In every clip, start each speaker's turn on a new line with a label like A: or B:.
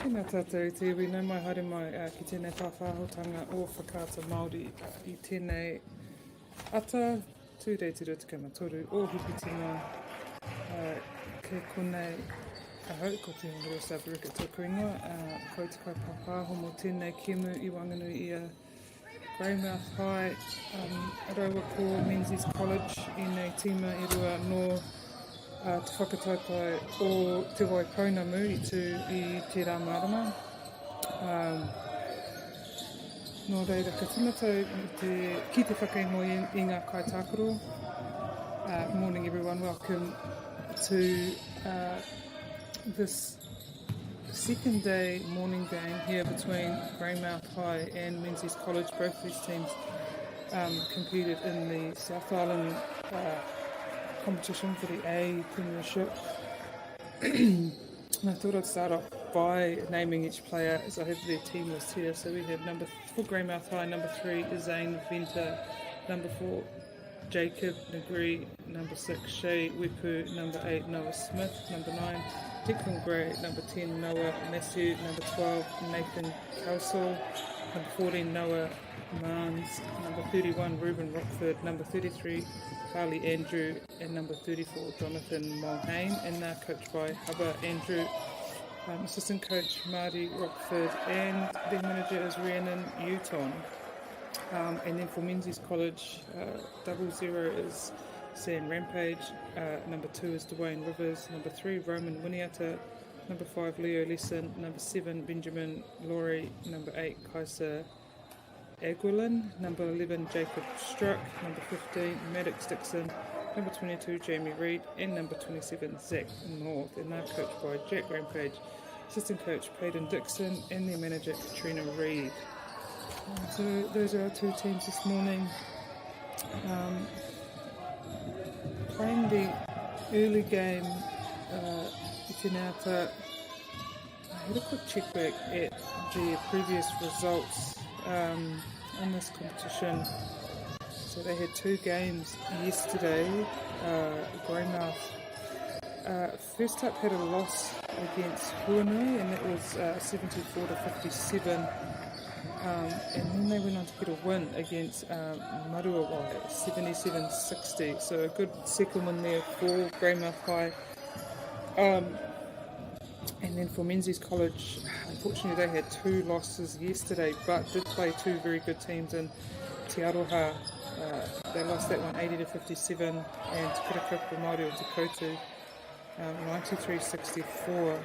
A: Tēnā tātou te iwi, nau mai haere mai ki tēnei whawhāhotanga o whakaata Māori I tēnei ata tūreitira tukama toru o Hipitinga ke konei ahau ko te honoro Sabarika tōku ingoa ko te kaupapāho mō tēnei kemu I wanganu I a Greymouth High Arawa ko Menzies College I nei tīma I rua no te whakataupai o te waipounamu I tū I te rā marama. Nō reira ka whanatau ki te whakaingo I ngā kaitākaro. Good morning everyone, welcome to this second day morning game here between Greymouth High and Menzies College. Both these teams competed in the South Island competition for the A Premiership. I thought I'd start off by naming each player as I have their team list here. So we have for Greymouth High, number 3 is Zane Venter, number 4 Jacob Negri, number 6 Shay Wepu, number 8 Noah Smith, number 9 Declan Gray, number 10 Noah Matthew, number 12 Nathan Kelsall, number 14 Noah Mans, number 31 Ruben Rockford, number 33 Harley Andrew, and number 34 Jonathan Mulhane, and they're coached by Hata Andrew, assistant coach Marty Rockford, and their manager is Rhiannon Uton. And then for Menzies College, 00 is Sam Rampage, number 2 is Dwayne Rivers, number 3 Roman Winiata, number 5 Leo Lesson, number 7 Benjamin Laurie, number 8 Kaisa Aguilin, number 11 Jacob Struck, number 15 Maddox Dixon, number 22 Jamie Reid, and number 27 Zach North, and they're coached by Jack Rampage, assistant coach Peyton Dixon, and their manager Katrina Reid. So those are our two teams this morning. Playing the early game, Itinata, I had a quick check back at the previous results in this competition. So they had 2 games yesterday. Greymouth first up had a loss against Huanui, and that was 74 to 57. And then they went on to get a win against Maruawai, 77-60. So a good second win there for Greymouth High. And then for Menzies College, unfortunately they had 2 losses yesterday, but did play 2 very good teams in Te Aroha. They lost that one 80 to 57, and Te Kirikapa Māori o Te Koutu 93-64.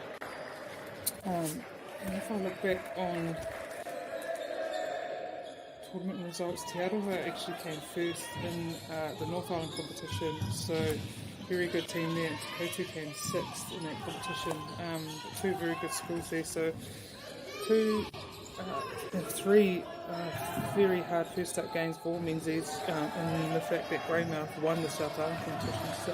A: And if I look back on tournament results, Te Aroha actually came first in the North Island competition, so very good team there. Te Koutu came 6th in that competition. 2 very good schools there, so 3 very hard first up games for Menzies, and the fact that Greymouth won the South Island competition, so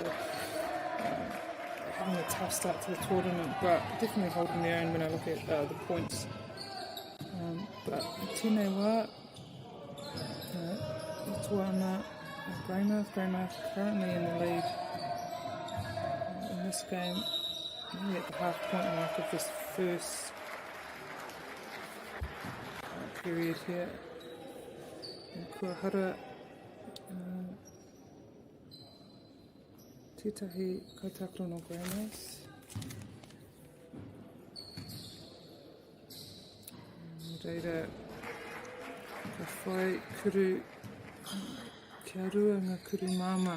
A: having a tough start to the tournament, but definitely holding their own when I look at the points. But tēnei wā, Tuana, Greymouth currently in the lead in this game, only at the half point mark of this first period here. And kua hara tētahi kaitākaro no Greymouth. Reira, ka whai kuru kia rua ngā kuru māma.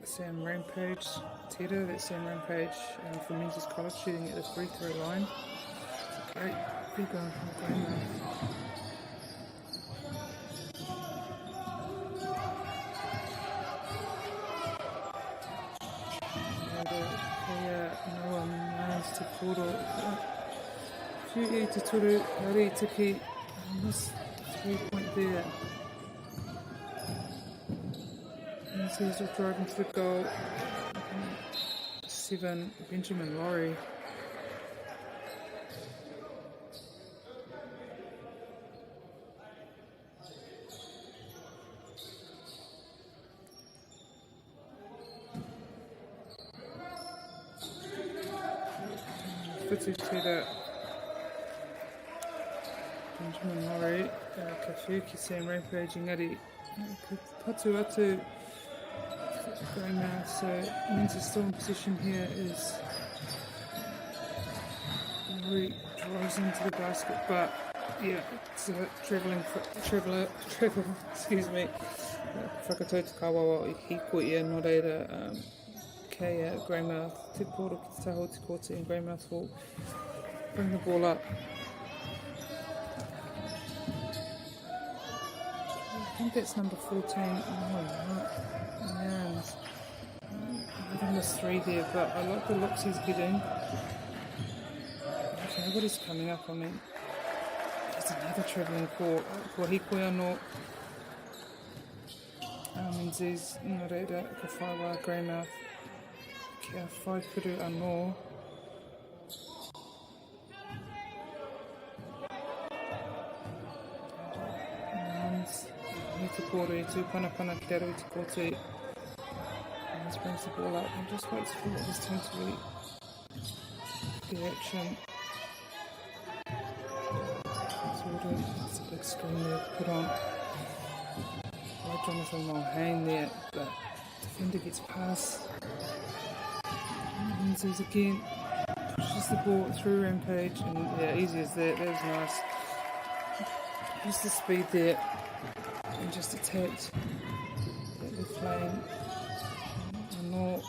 A: Sam Rampage, Tera, that's Sam Rampage from Menzies College, shooting at the free throw line. It's a great rebound from Greymouth. Noah Mars te koro. Whiu te turu, Hari Tiki, missed 3-point there. Menzies will drive into the goal. 7, Benjamin Laurie. Fitu Tera MΑORI, ka whiuki Sam Rampage, engari, ka patu atu going now, so means he's still in position here is MAORI drives into the basket, but yeah, it's a traveller, excuse me, whakatauta kawawa I hiko ia no reira, kei Greymouth, te poro ki te taho te kote, and Greymouth will bring the ball up. I think that's number 14. Oh, man. I missed 3 there, but I like the looks he's getting. Okay, nobody's coming up on me. There's another travelling call. Kua hikoe anō. Menzies, no reira, ka whaiwa Greymouth. Kia whai kuru anō. Te kore tu pana ki te aru te kote. And this brings the ball up and just waits for this team to really get action. It's a big screen there put on by Jonathan Mulhane there, but defender gets past. Menzies again pushes the ball through Rampage, and yeah, easy as that. That was nice. Use the speed there. And just attacked that left lane. Anō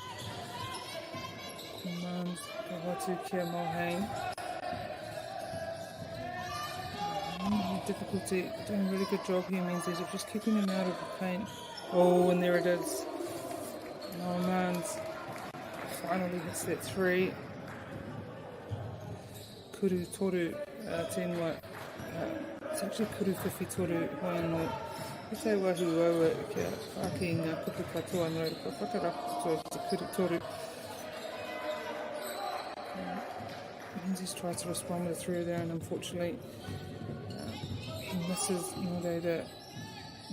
A: command Kawatu kia Mulhane. Difficulty, doing a really good job here, means they're just keeping him out of the paint. Oh, and there it is. Mans finally hits that 3. Kuru toru, tenwa. It's actually kuru whiwhi toru hoi anō. I te wahi waua kia whaki ngā kupu katoa no reira, ka whakarako ki te kuru toru. Menzies tries to respond with a 3 there, and unfortunately he misses no reira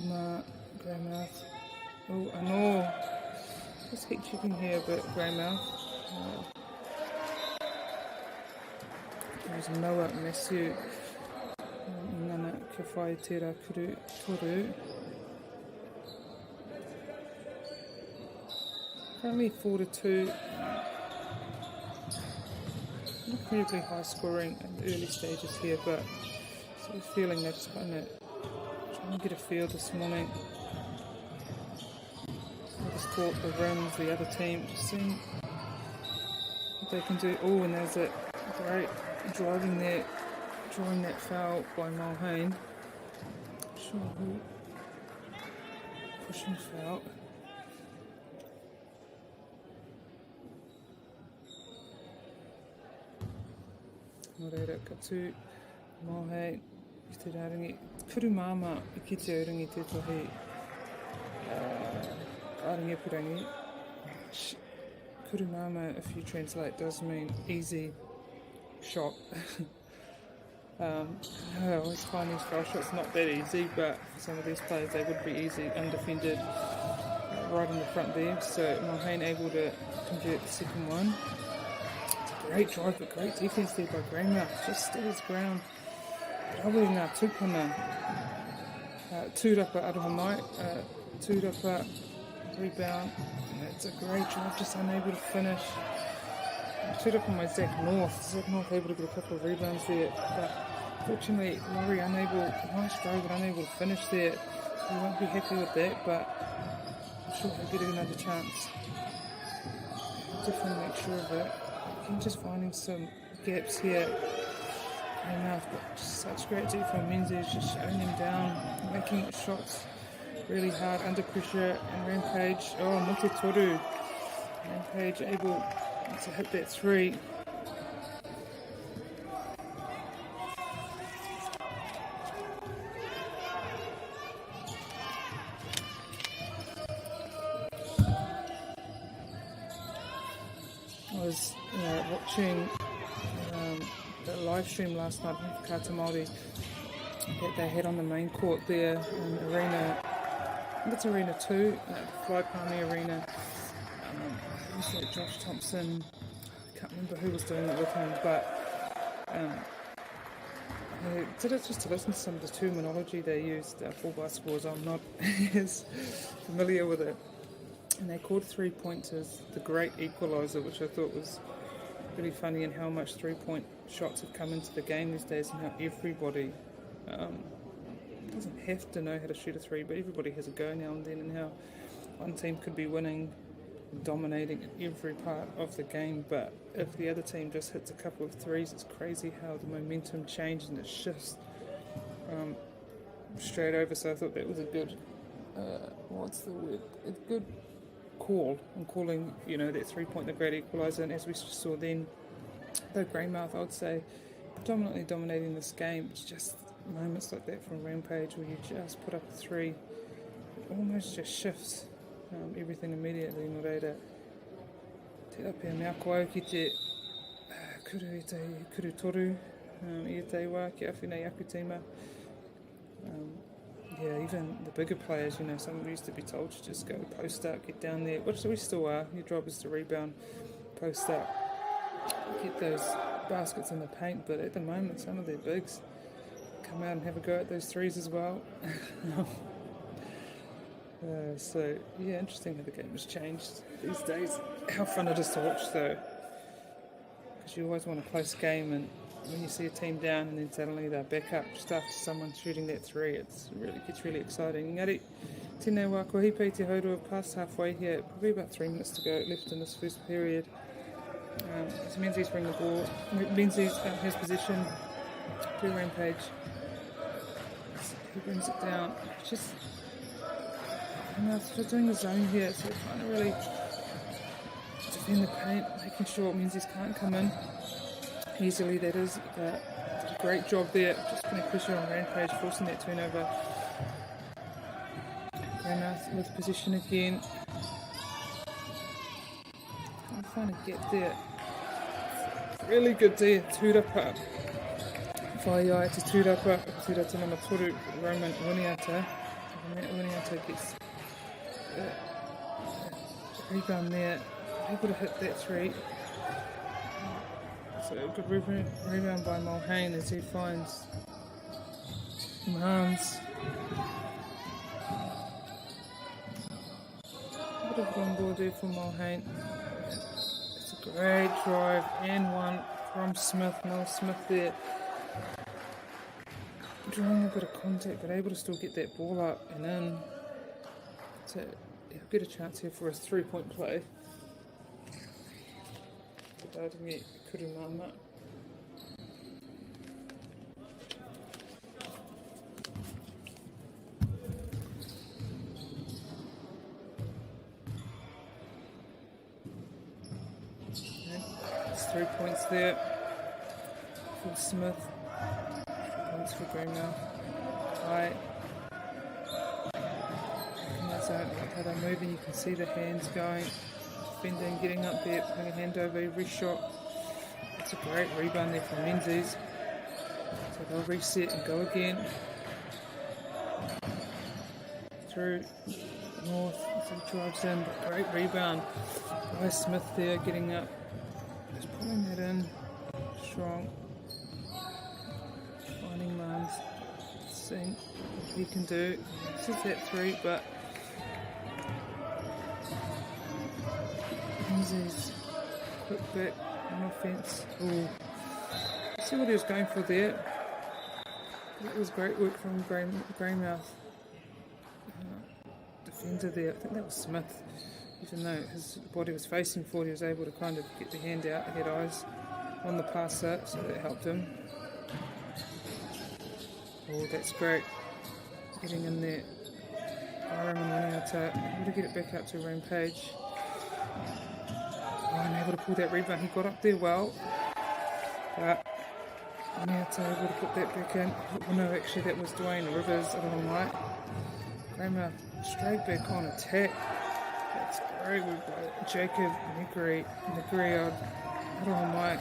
A: ma Greymouth. Oh, anō. Just keep checking here about Greymouth. There's Noah Matthew. Ngana ka whai tērā kuru toru. Currently 4-2. Not incredibly high scoring in the early stages here, but sort of feeling they're just kind of trying to get a feel this morning. I just caught the rims, the other team, just seeing what they can do. Oh, and there's a great driving there. Drawing that foul by Mulhane. Sure who pushing foul. No reira, ka tū Mulhane ki te rārangi. Kuru māma I ki te arangi tētahi rārangi purangi. Kuru māma, if you translate, does mean easy shot. I always find these foul shots not that easy, but for some of these players they would be easy, undefended, right in the front there. So Mulhane able to convert the second one. It's a great drive, but great defence there by Greymouth. Just stood his ground. Probably ngā tūpuna. Tūrapa aroha mai, tūrapa rebound. And it's a great drive, just unable to finish. Tūrapa my Zach North able to get a couple of rebounds there, but fortunately MAORI nice drive but unable to finish there. We won't be happy with that, but I'm sure he'll get another chance. Definitely make sure of it. I'm just finding some gaps here. Enough, but such great defense from Menzies, just shutting him down, making shots really hard under pressure, and Rampage, Mote Toru. Rampage able to hit that 3. I was watching the live stream last night from Hata MāORI that they had on the main court there in Arena, I think it's Arena 2, Fly Palmy Arena. Was like Josh Thompson, I can't remember who was doing it with him, but I Just to listen to some of the terminology they used for basketball, I'm not as familiar with it. And they called 3 pointers the great equaliser, which I thought was really funny, and how much 3-point shots have come into the game these days, and how everybody doesn't have to know how to shoot a three, but everybody has a go now and then, and how one team could be winning, dominating in every part of the game, but if the other team just hits a couple of threes, it's crazy how the momentum changes and it shifts straight over. So I thought that was a good a good call on calling, that 3-point the great equaliser. And as we saw then, though Greymouth, I would say, predominantly dominating this game, it's just moments like that from Rampage where you just put up a three, it almost just shifts everything immediately. Nataia te apea mea koau ki te kuru toru I te wā ki awhinei aku tīma. Even the bigger players, some used to be told to just go post up, get down there, which we still are. Your job is to rebound, post up, get those baskets in the paint, but at the moment some of their bigs come out and have a go at those threes as well. Interesting how the game has changed these days. How fun it is to watch though, because you always want a close game, and when you see a team down and then suddenly they're back up just after someone shooting that three, it gets really exciting. Ngari, tēnei wā, ko hipei te haurua, past halfway here, probably about 3 minutes to go left in this first period. As Menzies bring the ball, Menzies has possession to Rampage. He brings it down. Just doing the zone here, so trying to really defend the paint, making sure Menzies can't come in easily. That is did a great job there, just putting pressure on Rampage, forcing that turnover. Greymouth with position again. I'm trying to get there. Really good there, tūrapa. Whaiai te tūrapa, tūrata nama toru, Roman Winiata. Winiata gets rebound there, able to hit that three. So a good rebound by Mulhane as he finds Mahans. A bit of one ball there for Mulhane. It's a great drive and one from Smith. Noel Smith there, drawing a bit of contact, but able to still get that ball up and in. So get a chance here for a 3-point play. Tādingi Kurumama. It's 3 points there for Smith. 3 points for Greymouth. High. Like how they're moving, you can see the hands going, defending, getting up there, putting a hand over every shot. It's a great rebound there from Menzies. So they'll reset and go again. Through North, so he drives in, but great rebound by Smith there, getting up, just pulling that in, strong. Finding Mans, seeing what he can do. This is that three, but Menzies, quick back on offence. See what he was going for there. That was great work from Greymouth. Defender there, I think that was Smith. Even though his body was facing forward, he was able to kind of get the hand out, he had eyes on the passer, so that helped him. Oh, that's great. Getting in there. Roman Winiata, able to get it back out to Rampage. And able to pull that rebound. He got up there well, but Winiata able to put that back in. Oh no, actually that was Dwayne Rivers, I don't know why. Greymouth straight back on attack. That's great work by Jacob Negri. I don't know why.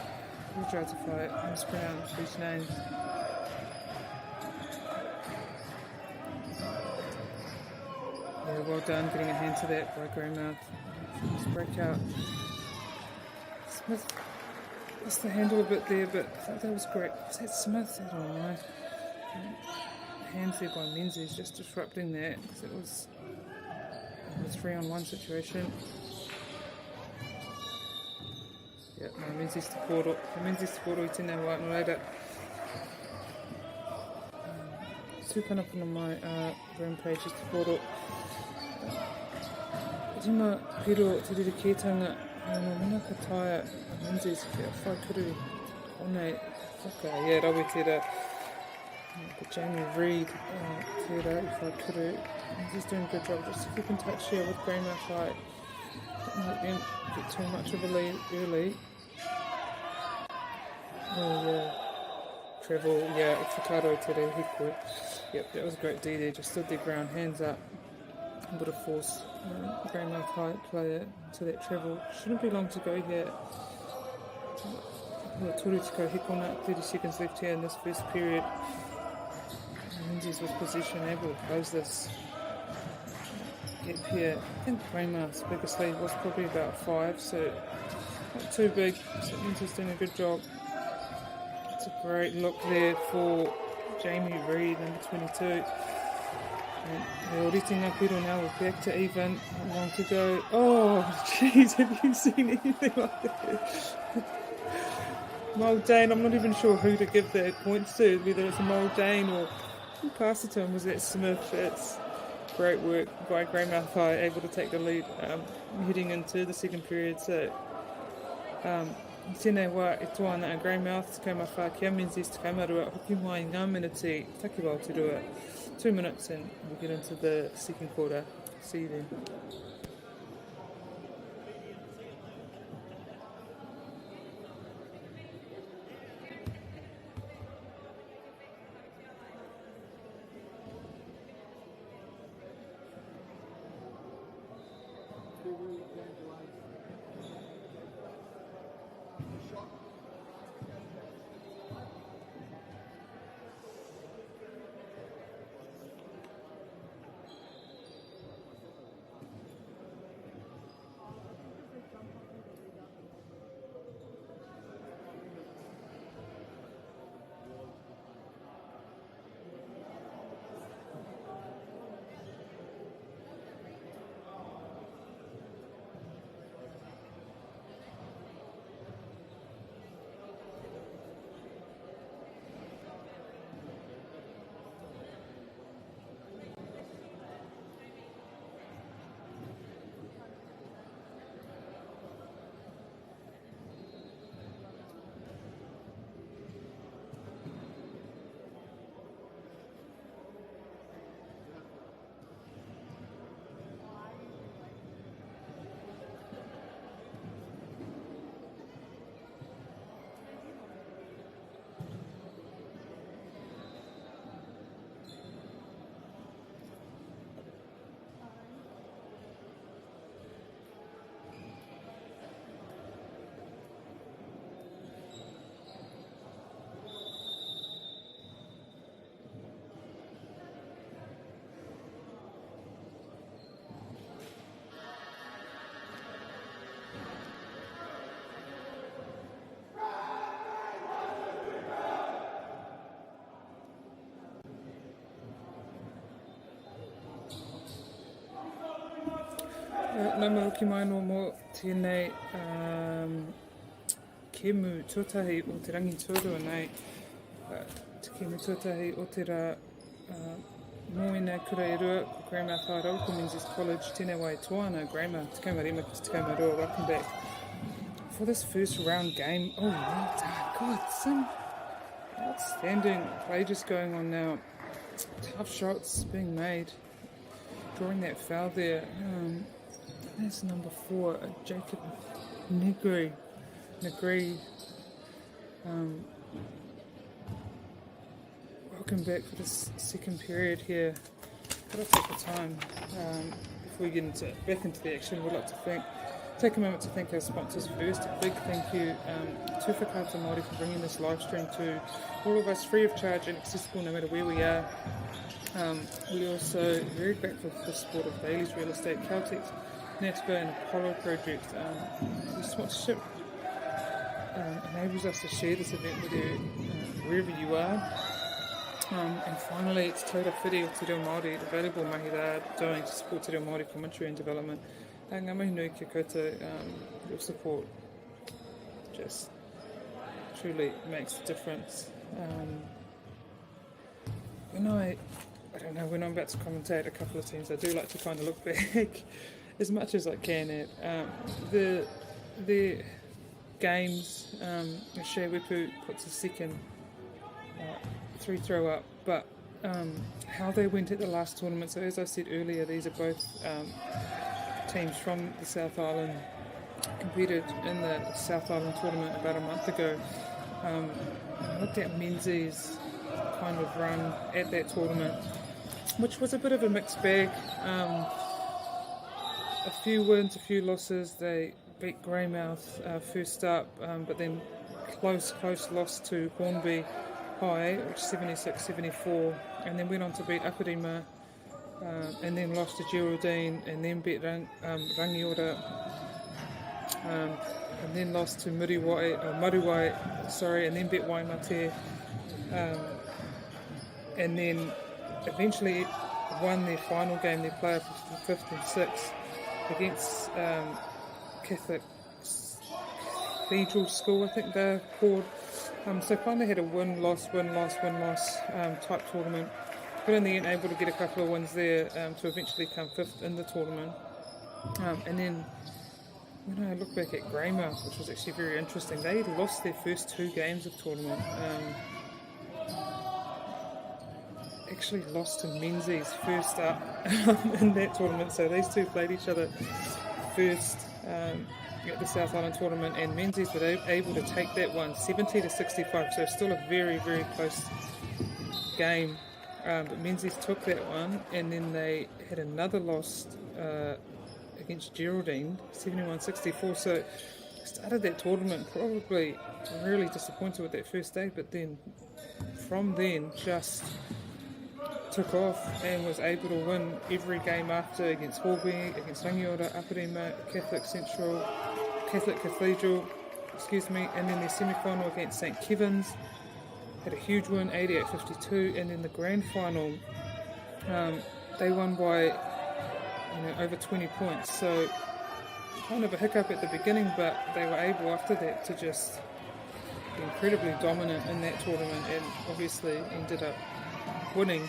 A: We'll try to fight. I mispronounce these names. Yeah, well done getting a hand to that by Greymouth. Let's break out. Smith Lost the handle a bit there, but I thought that was great. Was that Smith? I don't know. Hands there by Menzies, just disrupting that because it was a 3-on-1 situation. Yeah, no, Menzies to Porto. Menzies to Porto, I tēnā wā no reira. Tūpana puna mai rampage to Porto. Rima piro te riri kētanga no mana kataia Menzies kia whaikuru onei whaka. Yeah, rawe tērā. Jamie Reid, tērā I whaikuru. He's doing a good job. Just keep in touch here with Greymouth High. Don't let them get too much of a lead early. Oh yeah. Travel, yeah, whakaro tere hikwe. Yep, that was a great D there. Just stood their ground, hands up. A bit of force. Greymouth High player to that travel. Shouldn't be long to go here. Toru to go hikona, 30 seconds left here in this first period. Menzies with possession, able to close this gap here. I think Greymouth's biggest lead was probably about 5, so not too big. So Menzies doing a good job. It's a great look there for Jamie Reid, number 22. And MāORI ngā piro now, we're back to even. Not long to go. Oh, jeez, have you seen anything like that? Muldoon, I'm not even sure who to give that points to, whether it's a Muldoon or who passed it to him. Was that Smith? It's great work by Greymouth High, able to take the lead heading into the second period. So, tēnei wā e toana a Greymouth, te kaima whā kia Menzies, te kaima rua, hoki mai ngā miniti, taki wau te rua. 2 minutes and we'll get into the second quarter. See you then. Nā maruki mai no mō tēnei kemu tuatahi o te rangi tūrua nei. Te kemu tuatahi o te rā moena kura e rua ko Greymouth High Rauko Menzies College. Tēnei wai toana Greymouth, te kamarima ki te kamarua. Welcome back for this first round game. Oh, Hata, God, some outstanding play just going on now. Tough shots being made. Drawing that foul there. That's number 4, Jacob Negri. Welcome back for this second period here. Gotta take the time before we get back into the action. We'd like to take a moment to thank our sponsors first. A big thank you to Hata MāORI for bringing this live stream to all of us free of charge and accessible no matter where we are. We're also very grateful for the support of Bailey's Real Estate, Caltex, Nataia and Apollo Project. The sponsorship enables us to share this event with you wherever you are. And finally, it's Tōra Whiri o Te Reo Māori, the valuable mahi they're doing to support Te Reo Māori commentary and development. Ngā mihi nui kia koutou, your support just truly makes a difference. I don't know, when I'm about to commentate a couple of teams, I do like to kind of look back as much as I can at the games. Shea Wepu puts a second 3 throw up, but how they went at the last tournament. So as I said earlier, these are both teams from the South Island, competed in the South Island tournament about a month ago. I looked at Menzies' kind of run at that tournament, which was a bit of a mixed bag. A few wins, a few losses. They beat Greymouth first up, but then close loss to Hornby High, which 76-74, and then went on to beat Aparima, and then lost to Geraldine, and then beat Rangiora, and then lost to Maruwai, and then beat Waimate, and then eventually won their final game, their playoff 5th and 6th against Catholic Cathedral School, I think they're called. So kind of had a win-loss type tournament, but in the end able to get a couple of wins there to eventually come 5th in the tournament. And then when I look back at Greymouth, which was actually very interesting, they lost their first 2 games of tournament. Actually lost to Menzies first up in that tournament, so these two played each other first at the South Island tournament, and Menzies were able to take that one 70-65, so still a very, very close game, but Menzies took that one, and then they had another loss against Geraldine 71-64, so started that tournament probably really disappointed with that first day, but then from then just took off and was able to win every game after, against Horby, against Rangiora, Aparima, Catholic Cathedral, and then their semi-final against St. Kevin's, had a huge win, 88-52, and then the grand final, they won by over 20 points, so kind of a hiccup at the beginning, but they were able after that to just be incredibly dominant in that tournament, and obviously ended up winning,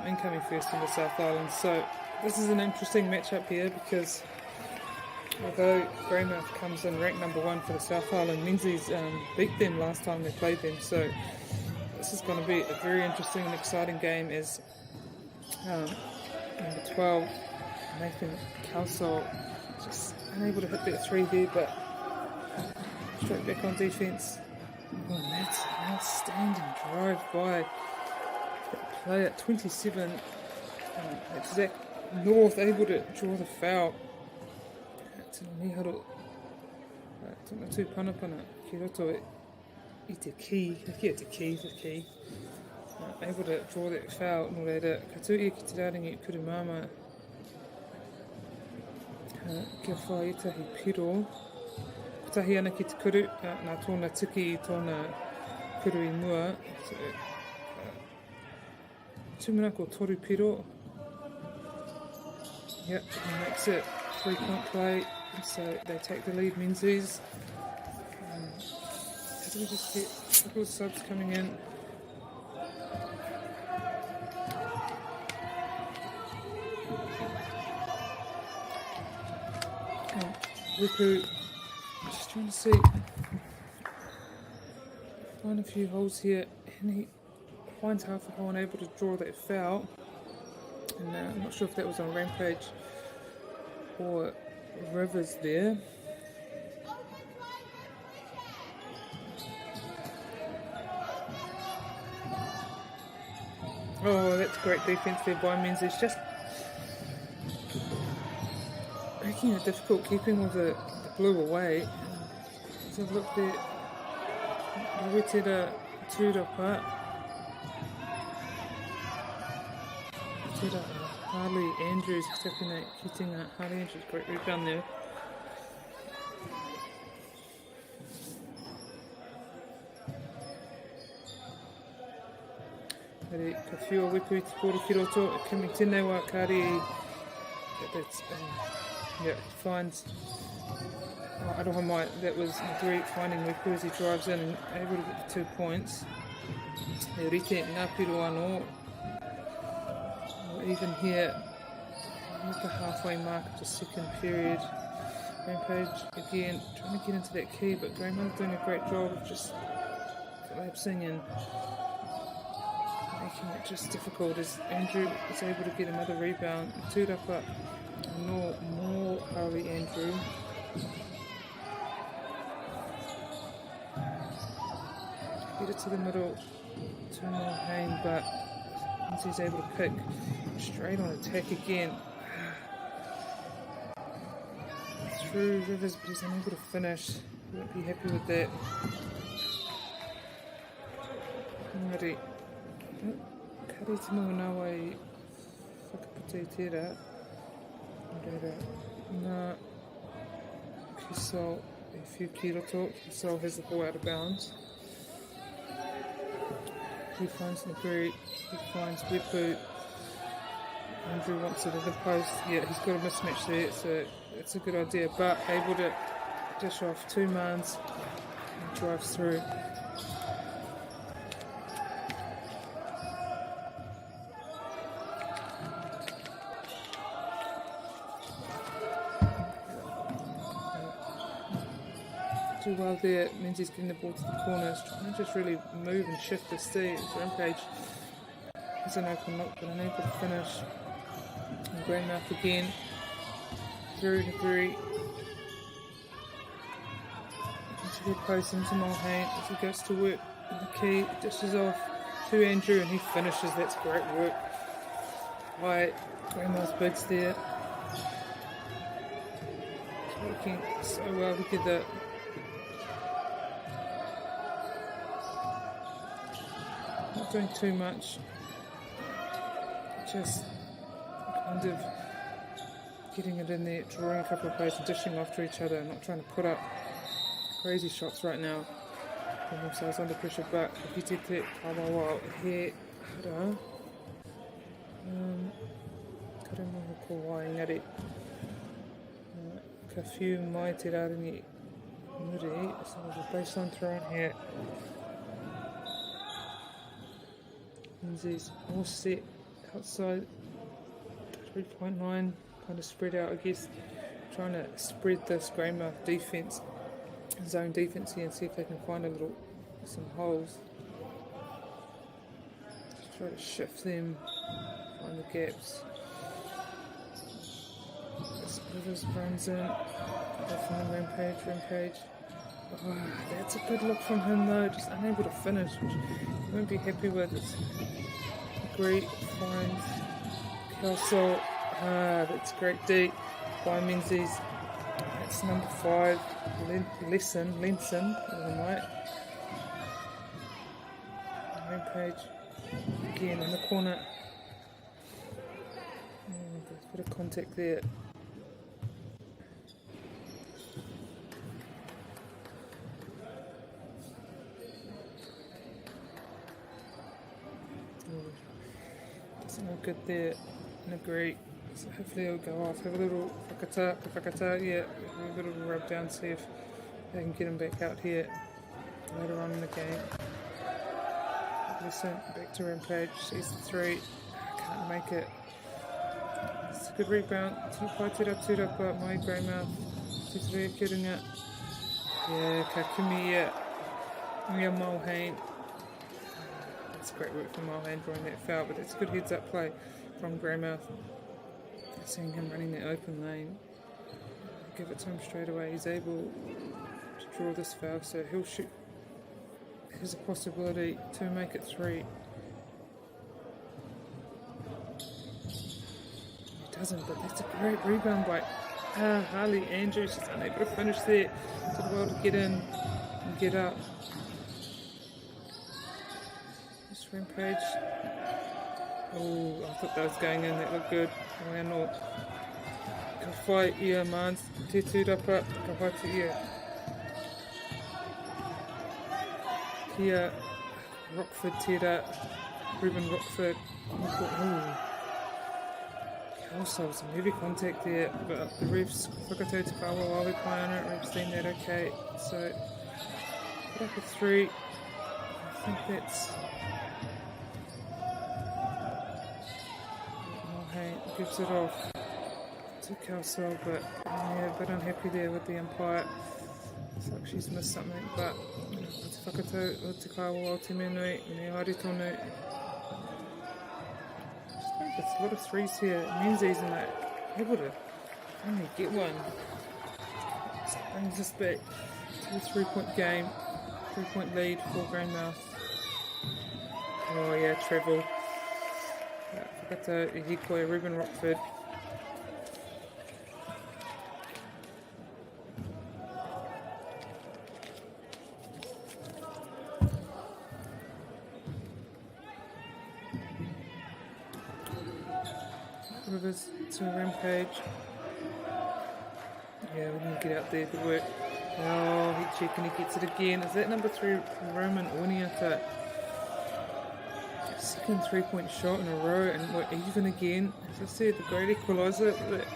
A: incoming first in the South Island. So this is an interesting matchup here, because although Greymouth comes in ranked number 1 for the South Island, Menzies beat them last time they played them, so this is going to be a very interesting and exciting game as number 12, Nathan Calsol, just unable to hit that 3 there, but straight back on defence. Oh, that's an outstanding drive by that player at 27, it's Zach North, able to draw the foul. Niharo tōna tū panapana ki roto I te key, able to draw that foul. Nō reira, ka tūia ki te raringi I Purumama, kia whai etahi piro, kotahi ana ki te kuru, nā tōna tiki I tōna kuru I mua, so, tūmana ko toru piro, yep, and that's it, 3-point play. So they take the lead, Menzies. As we just get a couple of subs coming in. Wiku, just trying to see, find a few holes here, and he finds half a hole and able to draw that foul. And I'm not sure if that was on Rampage or Rivers there. Oh, that's great defence there by Menzies, just making it difficult, keeping all the blue away. So look there, Rawetera Tūrapa, Harley Andrews, hitting Harley Andrews, great rebound there. Ka whiua wipu te poro ki roto. Kimi tēnei wā kāre. That's, yeah, finds Aroha Mai. That was great finding wipu as he drives in and able to get the 2 points. E rite ngā piro anō. Even here, at the halfway mark of the second period. Rampage again, trying to get into that key, but Greymout's doing a great job of just collapsing and making it just difficult as Andrew is able to get another rebound. Tūrapa, no more early Andrew. Get it to the middle, to Mulhane, but once he's able to pick straight on attack again. Through Rivers, but he's unable to finish. Won't be happy with that. Ngari. Kari te mau nawa I whakapute tērā. Reira. Nā. Kisol. A few ki roto. Kisol has the ball out of bounds. He finds McGree. He finds Wipu. Andrew wants it in the post. Yeah, he's got a mismatch there, so it's a good idea. But able to dish off 2 mans and drives through. Do well there. Menzies getting the ball to the corners, trying to just really move and shift the sea. Rampage is an open look, but unable to finish. And Greymouth again. Through degree. Into the post into Mulhane as he goes to work in the key. Dishes off to Andrew and he finishes. That's great work by Greymouth's bigs there. It's working so well together. Not doing too much. Just kind of getting it in there, drawing a couple of plays and dishing off to each other, not trying to put up crazy shots right now. Putting themselves under pressure, but if you did that, Kawawa here, Hata. Karemaho ko wā engari. Ka whiu mai te rārangi muri, so there's a baseline thrown here. Menzies all set outside 3.9, kind of spread out, I guess, trying to spread this Greymouth defence, zone defence here and see if they can find some holes. Just try to shift them, find the gaps. Rivers runs in, from Rampage. Oh, that's a good look from him though, just unable to finish, which he won't be happy with. It's great, finds Kelso. That's great D by Menzies. That's number 5, Lenson, right. Rampage again in the corner. There's a bit of contact there. Doesn't look good there. Agree. So hopefully it'll go off. Have a little whakata, yeah. Have a little rub down, see if they can get him back out here later on in the game. Listen, back to Rampage, sees the 3. Can't make it. It's a good rebound. Tūrapa, my Greymouth. Tūtore getting it. Yeah, Kakumi, yeah. Mia Mulhane. That's great work from Mulhane drawing that foul, but it's a good heads up play from Greymouth. Seeing him running that open lane. Give it to him straight away. He's able to draw this foul, so he'll shoot. There's a possibility to make it 3. He doesn't, but that's a great rebound by Harley Andrews. Just unable to finish there. Did well to get in and get up. This Rampage. Oh, I thought that was going in. That looked good. Wai anō. Ka whai ia mans. Te tūrapa. Ka whai te ia. Kia Rockford tērā. Ruben Rockford. Oh, also some heavy contact there, but the refs, whakatau te kawa while we play on it, refs seen that okay. So, put up a 3. I think that's... Mulhay gives it off to Kelsall, but yeah, a bit unhappy there with the umpire. Looks like she's missed something, but o te whakatau o te kawa o te menui, me haere tonu. There's a lot of 3s here. Menzies and that able to only get one. So brings us back to a 3-point game. 3-point lead for Greymouth. Oh yeah, travel. Whakatau, Ihikoe, Ruben Rockford. Rivers to Rampage. Yeah, we didn't get out there, good work. Oh, head check and he gets it again. Is that number 3, Roman Winiata? Second 3-point shot in a row, and we're even again. As I said, the great equaliser that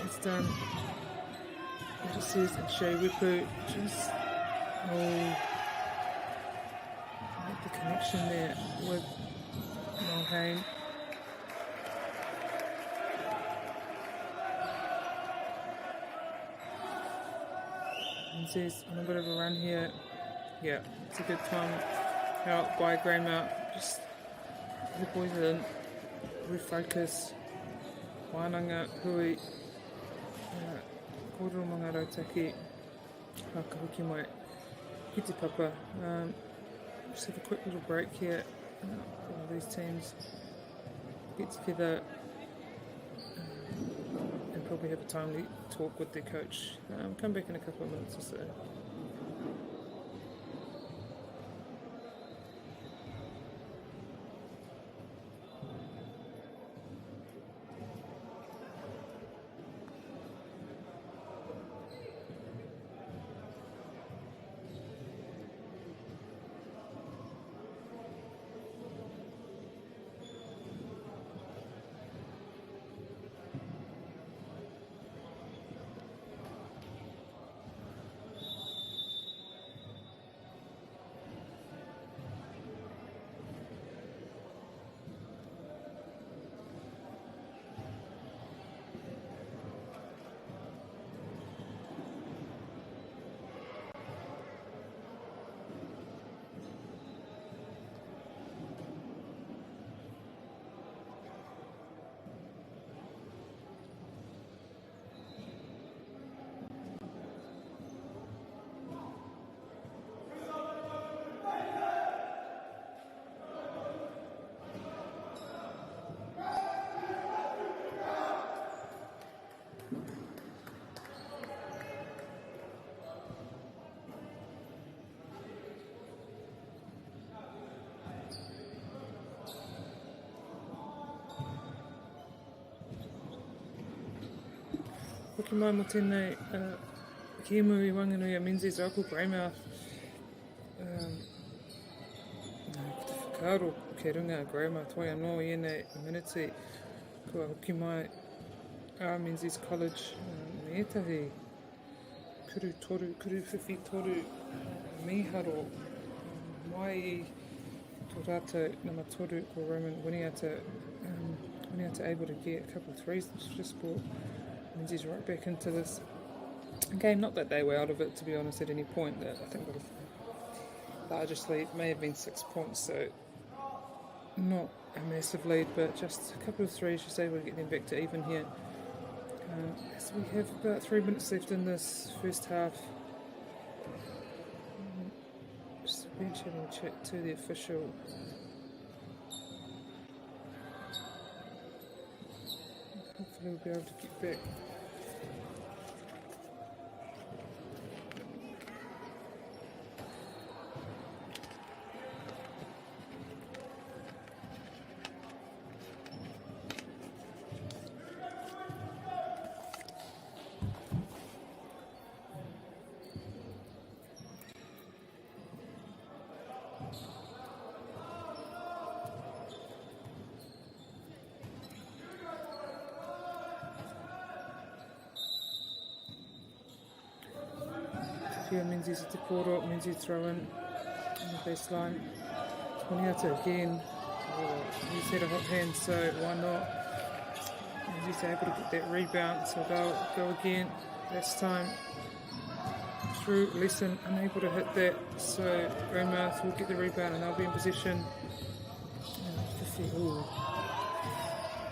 A: it's done. It just says that Shea Wipu just make the connection there with Mulhay. Says on a bit of a run here. Yeah, it's a good time out by Greymouth. Just the boys in, refocus. Wānanga, hui, kōrero mga rautaki, hakahuki mai, ki te papa. Just have a quick little break here. All these teams get together and probably have a timely talk with their coach. Come back in a couple of minutes or so. Hoki mai mo tēnei Kiemu I Wanganui a Menzies Rauko Greymouth. Ko te whakaaro kei runga Greymouth wai anō I ēnei miniti. Kua hoki mai a Menzies College me etahi kuru toru, kuru whiwhi toru miharo mai I tō rātou nama toru ko Roman Winiata. Winiata able to get a couple of 3s just brought Menzies right back into this game. Not that they were out of it, to be honest, at any point. I think the largest lead may have been 6 points, so not a massive lead, but just a couple of 3s just able to get them back to even here. So we have about 3 minutes left in this first half. Just a bench having a chat to the official. Hopefully we'll be able to get back. Here Menzies at the quarter, Menzies throwing on the baseline. Hata again. Oh, he's had a hot hand, so why not? Menzies able to get that rebound, so they'll go again. This time through Lesson, unable to hit that, so Greymouth will get the rebound and they'll be in position. Ooh.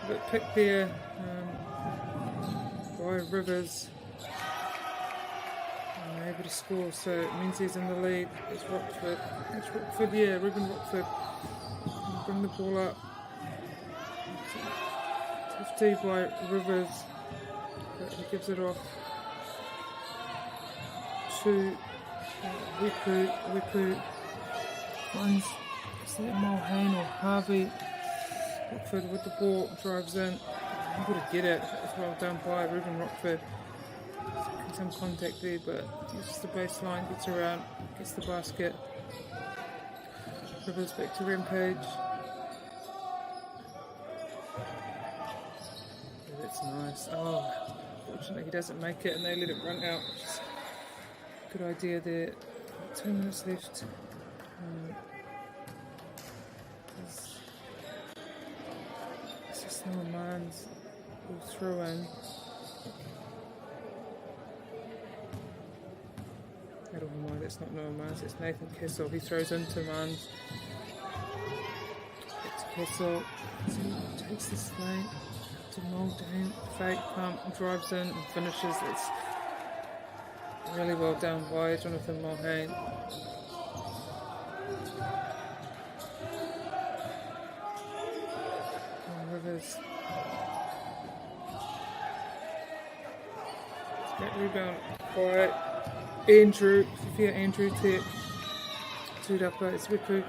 A: A bit picked there by Rivers. And able to score, so Menzies in the lead. It's Rockford. Ruben Rockford. Bring the ball up. 50 by Rivers. But he gives it off to Wipu finds Mulhane or Harvey. Rockford with the ball, drives in, able to get it. It's well done by Ruben Rockford. Some contact there, but uses the baseline, gets around, gets the basket. Rivers back to Rampage. Yeah, that's nice. Oh, fortunately he doesn't make it and they let it run out. Good idea there. 2 minutes left. It's just no Mans will throw in. I don't know why that's not Noah Mans, it's Nathan Kessel. He throws into Mans. It's Kessel. He takes this lane to Muldoon. Fake pump, drives in and finishes. It's really well done by Jonathan Mulhane. Rivers. Great rebound by Andrew. Andrew to up. It's Wipu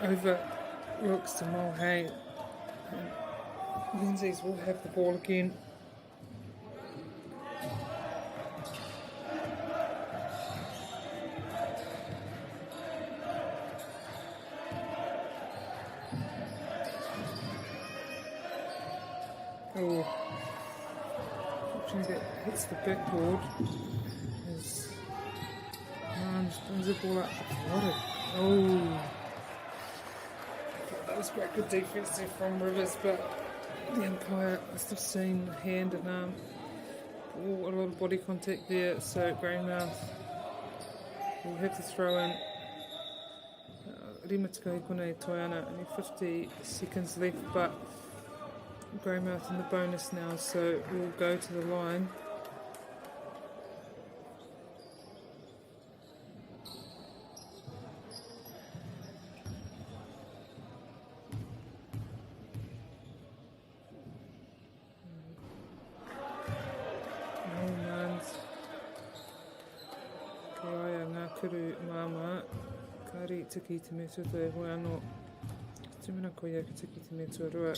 A: over looks to Mulhane. Menzies will have the ball again. Oh, fortunately that hits the backboard as Mans brings the ball up. That was quite good defense there from Rivers, but the umpire must have seen hand and arm. A lot of body contact there, so Greymouth will have to throw in. Rimatika Hikone Toyana, only 50 seconds left, but Greymouth in the bonus now, so we'll go to the line. Kuru Mama Kari Tiki Te Metu Te Hoano Tumina Koya Tiki Te Metu Rua.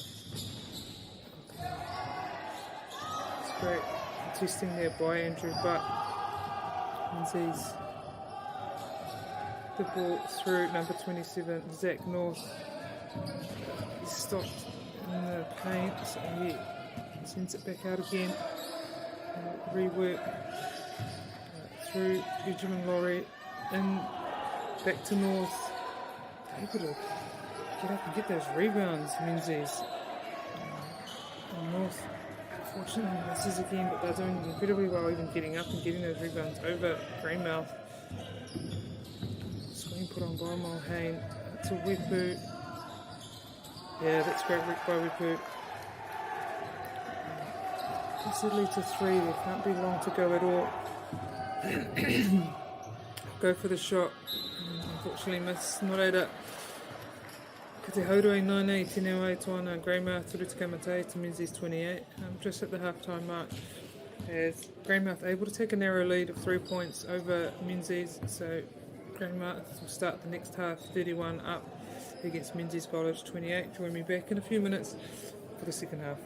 A: It's great testing there by Andrew, but Menzies the ball through number 27 Zach North. He's stopped in the paint, so he sends it back out again. Rework through Benjamin Laurie. And back to North. Able to get up and get those rebounds, Menzies. And North, unfortunately, misses again, but they're doing incredibly well, even getting up and getting those rebounds over Greymouth. Screen put on by Mulhane to Wipu. Yeah, that's great work by Wipu. Possibly to 3, there can't be long to go at all. Go for the shot, unfortunately miss. Nataia Kate Haurui 9 Te Newa Tuana Greymouth Turutika Matai to Menzies 28. Just at the half-time mark as Greymouth able to take a narrow lead of 3 points over Menzies, so Greymouth will start the next half 31 up against Menzies College 28. Join me back in a few minutes for the second half.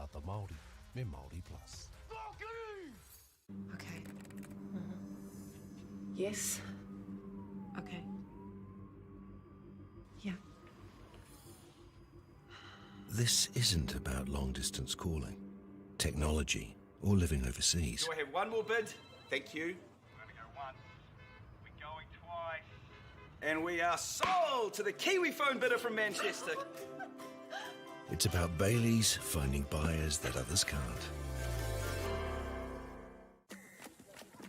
B: tangata Māori me MāORI Plus.
C: Okay. Yes. Okay. Yeah.
D: This isn't about long-distance calling, technology, or living overseas.
E: Do I have one more bid? Thank you.
F: We're going to go once. We're going twice.
E: And we are sold to the Kiwi phone bidder from Manchester.
D: It's about Bailey's finding buyers that others can't.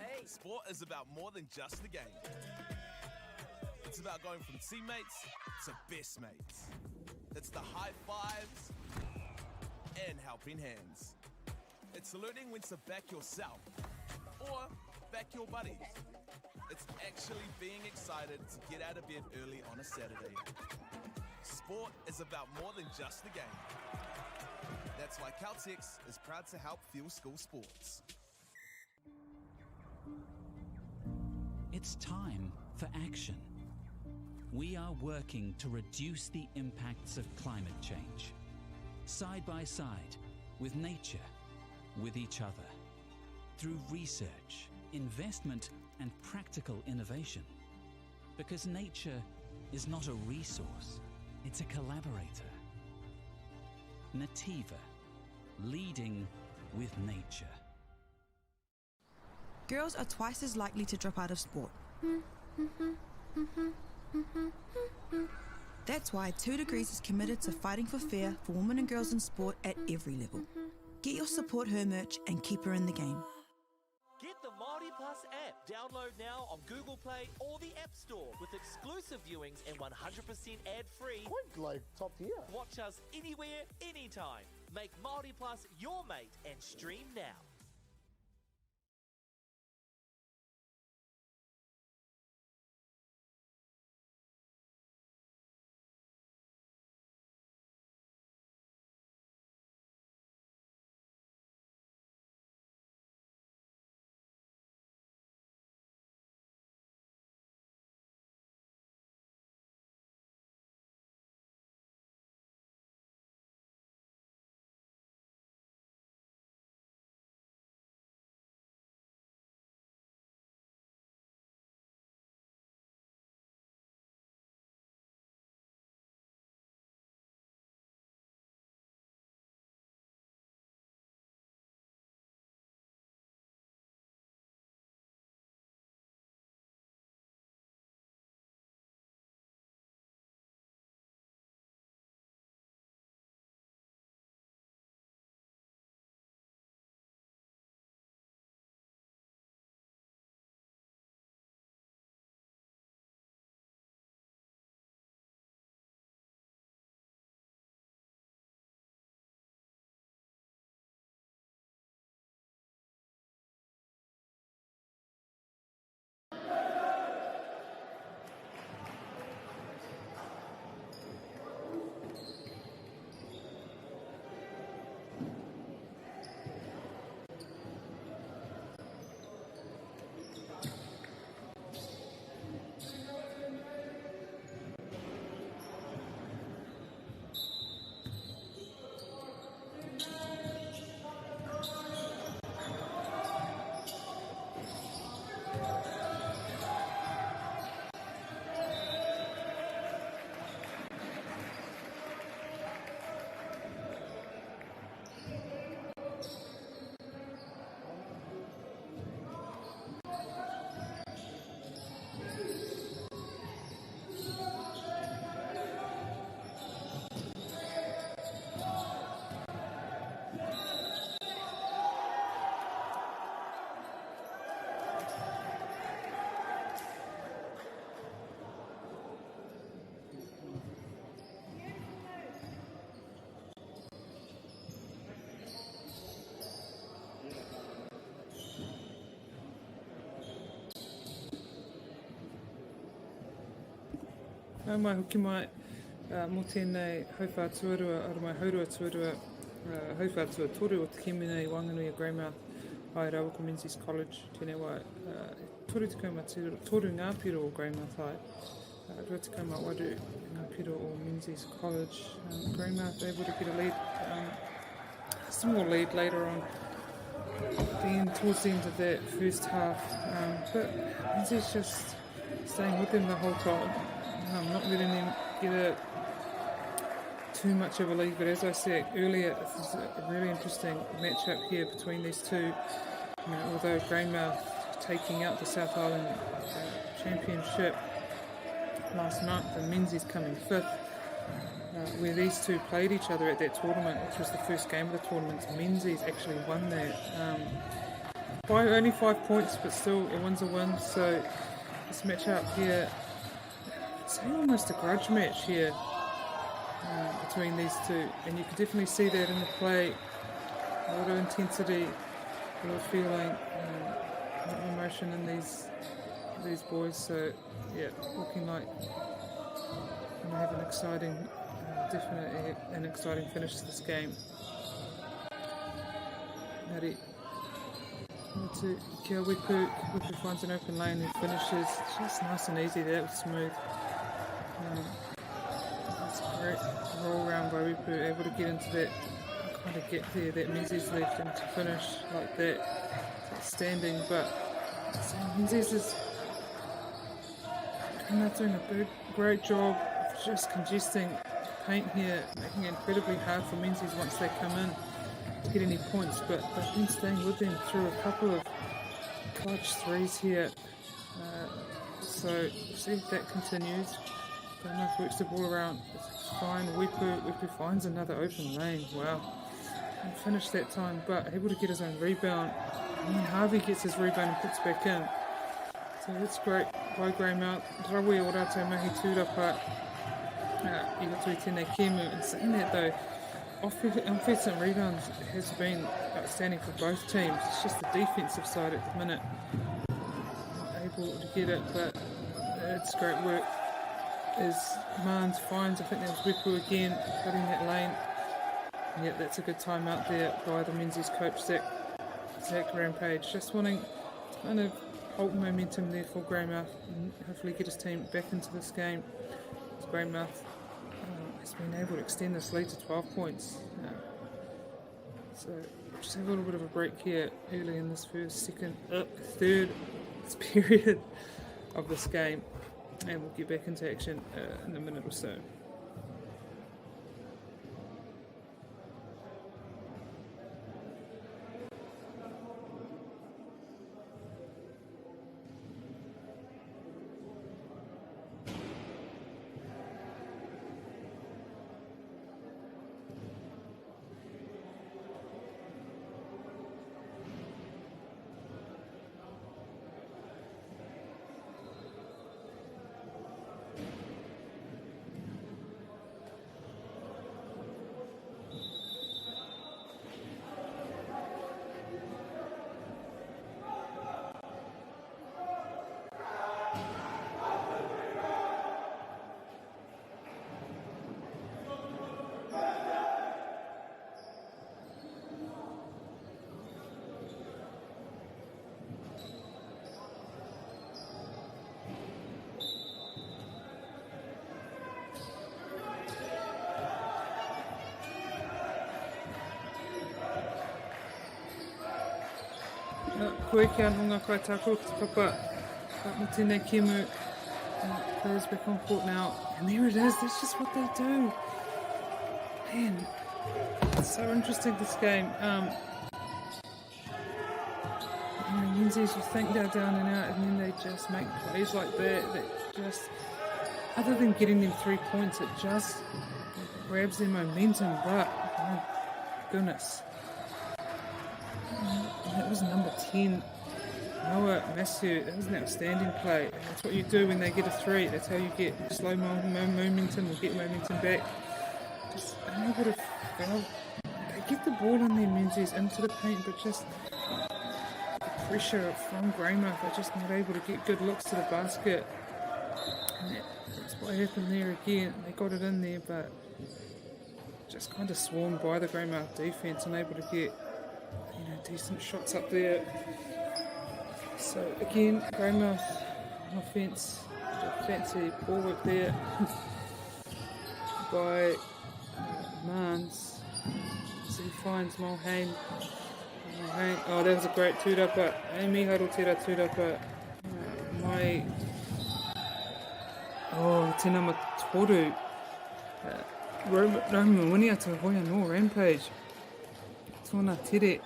G: Hey, sport is about more than just the game. It's about going from teammates to best mates. It's the high fives and helping hands. It's learning when to back yourself or back your buddies. It's actually being excited to get out of bed early on a Saturday. Sport is about more than just the game. That's why Caltex is proud to help fuel school sports.
H: It's time for action. We are working to reduce the impacts of climate change, side by side, with nature, with each other, through research, investment, and practical innovation. Because nature is not a resource, it's a collaborator. Nataia, leading with nature.
I: Girls are twice as likely to drop out of sport. That's why 2 Degrees is committed to fighting for fair for women and girls in sport at every level. Get your Support Her merch and keep her in the game.
J: Get the MāORI Plus app. Download now on Google Play or the App Store with exclusive viewings and 100% ad-free.
K: Quite like top tier.
J: Watch us anywhere, anytime. Make MāORI Plus your mate and stream now.
A: Nau mai hoki mai mō tēnei hauwha tuarua, ara mai haurua tuarua, hauwha tua toru o te Kiminei Wanganui a Greymouth, ai Rawaka Menzies College, tēnei wai, toru te kauma toru ngā piro o Greymouth ai, rua te kauma waru ngā piro o Menzies College, Greymouth able to get a lead small lead later on, towards the end of that first half. But Menzies just staying with them the whole time, not letting them get too much of a lead. But as I said earlier, this is a really interesting matchup here between these two. Although Greymouth taking out the South Island Championship last month and Menzies coming 5th, where these two played each other at that tournament, which was the first game of the tournament. Menzies actually won that by only 5 points, but still a win's a win. So this matchup here, I'd say almost a grudge match here between these two, and you can definitely see that in the play. A lot of intensity, a lot of feeling, a lot of emotion in these boys. So yeah, looking like going to have an exciting, definitely an exciting finish to this game. Nari to Kia Wipu finds an open lane and finishes. Just nice and easy. That was smooth. That's a great roll round by Wipu, able to get into that, kind of get there, that Menzies left, and to finish like that, standing. But Menzies is doing a great job of just congesting the paint here, making it incredibly hard for Menzies once they come in to get any points. But they've been staying with them through a couple of clutch threes here. So see if that continues. Greymouth works the ball around. It's fine. Wipu finds another open lane. Wow. And finished that time, but able to get his own rebound. And then Harvey gets his rebound and puts back in. So that's great by Greymouth. Rawe ora te mahi tūrapa. I got to tēnei kēmu. And saying that though, offensive rebounds has been outstanding for both teams. It's just the defensive side at the minute. Not able to get it, but it's great work. As Mans finds, I think that was Wipu again, cutting that lane. And yet that's a good time out there by the Menzies coach, Zach Rampage. Just wanting to kind of hold momentum there for Greymouth and hopefully get his team back into this game. As Greymouth has been able to extend this lead to 12 points. So just have a little bit of a break here early in this third period of this game. And we'll get back into action in a minute or so. Koe kia nunga kai tākoro ki te papa. Mo tēnei kēmu. Players back on court now. And there it is. That's just what they do. Man, it's so interesting, this game. Menzies, you think they're down and out, and then they just make plays like that. That just, other than getting them 3 points, it just grabs their momentum. But, my goodness. That was number 10, Noah Massieu. That was an outstanding play. And that's what you do when they get a 3. That's how you get slow momentum or get momentum back. Just unable to foul. They get the ball in their Menzies into the paint, but just the pressure from Greymouth. They're just not able to get good looks to the basket. And that's what happened there again. They got it in there, but just kind of swarmed by the Greymouth defense, unable to get decent shots up there. So again, Greymouth offense, fancy ball work there by Mans. So he finds Mulhane. Oh, that was a great tūrapa. Amy Harotira tūrapa. Mai. Oh, te nama toru. Roman wini atu hoia no Rampage. Tōna tere.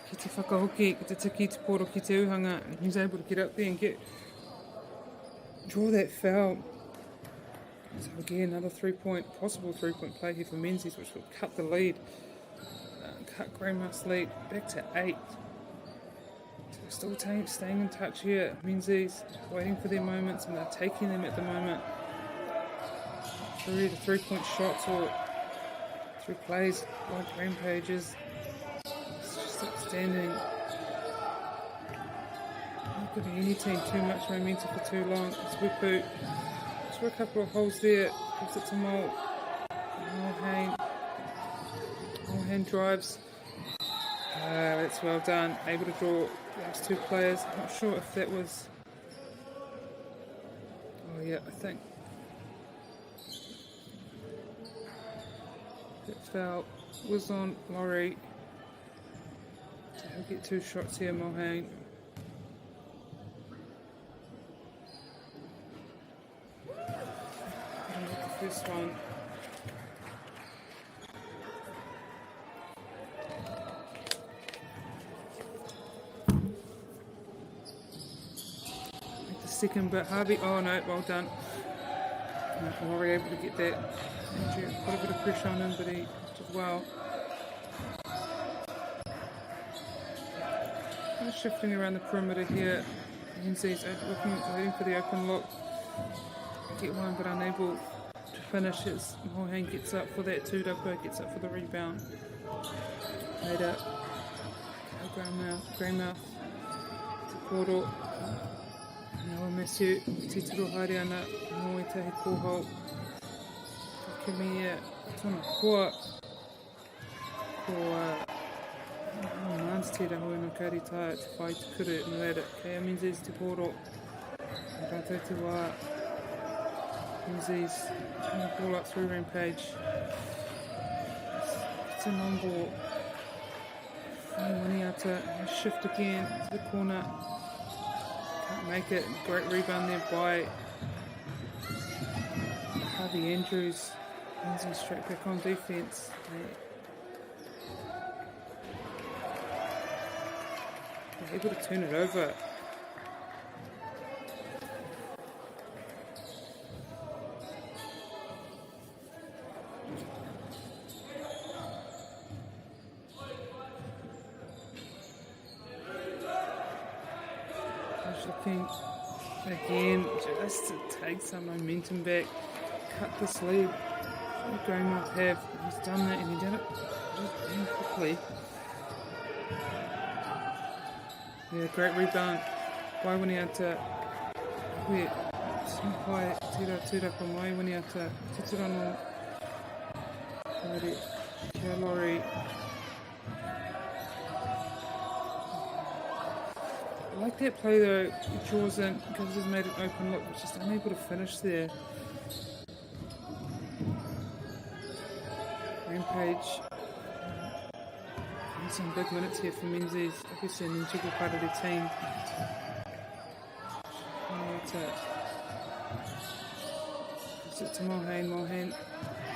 A: Ki te whakahoki, ki te tiki, te poro, ki te uhanga. And he was able to get up there and draw that foul. So again, another possible 3-point play here for Menzies, which will cut the lead. Cut Greymouth's lead back to 8. So we're still staying in touch here. Menzies waiting for their moments, and they're taking them at the moment. Through the 3-point shots or through plays like Rampages. It's just outstanding. Not giving any team too much momentum for too long. It's Wipu. For a couple of holes there, gives it to Mulhane. Mulhane drives. That's well done. Able to draw those two players. Not sure if that was. Oh yeah, I think that foul was on MΑORI. So he'll get 2 shots here, Mulhane. This one. Make the second bit Harvey. Oh no, well done. MAORI able to get that. Andrew put a bit of pressure on him, but he did well. Kind of shifting around the perimeter here. Menzies waiting for the open look. Get one, but unable to finish as Mulhane gets up for that tūrapa, gets up for the rebound. Later, Greymouth, Te Poro, Noa Matthew, Te Tiro Haere ana, Moi Tahi Kōhau, Kakemia, Tōna Koa, Mans Te Rahui no Kari Taia, Te Whai Te Kuru, and later, Kea Menzies Te Poro, Rātou Te Wā, Menzies, trying to ball up through Rampage. It's an on ball. Hata, shift again to the corner. Can't make it. Great rebound there by Harvey Andrews. Menzies straight back on defence. They're able to turn it over. Looking again just to take some momentum back, cut this lead. Greymouth have. He's done that and he did it just damn quickly. Yeah, great rebound by Hata. Simpai tira pa mai Hata. Titira no MAORI. I like that play though. He draws in, because he's made an open look, but just unable to finish there. Rampage. Some big minutes here for Menzies. Obviously an integral part of their team. Gives it to Mulhane.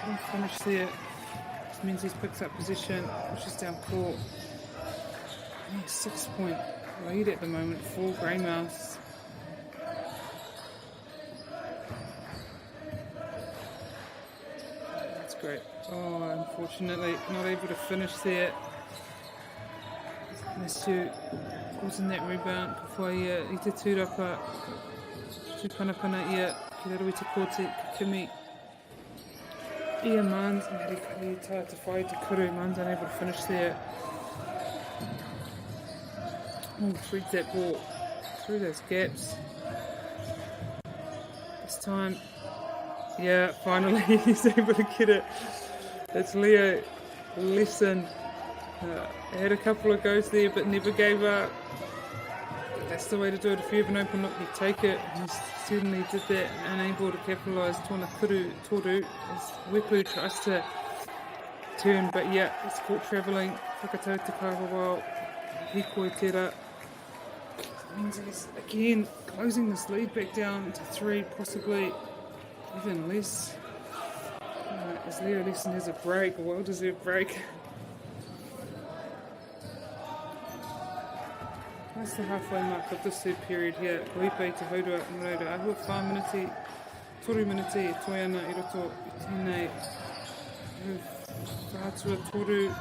A: Couldn't finish there. Menzies picks up position, pushes down court. 6-point lead at the moment for Greymouths. That's great. Oh, unfortunately, not able to finish there. Matthew was in that rebound. Kawhai i te tūrapa. Tūpanapana ia. Ki raro i te kote. Kimi. Ia Mans. Meri kari tā te whai te kuru. Mans unable to finish there. Oh, threads that ball through those gaps. This time, yeah, finally he's able to get it. It's Leo Lesson. Had a couple of goes there, but never gave up. That's the way to do it. If you have an open look, you take it. He certainly did that, unable to capitalise. Tōna kuru toru as Wipu tries to turn, but yeah, it's caught travelling. Whakatau te kahawao, hikoi tera. Means he's again closing this lead back down to 3, possibly even less. As Leo Leeson has a break, a well-deserved break. That's the halfway mark of this third period here. Koipe te haurua maraura ahua 5 minute, toru minute, toiana I roto I tēnei. Whātua toru.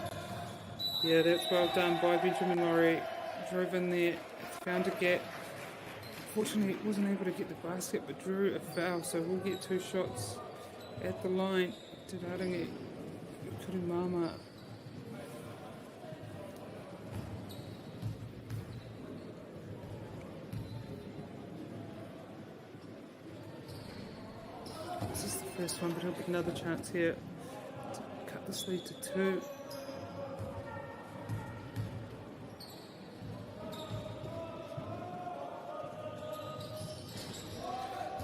A: Yeah, that's well done by Benjamin MāORI. Drove in there, found a gap. Unfortunately, wasn't able to get the basket, but drew a foul, so we'll get 2 shots at the line. Te Rarangi, Kurumama. This is the first one, but he'll get another chance here to cut this lead to 2.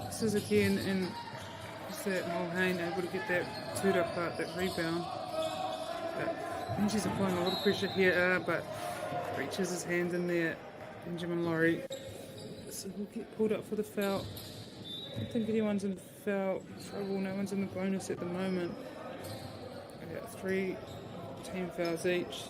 A: This is again in that Mulhane able to get that tūrapa, that rebound. Benji's applying a lot of pressure here, but reaches his hand in there, Benjamin MāORI. So we'll get pulled up for the foul. I don't think anyone's in foul trouble, no one's in the bonus at the moment. We got 3 team fouls each.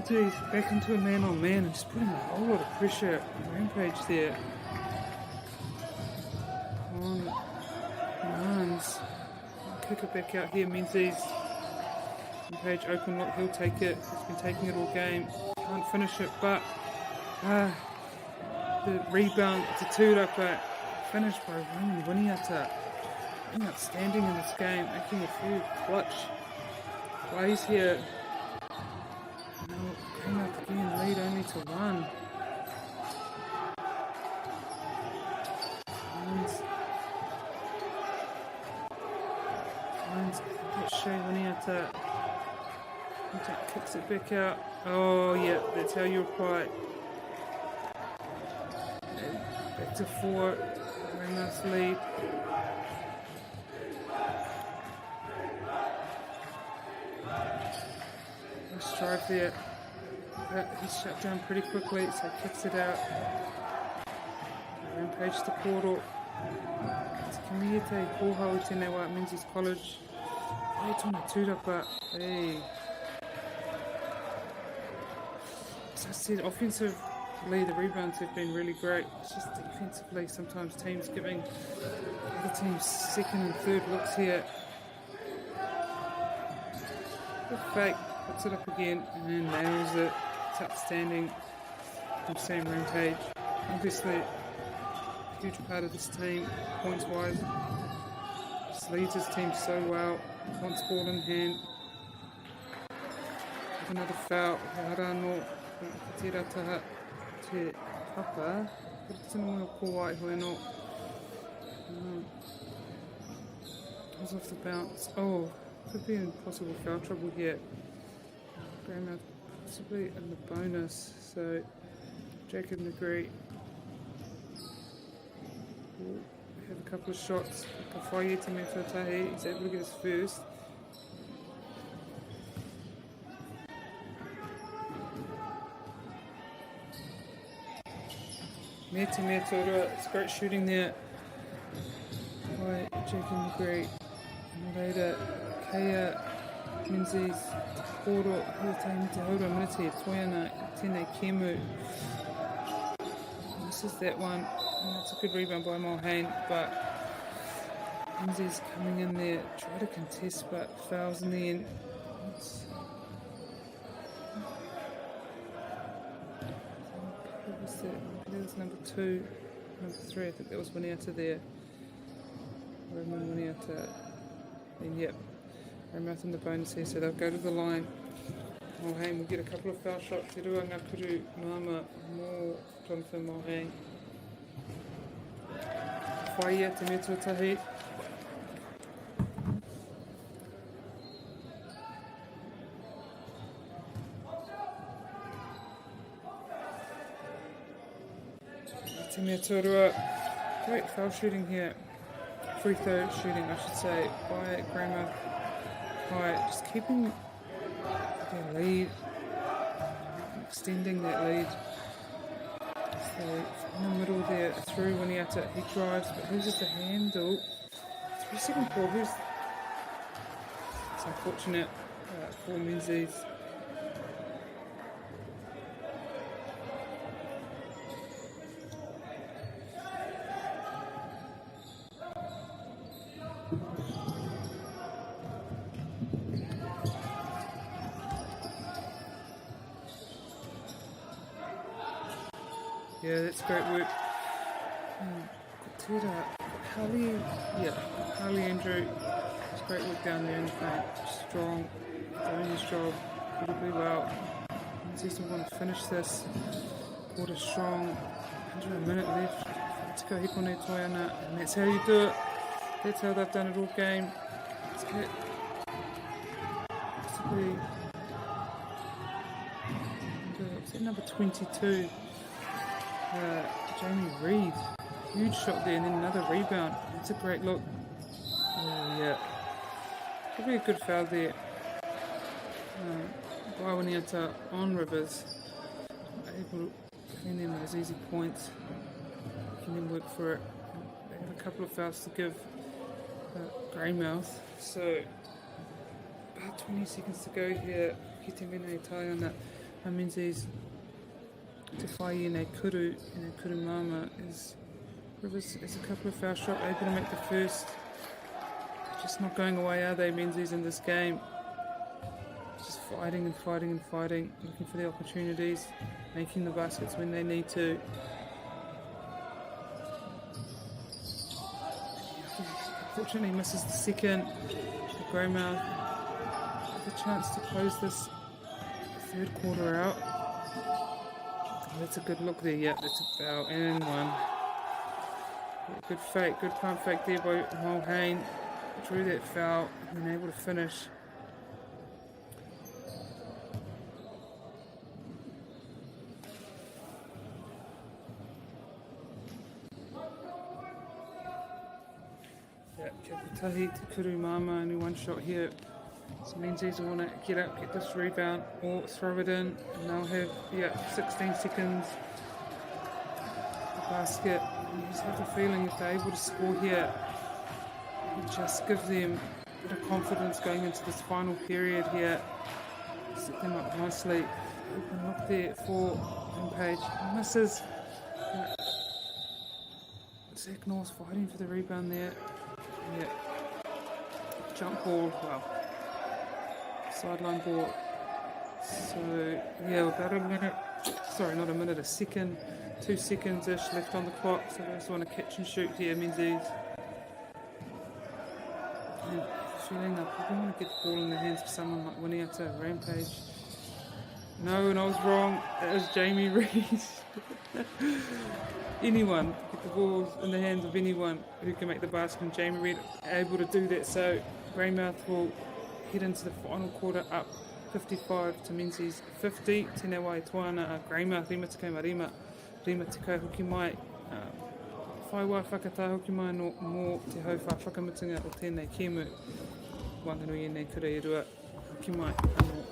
A: He's back into a man-on-man and just putting a whole lot of pressure on Rampage there. On Mans. Kick it back out here, Menzies. Rampage open look, he'll take it. He's been taking it all game. Can't finish it, but the rebound to Tūrapa, finished by Rosman Winiata. Being outstanding in this game, making a few clutch plays here. No, came up again, lead only to 1. Finds that Shea Winiata. Kicks it back out. Oh yeah, that's how you reply. And back to 4. Very nice lead. Nice drive there. But he's shut down pretty quickly, so kicks it out. Rampage to Portal. It's Kamiete Koho tēnei wā Menzies College. Ei tōna tūrapa. Hey. As I said, offensively the rebounds have been really great. It's just defensively sometimes teams giving other teams second and third looks here. Good fake. Puts it up again and nails it. It's outstanding from Sam Rampage. Obviously, a huge part of this team, points-wise. Just leads his team so well. Wants ball in hand. Another foul. Hata no te rataha te papa. But it's in a ko wai hoi no. Goes off the bounce. Oh, could be in possible foul trouble here. Graham possibly in the bonus, so Jacob Negri will have a couple of shots. Kawhaie te Mefatahi, he's able to get his first. Mea te mea tōrua, it's great shooting there by Jacob Negri. Nataia, Kea, Menzies, Koro, Hata, Te Haura, Minute, Toiana, Tēnei Kemu. This is that one, and that's a good rebound by Mulhane, but Menzies coming in there, try to contest, but fouls in the end. What was that? That was number 2, number 3, I think that was Winiata there. Roman Winiata. And yep. Mouth in the bonus here, so they'll go to the line. Mulhane will get a couple of foul shots. Te rua ngā kuru Mama mō Jonathan Mulhane. Whaia te mea tuatahi. Te mea tuarua. Great foul shooting here. Free throw shooting, I should say, by Greymouth High. Just keeping their lead, extending that lead. So in the middle there, through Winiata, he drives, but loses the handle. 3-second ball. It's unfortunate for Menzies. Yeah, that's great work. Harley Andrew. It's great work down there in the paint. Strong, doing his job incredibly well. Menzies will want to finish this quarter strong. Under a minute left. To go hip on Nataia, and that's how you do it. That's how they've done it all game. It's hit. Possibly. What's number 22? Jamie Reed, huge shot there, and then another rebound. That's a great look. Oh yeah, probably a good foul there. By Winiata on Rivers, able to clean in those easy points. Can then work for it. They have a couple of fouls to give Greymouth, so about 20 seconds to go here. Kitemene tie on that. Menzies. Te whai nei kuru mama is Rivers is a couple of foul shots, able to make the first. Just not going away, are they, Menzies, in this game? Just fighting and fighting and fighting, looking for the opportunities, making the baskets when they need to. Unfortunately misses the second. Greymouth with a chance to close this third quarter out. That's a good look there, yeah, that's a foul, and one. Good fake, good pump fake there by Mulhane. Drew that foul, and able to finish. Yeah, Kapitahi to Kurumama, only one shot here. So Menzies will want to get up, get this rebound, or throw it in, and they'll have 16 seconds. The basket. You just have the feeling if they're able to score here, it just gives them a bit of confidence going into this final period here. Set them up nicely. Open look there for Page. Misses. Zach North fighting for the rebound there. Yeah. Jump ball. Wow. Sideline ball. So, yeah, about a minute. Sorry, not a minute, a second. 2 seconds-ish left on the clock. So they just want to catch and shoot here, Menzies. And feeling they'll probably want to get the ball in the hands of someone like Winiata, Rampage. No, and I was wrong. That was Jamie Reed. Anyone, get the ball in the hands of anyone who can make the basket, and Jamie Reed able to do that. So Greymouth will head into the final quarter up 55 to Menzies 50. Tēnā wai tuana Greymouth, rima te marima, rima te kai hoki mai. Whai wā whakatā hoki mai no mō te hau whakamutunga o tēnei kēmu. Wanganui e nei kura e rua, hoki mai anō.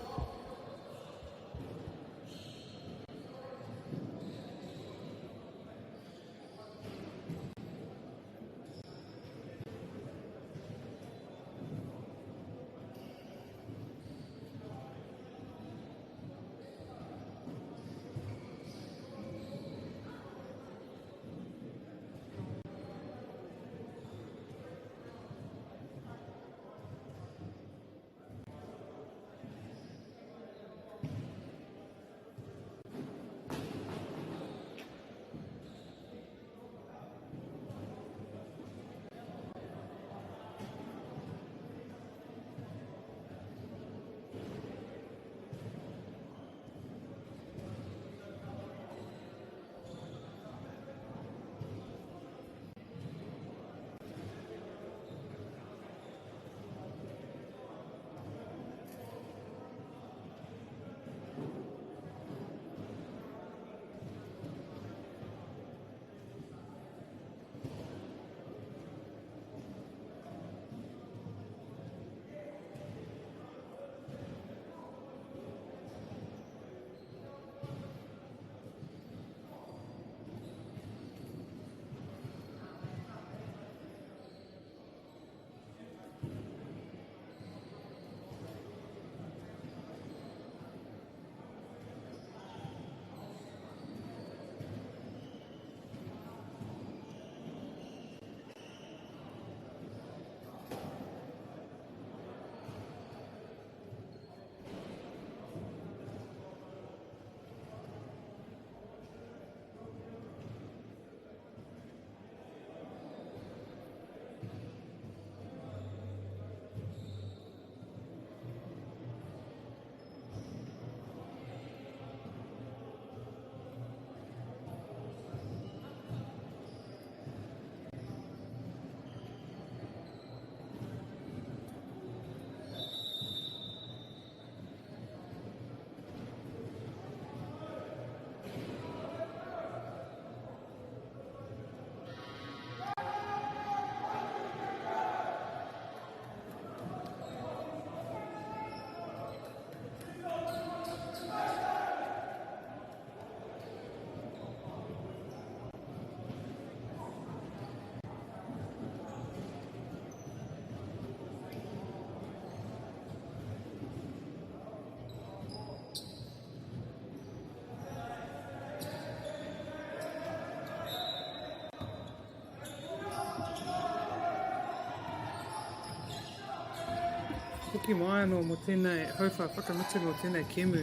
A: Hoki mai anō mo tēnei hauwha whakamutu mo tēnei kemu.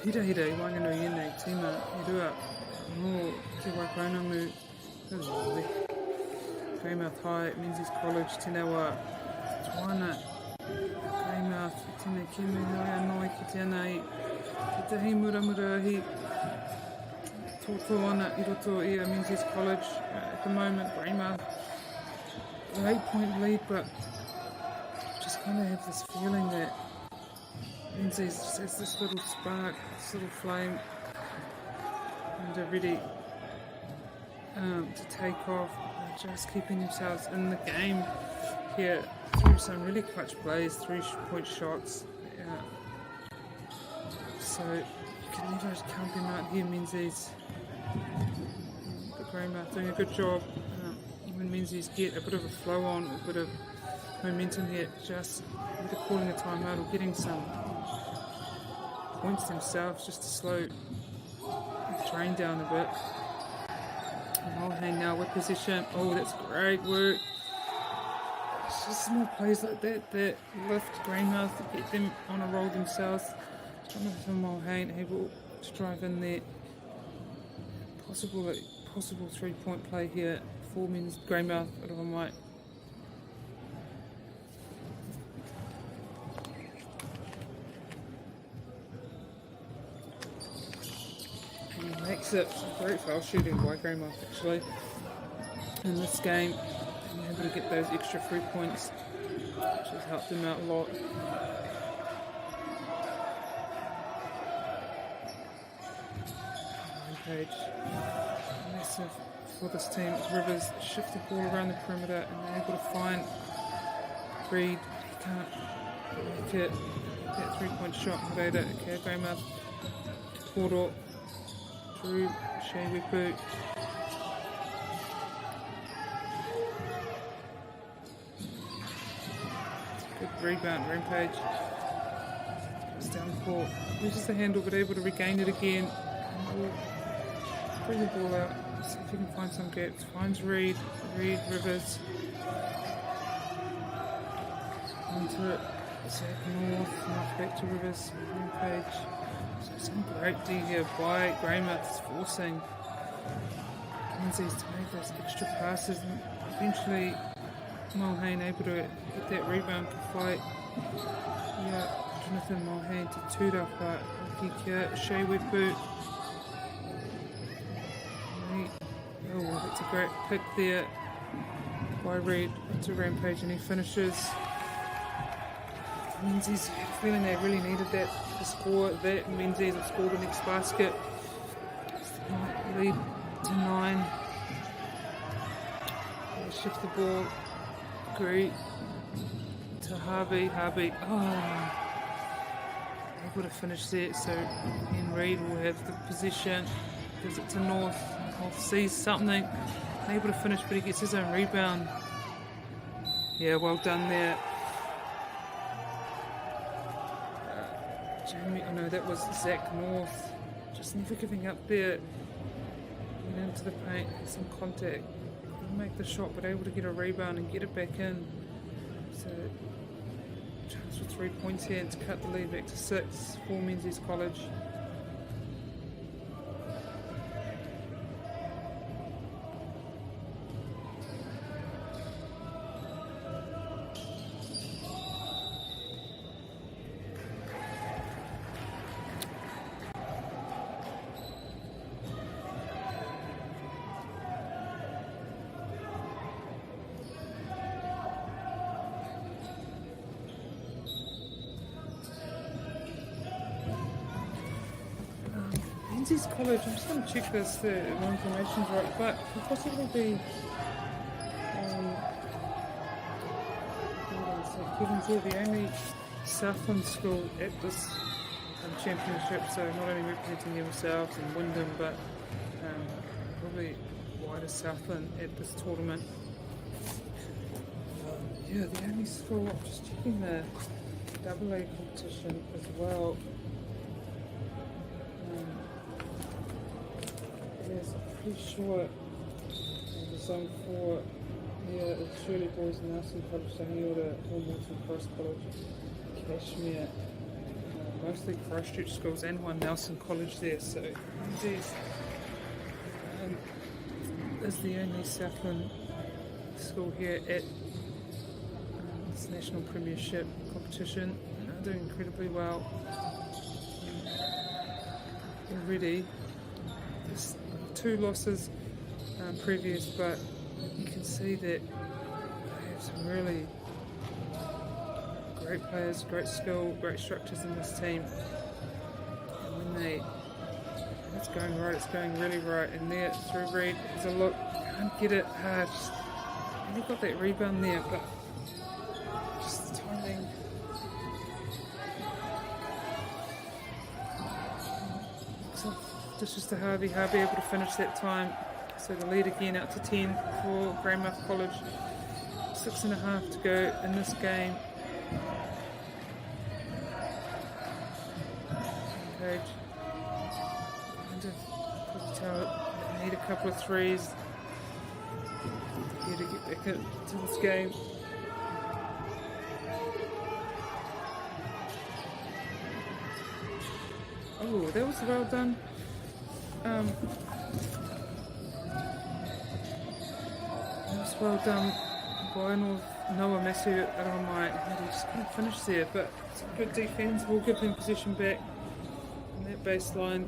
A: Hira i wanganu ienei tīma i rua no te waikaunangu. Greymouth High, Menzies College, tēnei wā Tuana. Greymouth, tēnei kemu noi anō ki tēnei. Ki te hi muramura hi tō ana i roto i a Menzies College at the moment. Greymouth, an 8-point lead, but just kind of have this feeling that Menzies just has this little spark, this little flame, and they're ready to take off. They're just keeping themselves in the game here through some really clutch plays, 3-point shots. So you can never count them out here, Menzies. But Greymouth doing a good job. When Menzies get a bit of a flow on, a bit of momentum here, just either calling a timeout or getting some points themselves just to slow the train down a bit. Mulhane now with position. Oh, that's great work. It's just small plays like that that lift Greymouth to get them on a roll themselves. Jonathan Mulhane able to drive in there. Possible 3-point play here for men's Greymouth out of a mic. And he makes it a great foul shooting by Greymouth actually in this game. And able to get those extra 3 points, which has helped them out a lot. Page. Massive for this team. Rivers shift the ball around the perimeter and they're able to find Reed. He can't make it. That 3-point shot. Hata, okay, Greymouth. Koro. Drew. Shea Wipu. Good rebound, Rampage. Goes down the court. Loses the handle but able to regain it again. Bring the ball out, see if he can find some gaps. Finds Reed, Rivers. Onto it, Zach North back to Rivers, Rampage. So some great D here by Greymouth, is forcing Menzies to make those extra passes and eventually Mulhane able to get that rebound to fight. Yeah, Jonathan Mulhane to Tūrapa, Kikia, Shea Wipu. Oh, that's a great pick there by Reed to Rampage and he finishes. Menzies had a feeling they really needed that to score that. Menzies have scored the next basket. Lead to 9. They shift the ball. Great to Harvey. Able to finish there. So Ian Reed will have the possession. Gives it to North. North sees something. Able to finish, but he gets his own rebound. Yeah, well done there. Jamie, oh no, that was Zach North. Just never giving up there. Went into the paint, had some contact. Couldn't make the shot, but able to get a rebound and get it back in. So, chance for 3 points here and to cut the lead back to 6 for Menzies College. Menzies College, I'm just going to check this, my information's right, but could possibly be Kevin's here, the only Southland school at this championship, so not only representing themselves and Wyndham, but probably wider Southland at this tournament. Yeah, the only school, I'm just checking the AA competition as well. Yes, I'm pretty sure the Zone 4 Yeah, it's Shirley Boys and Nelson College, Tangiora, Morton Cross College, Kashmir, mostly Christchurch schools and one Nelson College there, so Menzies is the only Southland school here at this national premiership competition. Doing incredibly well already. There's 2 losses previous, but you can see that they have some really great players, great skill, great structures in this team. And when it's going right, it's going really right. And there, through Reid, there's a look, can't get it hard. Just really got that rebound there, but just the timing. Just to Harvey able to finish that time. So the lead again out to 10 for Greymouth College. 6.5 to go in this game. Page. Need a couple of threes here to get back into this game. Oh, that was well done. That was well done by Noah Masu Aramai. He just couldn't finish there, but it's a good defense. We'll give him possession back on that baseline.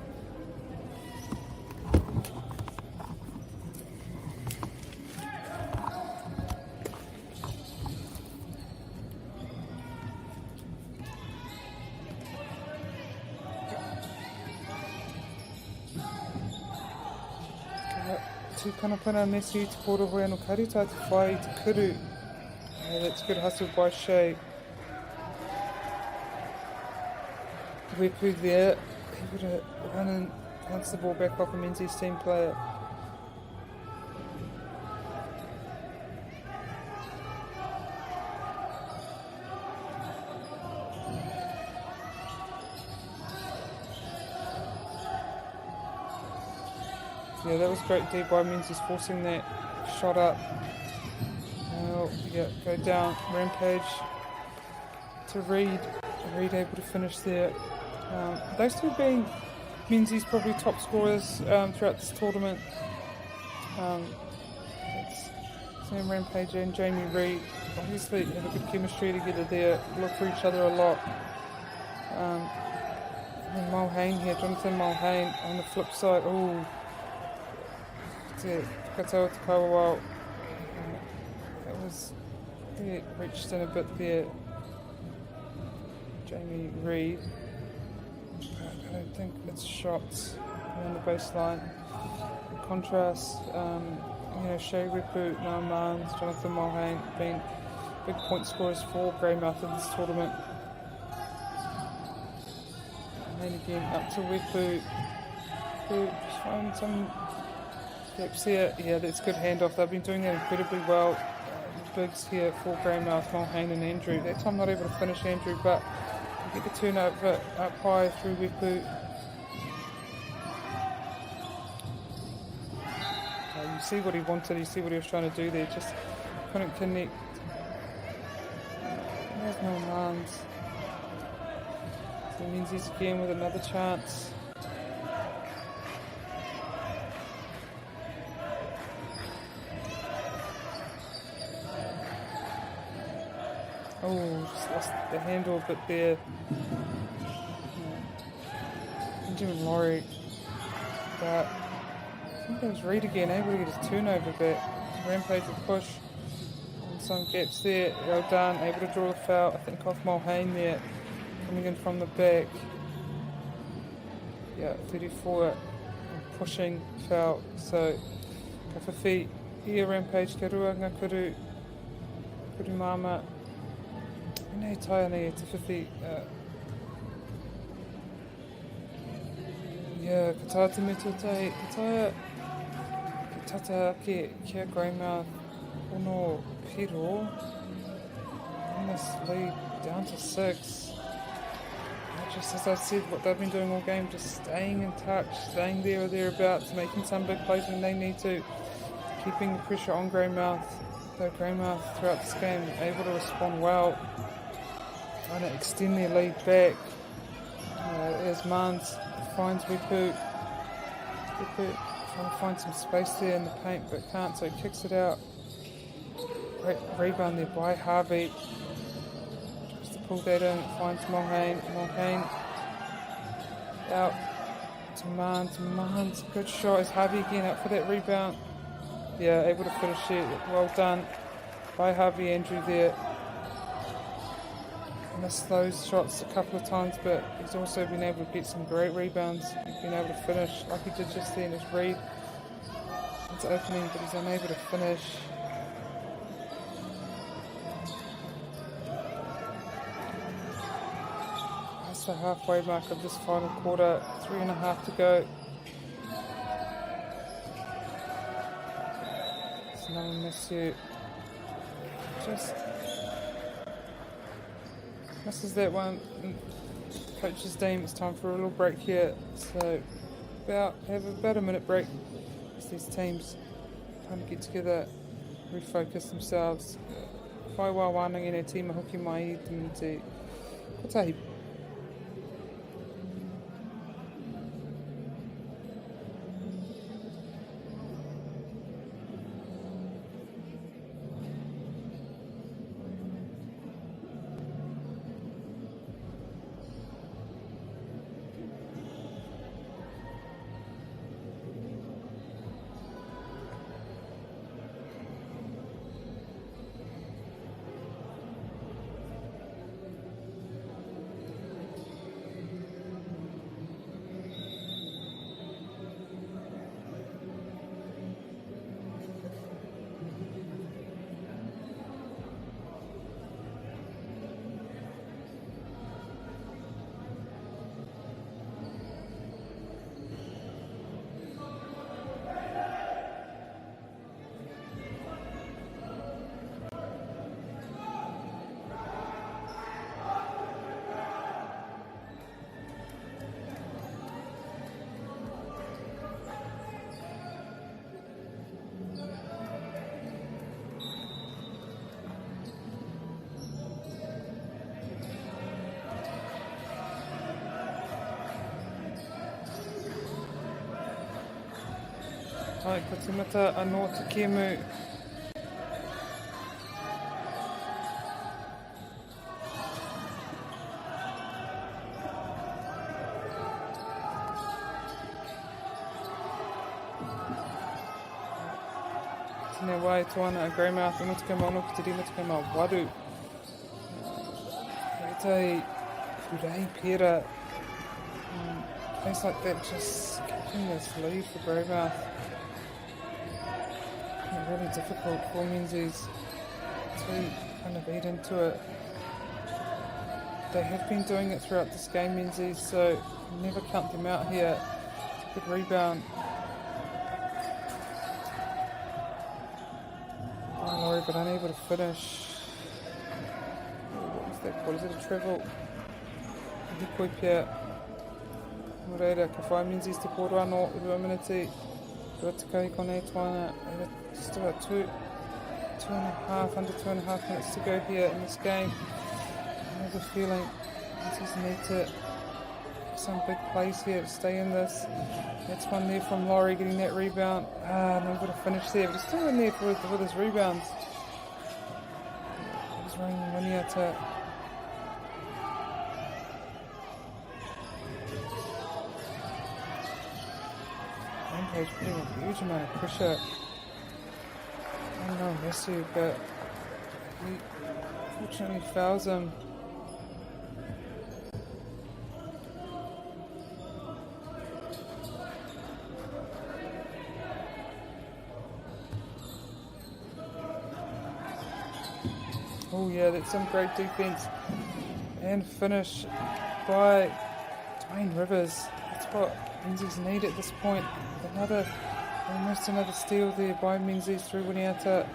A: Kanapana Messi to Porohoe no Karita to Whai to Kuru. That's good hustle by Shea. Wepu there, able to run and bounce the ball back off a Menzies team player. Yeah, that was great D by Menzies forcing that shot up. Go down, Rampage to Reid. Reid able to finish there. Those two being Menzies probably top scorers throughout this tournament. It's Sam Rampage and Jamie Reid. Obviously have a good chemistry together there, look for each other a lot. And Mulhane here, Jonathan Mulhane on the flip side. Oh, Katoa Te Kawawau. That was reached in a bit there. Jamie Reid. I don't think it's shots on the baseline. In contrast, Shea Ripu, Noah Marnes, Jonathan Mulhane being big point scorers for Greymouth in this tournament. And then again up to Ripu, who just found some gaps here. Yeah, that's good handoff. They've been doing that incredibly well. Bigs here for Greymouth, Mulhane and Andrew. That time not able to finish Andrew, but get the turnover up high through Ripu. You see what he wanted, you see what he was trying to do there, just couldn't connect. There's no Marnes. So Menzies again with another chance. Oh, just lost the handle a bit there. Benjamin Laurie. But I think that was Reid again, able to get his turnover back. Rampage will push. And some gaps there. Well done, able to draw a foul. I think off Mulhane there. Coming in from the back. Yeah, 34. Pushing foul. So, Kawhawhi here, Rampage, Karua, Ngakuru, Kurumama. Nataia nei te whiwhi. Kataia te metotei, kataia ki tata ake kia Greymouth ono piro in this lead down to 6. Just as I said, what they've been doing all game, just staying in touch, staying there or thereabouts, making some big plays when they need to, keeping the pressure on Greymouth. though Greymouth throughout this game able to respond well, trying to extend their lead back. As Mans finds Wipu trying to find some space there in the paint but can't, so he kicks it out. Great rebound there by Harvey. Tries to pull that in, finds Mulhane out to Mans, good shot. Is Harvey again up for that rebound? Yeah, able to finish it. Well done by Harvey Andrew there. Missed those shots a couple of times, but he's also been able to get some great rebounds. He's been able to finish like he did just then. His read, it's opening, but he's unable to finish. That's the halfway mark of this final quarter. 3.5 to go. It's no Matthew. Just misses that one. Coach's team, it's time for a little break here. So have about a minute break as these teams kind of get together, refocus themselves. Whai wā wānanga nei tīma hoki mai I te kotahi. Ai, ko timata anō te kemu. Tēnei wai toana a Greymouth, ino te kemau ki te rima te kemau waru. Hei hurei pera. Place like that just keeping this lead for Greymouth. Really difficult for Menzies to kind of eat into it. They have been doing it throughout this game, Menzies, so never count them out here. Good rebound. MΑΟRI, but unable to finish. What was that called? Is it a travel? Hikoi pia. Moreira, ka whai Menzies te pōra anō, urua miniti. Rua te kai konei toana. Just about under 2.5 minutes to go here in this game. I have a feeling Menzies need to have some big plays here to stay in this. That's one there from MAORI getting that rebound. No good to finish there, but he's still in there with his rebounds. He's running Hata. Rampage putting a huge amount of pressure. I don't know Messi, but he fortunately fouls him. Oh yeah, that's some great defense and finish by Dwayne Rivers. That's what Menzies need at this point. Almost another steal there by Menzies through Hata.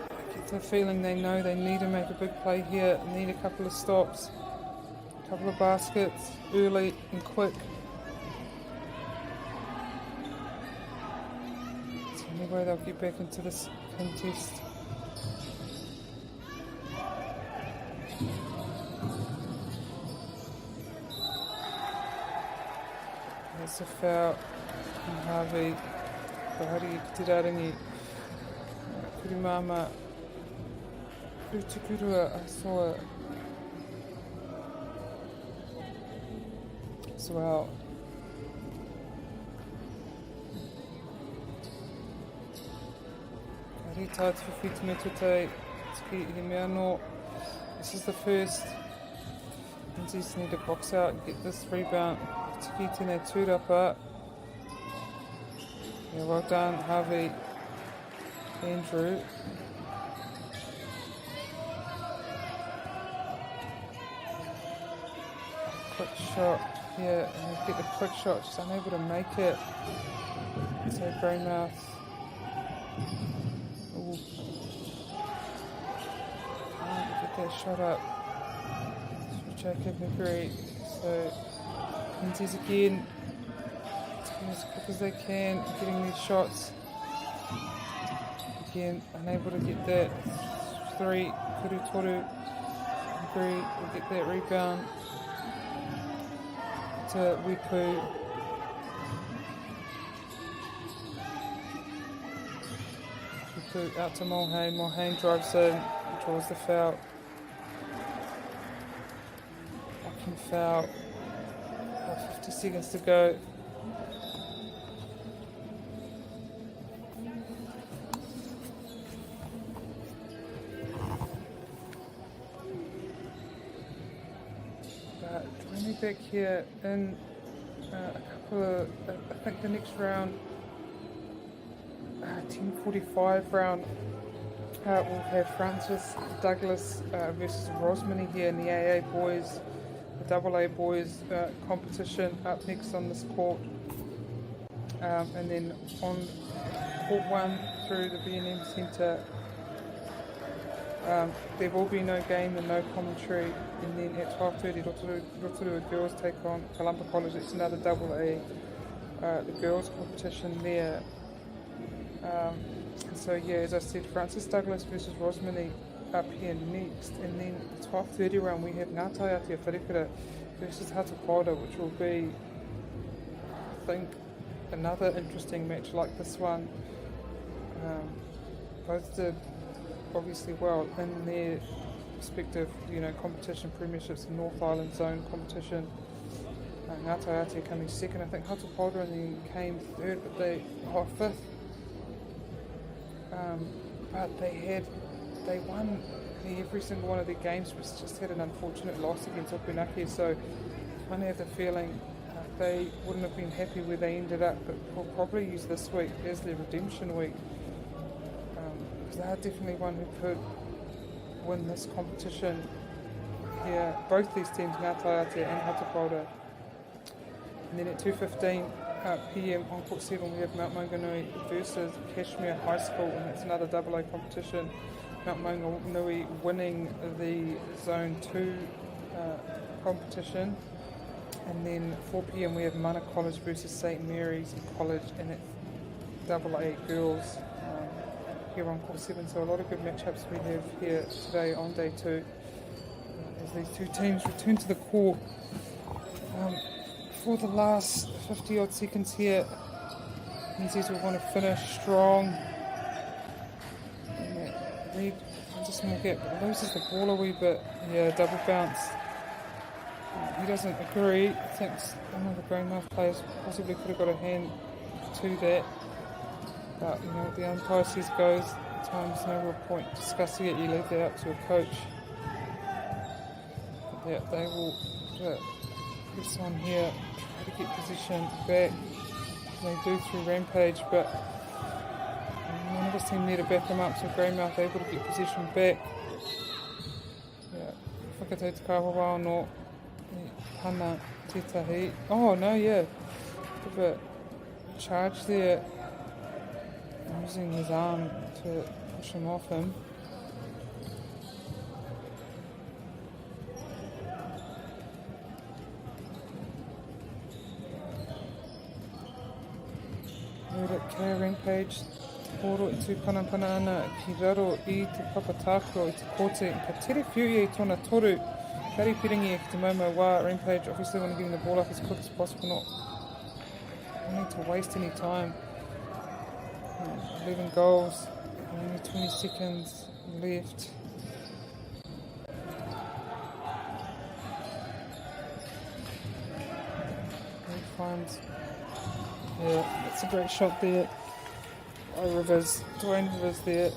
A: I get the feeling they know they need to make a big play here. Need a couple of stops, a couple of baskets early and quick. Anyway, they'll get back into this contest. That's a foul from Harvey. Kahari ki te raringi. Kurimama. Kurutukurua Asoa. As well. Kahari Tawhiti me tutai. Tiki he mea no. This is the first. NZs need to box out and get this rebound. Tiki tēnei tūrapa. Yeah, well done, Harvey. Andrew. Quick shot. Yeah, and get the quick shot. Just unable to make it. So Greymouth. Ooh. Can't get that shot up. Jacob McGree. So Lindsay's again, as quick as they can, getting these shots. Again, unable to get that 3. Kurutoru McGree will get that rebound to Wipu. Wipu out to Mulhane. Mulhane drives in, draws the foul. Fucking foul. 50 seconds to go. Join me back here in a couple of, I think the next round, 10:45 round, we'll have Francis Douglas versus Rosman here in the AA boys. The AA boys competition up next on this court, and then on court 1 through the B&M Centre, there will be no game and no commentary, and then at 12:30 Rotorua girls take on Kalumpa College. It's another AA, the girls competition there. And so yeah, as I said, Francis Douglas versus Rosmini up here next, and then the 12:30 round we have Nataia versus Hata, which will be, I think, another interesting match like this one. Both did obviously well in their respective, competition, premierships and North Island zone competition. Nataia coming second, I think Hata and then came third, but fifth. But they won every single one of their games, but just had an unfortunate loss against Opunake, so I have the feeling they wouldn't have been happy where they ended up, but will probably use this week as their redemption week, because they are definitely one who could win this competition here. Both these teams, Nataia and Hata. And then at 2:15 PM on court 7 we have Mount Maunganui versus Kashmir High School, and it's another AA competition. Mount Maunganui winning the Zone 2 competition. And then 4 PM we have Mana College versus St Mary's College, and it's AA girls here on court 7. So a lot of good matchups we have here today on day 2 as these two teams return to the court. For the last 50 odd seconds here, NZs will want to finish strong. Reed finds a small gap, loses the ball a wee bit. Yeah, double bounce. He doesn't agree. Thinks one of the Greymouth players possibly could have got a hand to that. But the umpire says goes. At times no real point discussing it. You leave that up to a coach. But yeah, they will press on here, try to get position back. They do through Rampage, but none of us seem there to back them up, so Greymouth able to get position back. Yeah, whakatau te kawawa no hana tētahi. Oh no, yeah, a bit charge there, using his arm to push him off him. Clear Rampage Poro I tū panapana ana ki raro I te papatākuro I te kote. Ka tere whiu I tōna toru. Kari piringi e ki te maumau wā. Rampage obviously want to get the ball up as quick as possible. Not need to waste any time. 11 goals. Only 20 seconds left. Finds. Yeah, that's a great shot there. Dwayne Rivers there.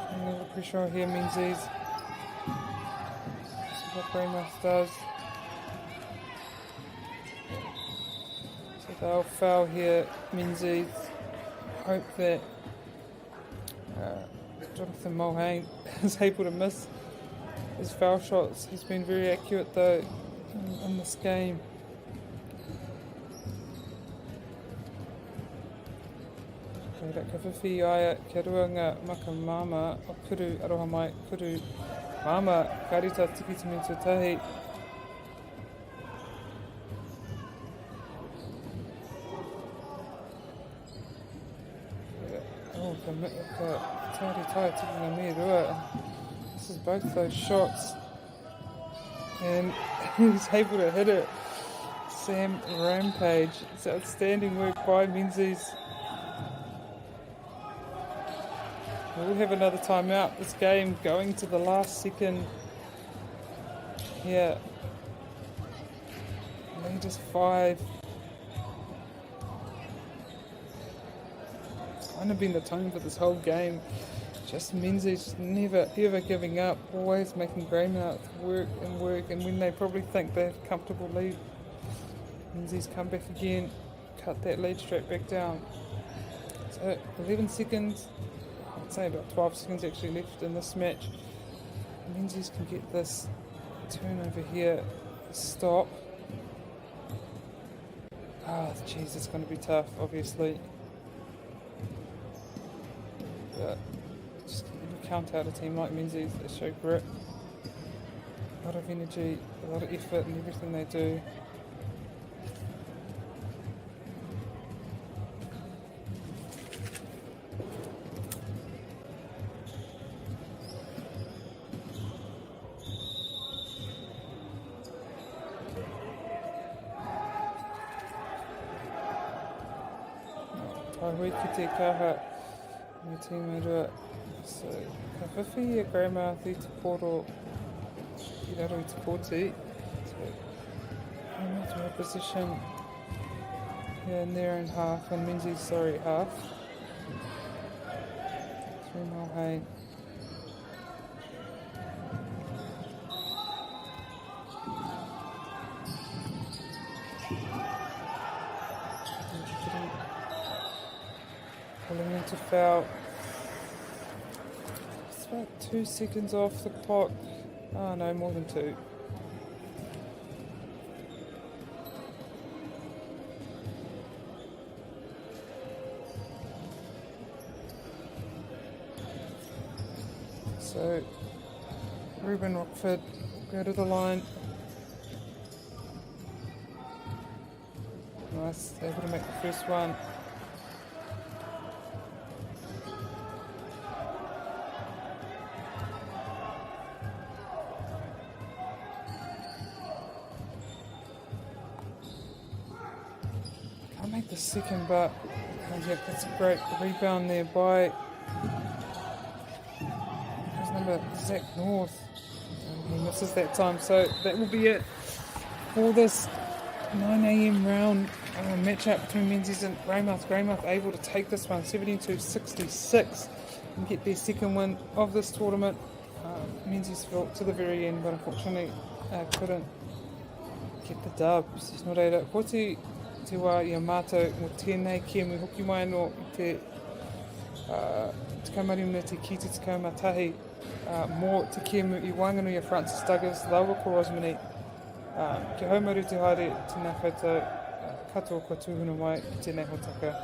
A: And the pressure here means these. That's what Greymouth does. So they'll foul here, Menzies. Hope that Jonathan Mulhane is able to miss his foul shots. He's been very accurate though in this game. Ka whiwhi aia kia rua ngā maka mama o kuru aroha mai kuru mama karita tiki te me tūtahi. Oh, ka Tari Tai taking a me rua. This is both those shots. And he's able to hit it. Sam Rampage. It's outstanding work by Menzies. We'll have another timeout. This game going to the last second. Here. Lead is 5. Kind of been the tone for this whole game. Just Menzies never ever giving up, always making Greymouth work, and when they probably think they have a comfortable lead, Menzies come back again, cut that lead straight back down. So 11 seconds, I'd say about 12 seconds actually left in this match. Menzies can get this turnover here, stop. Oh jeez, it's going to be tough, obviously. But just count out a team like Menzies. They show grit, a lot of energy, a lot of effort in everything they do. Tahui ki te kaha me tīmērua. So, ka whiwhi a Greymouth I te poro I raro I te kōti. So, Greymouth are in position here and there in half, and Menzies, half. Through Mulhane. Pulling into foul. It's about 2 seconds off the clock. Oh no, more than 2. So, Ruben Rockford go to the line. Nice, able to make the first one. Make the second, but yeah, that's a great rebound there by number Zach North, and he misses that time. So that will be it for this 9 AM round matchup between Menzies and Greymouth. Greymouth able to take this one 72-66 and get their second win of this tournament. Menzies fought to the very end, but unfortunately couldn't get the dubs. Nō reira, koti te wā I a mātou mō tēnei kia mui hoki mai anō I te kamarima te ki te kaumatahi mō te kia mui I Wanganui a Francis Douglas, laua ko Rosman kia haumaru te haere tēnā koutou katoa kua tūhuna mai I tēnei hotaka.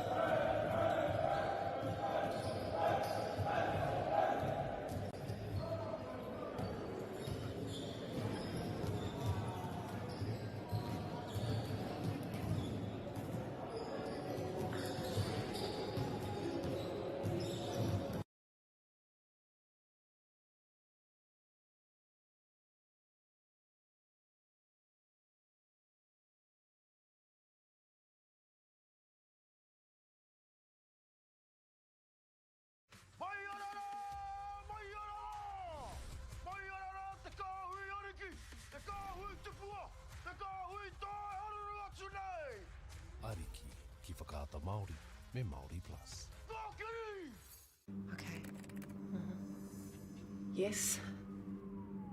B: Tata Māori, me Māori Plus.
C: Okay. Yes.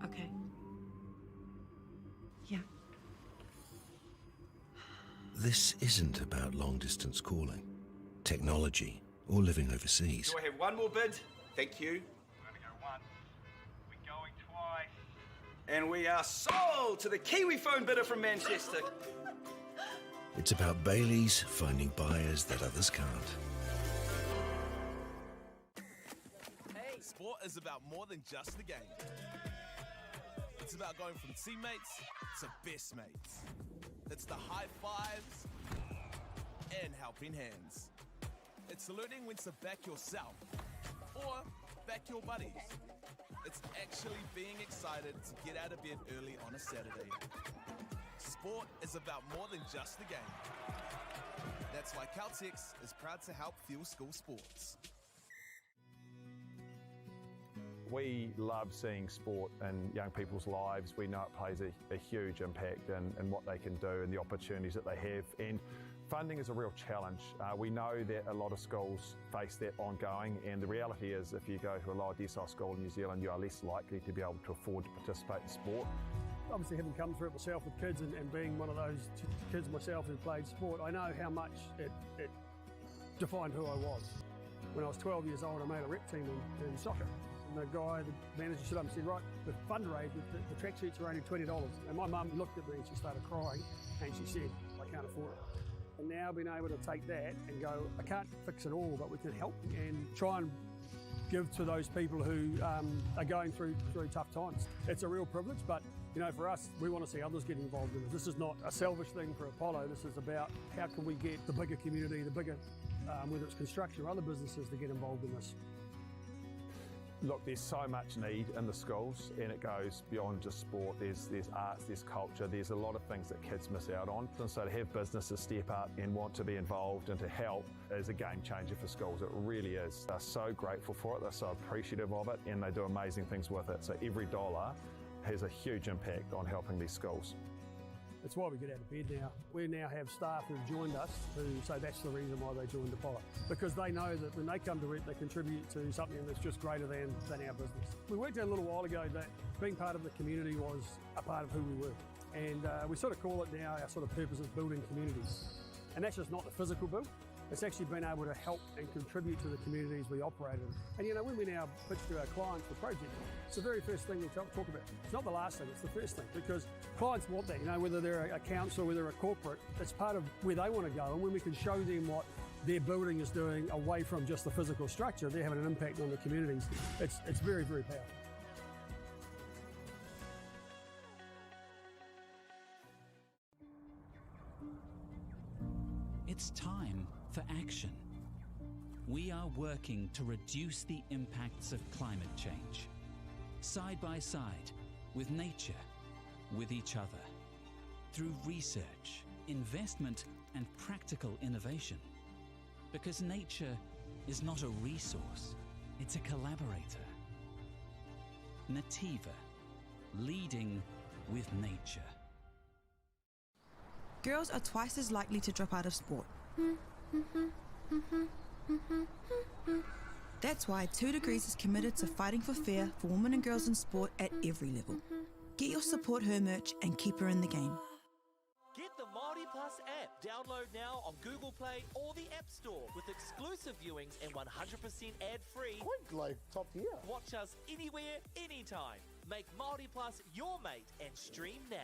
C: Okay. Yeah.
D: This isn't about long-distance calling, technology, or living overseas.
E: Do I have one more bid? Thank you.
F: We're gonna go once. We're going twice.
E: And we are sold to the Kiwi phone bidder from Manchester.
D: It's about Bailey's finding buyers that others can't.
G: Sport is about more than just the game. It's about going from teammates to best mates. It's the high fives and helping hands. It's saluting when to back yourself or back your buddies. It's actually being excited to get out of bed early on a Saturday. Sport is about more than just the game. That's why Caltex is proud to help fuel school sports.
K: We love seeing sport in young people's lives. We know it plays a huge impact in what they can do and the opportunities that they have. And funding is a real challenge. We know that a lot of schools face that ongoing, and the reality is if you go to a lower decile school in New Zealand, you are less likely to be able to afford to participate in sport.
L: Obviously, having come through it myself with kids and being one of those kids myself who played sport, I know how much it defined who I was. When I was 12 years old, I made a rep team in soccer. And the guy, the manager, stood up and said, right, the fundraise, the tracksuits are only $20. And my mum looked at me and she started crying and she said, I can't afford it. And now being able to take that and go, I can't fix it all, but we can help and try and give to those people who are going through tough times. It's a real privilege, but you know, for us, we want to see others get involved in it. This is not a selfish thing for Apollo. This is about how can we get the bigger community, the bigger, whether it's construction or other businesses, to get involved in this.
K: Look, there's so much need in the schools, and it goes beyond just sport. There's arts, there's culture, there's a lot of things that kids miss out on. And so to have businesses step up and want to be involved and to help is a game changer for schools. It really is. They're so grateful for it, they're so appreciative of it, and they do amazing things with it. So every dollar has a huge impact on helping these schools.
L: That's why we get out of bed now. We now have staff who've joined us who say that's the reason why they joined Apollo. Because they know that when they come to it, they contribute to something that's just greater than our business. We worked out a little while ago that being part of the community was a part of who we were. And we sort of call it now, our sort of purpose is building communities. And that's just not the physical build. It's actually been able to help and contribute to the communities we operate in. And you know, when we now pitch to our clients for projects, it's the very first thing we talk about. It's not the last thing, it's the first thing, because clients want that, you know, whether they're a council, whether they're a corporate, it's part of where they want to go. And when we can show them what their building is doing away from just the physical structure, they're having an impact on the communities. It's very, very powerful.
H: It's time for action. We are working to reduce the impacts of climate change, side by side, with nature, with each other, through research, investment, and practical innovation. Because nature is not a resource, it's a collaborator. Nataia, leading with nature.
I: Girls are twice as likely to drop out of sport. That's why 2 Degrees is committed to fighting for fair for women and girls in sport at every level. Get your Support Her merch and keep her in the game.
J: Get the MāORI Plus app. Download now on Google Play or the App Store with exclusive viewings and 100% ad-free.
M: Quite like top tier.
J: Watch us anywhere, anytime. Make MāORI Plus your mate and stream now.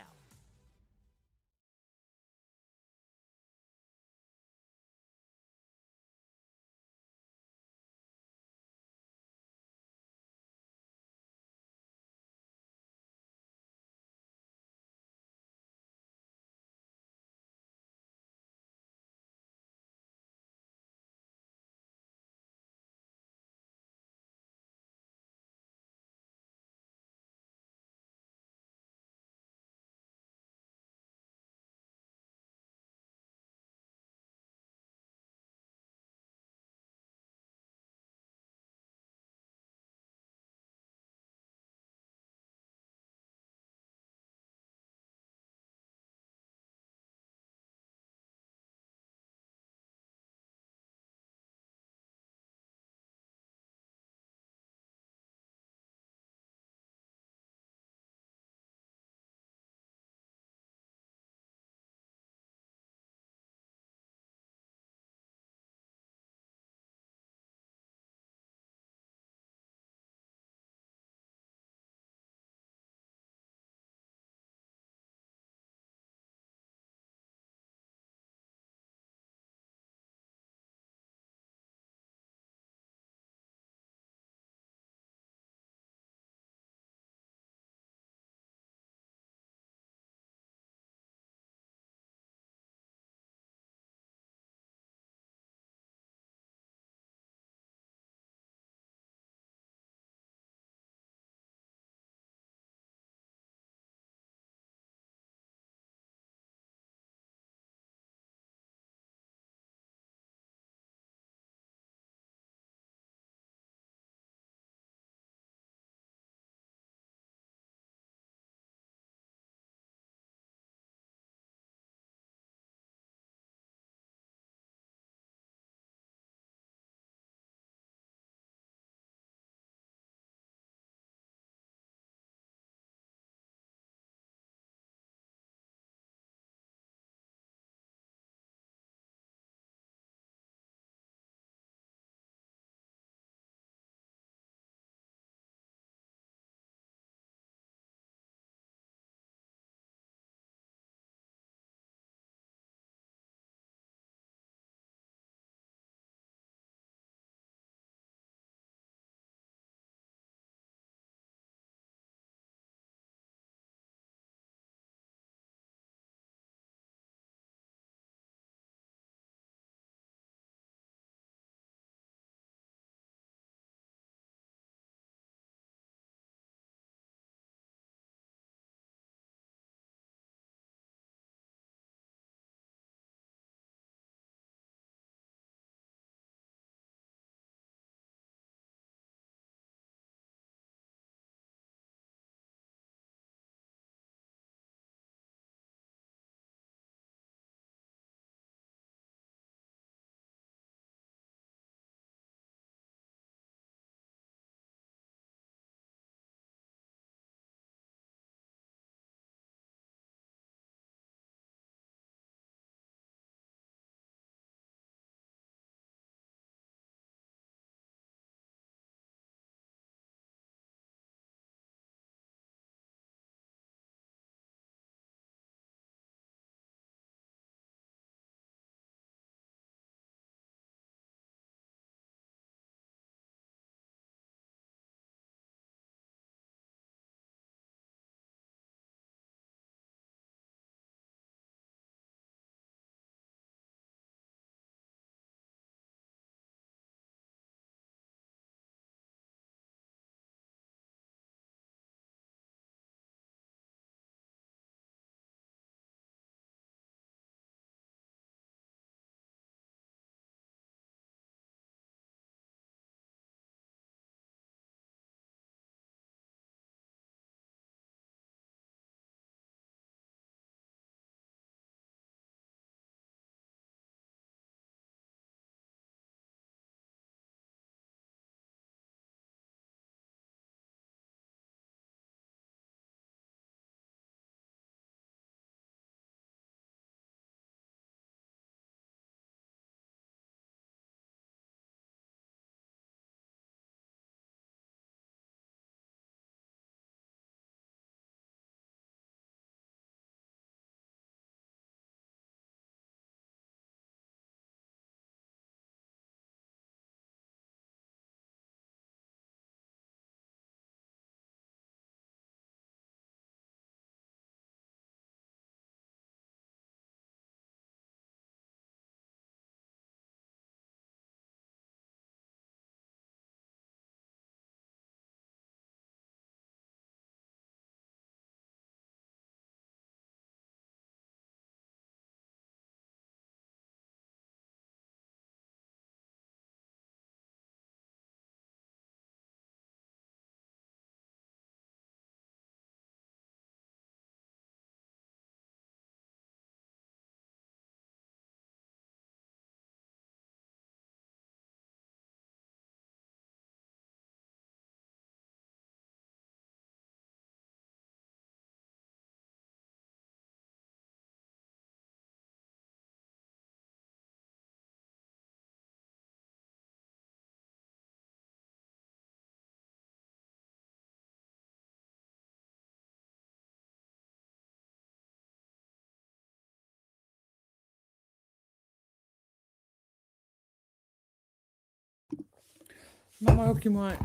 A: Mama hoki mai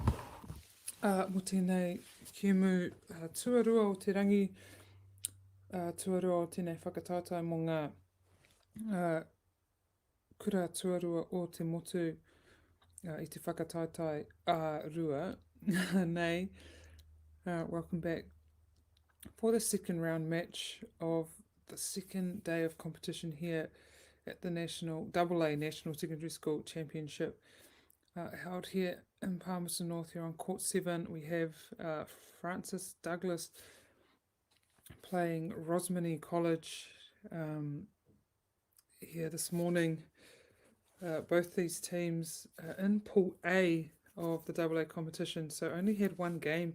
A: mo tēnei kiemu tuarua o te rangi, tuarua o tēnei whakatātai mō ngā kura tuarua o te motu I te whakatātai rua. Nei, welcome back for the second round match of the second day of competition here at the AA National Secondary School Championship, held here in Palmerston North. Here on court 7 we have Francis Douglas playing Rosman College here this morning. Both these teams in Pool A of the AA competition, so only had one game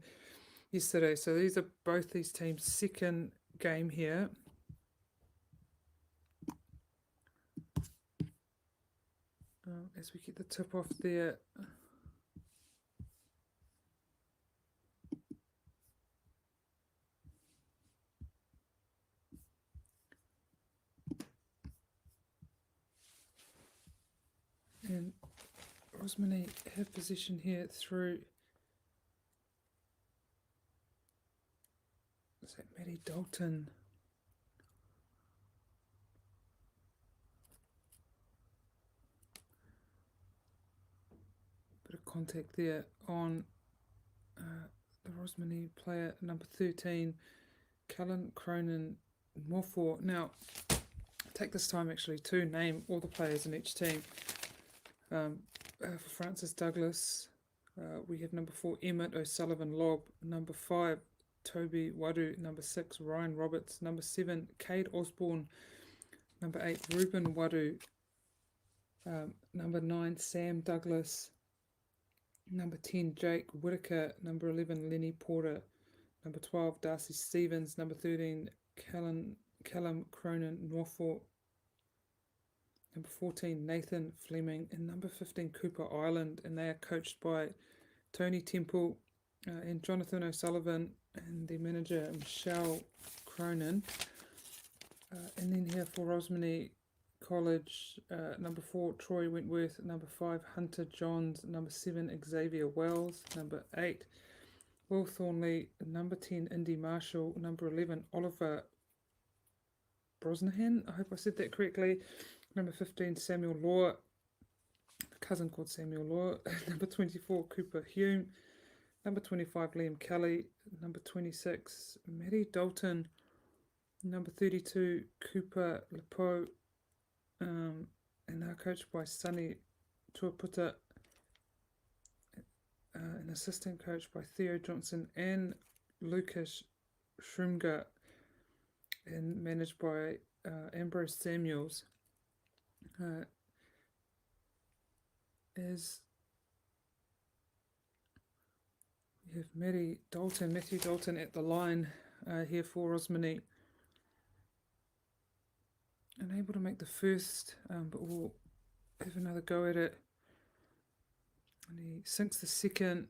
A: yesterday, so these are both these teams' second game here. As we get the tip off there. And Rosman have possession here through, is that Maddie Dalton? Bit of contact there on the Rosman player number 13, Cullen Cronin Morfor. Now, take this time actually to name all the players in each team. For Francis Douglas, we have number 4, Emmett O'Sullivan Lobb, number 5, Toby Wadu, number 6, Ryan Roberts, number 7, Cade Osborne, number 8, Ruben Wadu, number 9, Sam Douglas, number 10, Jake Whitaker, number 11, Lenny Porter, number 12, Darcy Stevens, number 13, Callum Cronin Norfolk, number 14, Nathan Fleming, and number 15, Cooper Island, and they are coached by Tony Temple and Jonathan O'Sullivan and the manager Michelle Cronin. And then here for Rosman College, number 4, Troy Wentworth, number 5, Hunter Johns, number 7, Xavier Wells, number 8, Will Thornley, number 10, Indy Marshall, number 11, Oliver Brosnahan, I hope I said that correctly, number 15, Samuel Law, a cousin called Samuel Law, number 24, Cooper Hume, number 25, Liam Kelly, number 26, Maddie Dalton, number 32, Cooper Lepo, and they're coached by Sonny Tuaputa, an assistant coach by Theo Johnson and Lucas Schrunger, and managed by Ambrose Samuels. As we have Matthew Dalton at the line here for Rosman, unable to make the first, but we'll have another go at it, and he sinks the second.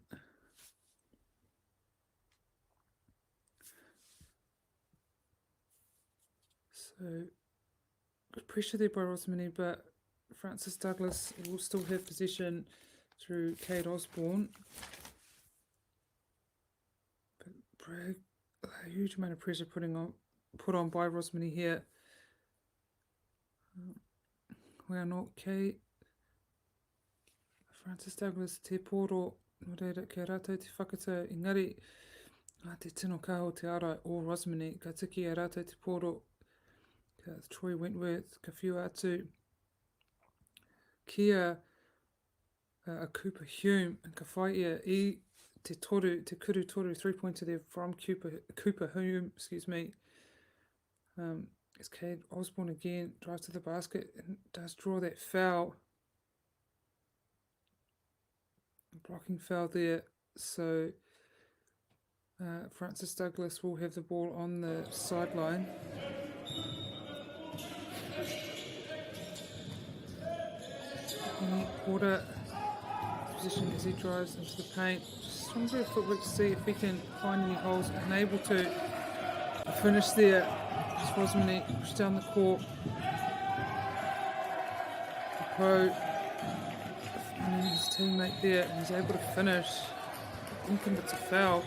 A: So good pressure there by Rosman, but Francis Douglas will still have possession through Cade Osborne. But a huge amount of pressure put on by Rosman here. Waianō kei Francis Douglas te poro no reira kia rātou te whakatau engari te tino kaho te ara o Rosman ka tiki a rātou te poro ka Troy Wentworth ka whiu atu kia a Cooper Hume and ka whai ia I te kuru toru 3-pointer there from Cooper Hume, excuse me. As Cade Osborne again drives to the basket and does draw that foul. Blocking foul there. So Francis Douglas will have the ball on the sideline. Porter position as he drives into the paint. Just trying to do a footwork to see if he can find any holes. Unable to finish there. Just Rosman pushed down the court. Pro And then his teammate there, and he's able to finish. I think it's a foul.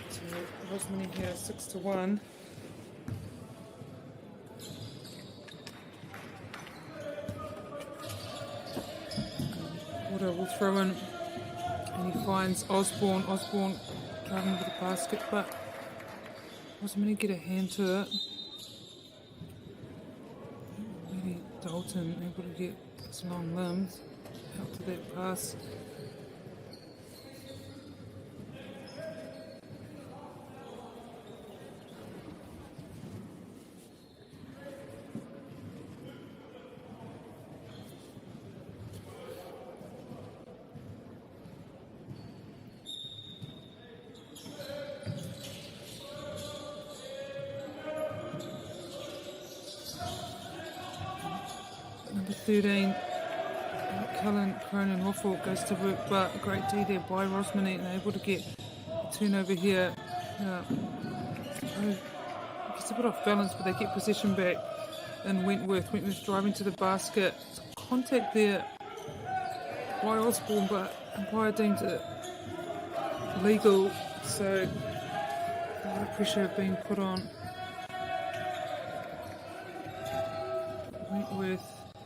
A: So Rosman here 6-1. Hata will throw in, and he finds Osborne. Osborne driving over the basket, but Rosman get a hand to it. Really Dalton able to get his long limbs out to that pass. Number 13, Cullen Cronin Hoffel goes to work, but a great D there by Rosman, and able to get a turnover here. Gets a bit off balance, but they get possession back. And Wentworth driving to the basket. Contact there by Osborne, but umpire deemed it legal, so a lot of pressure being put on Wentworth.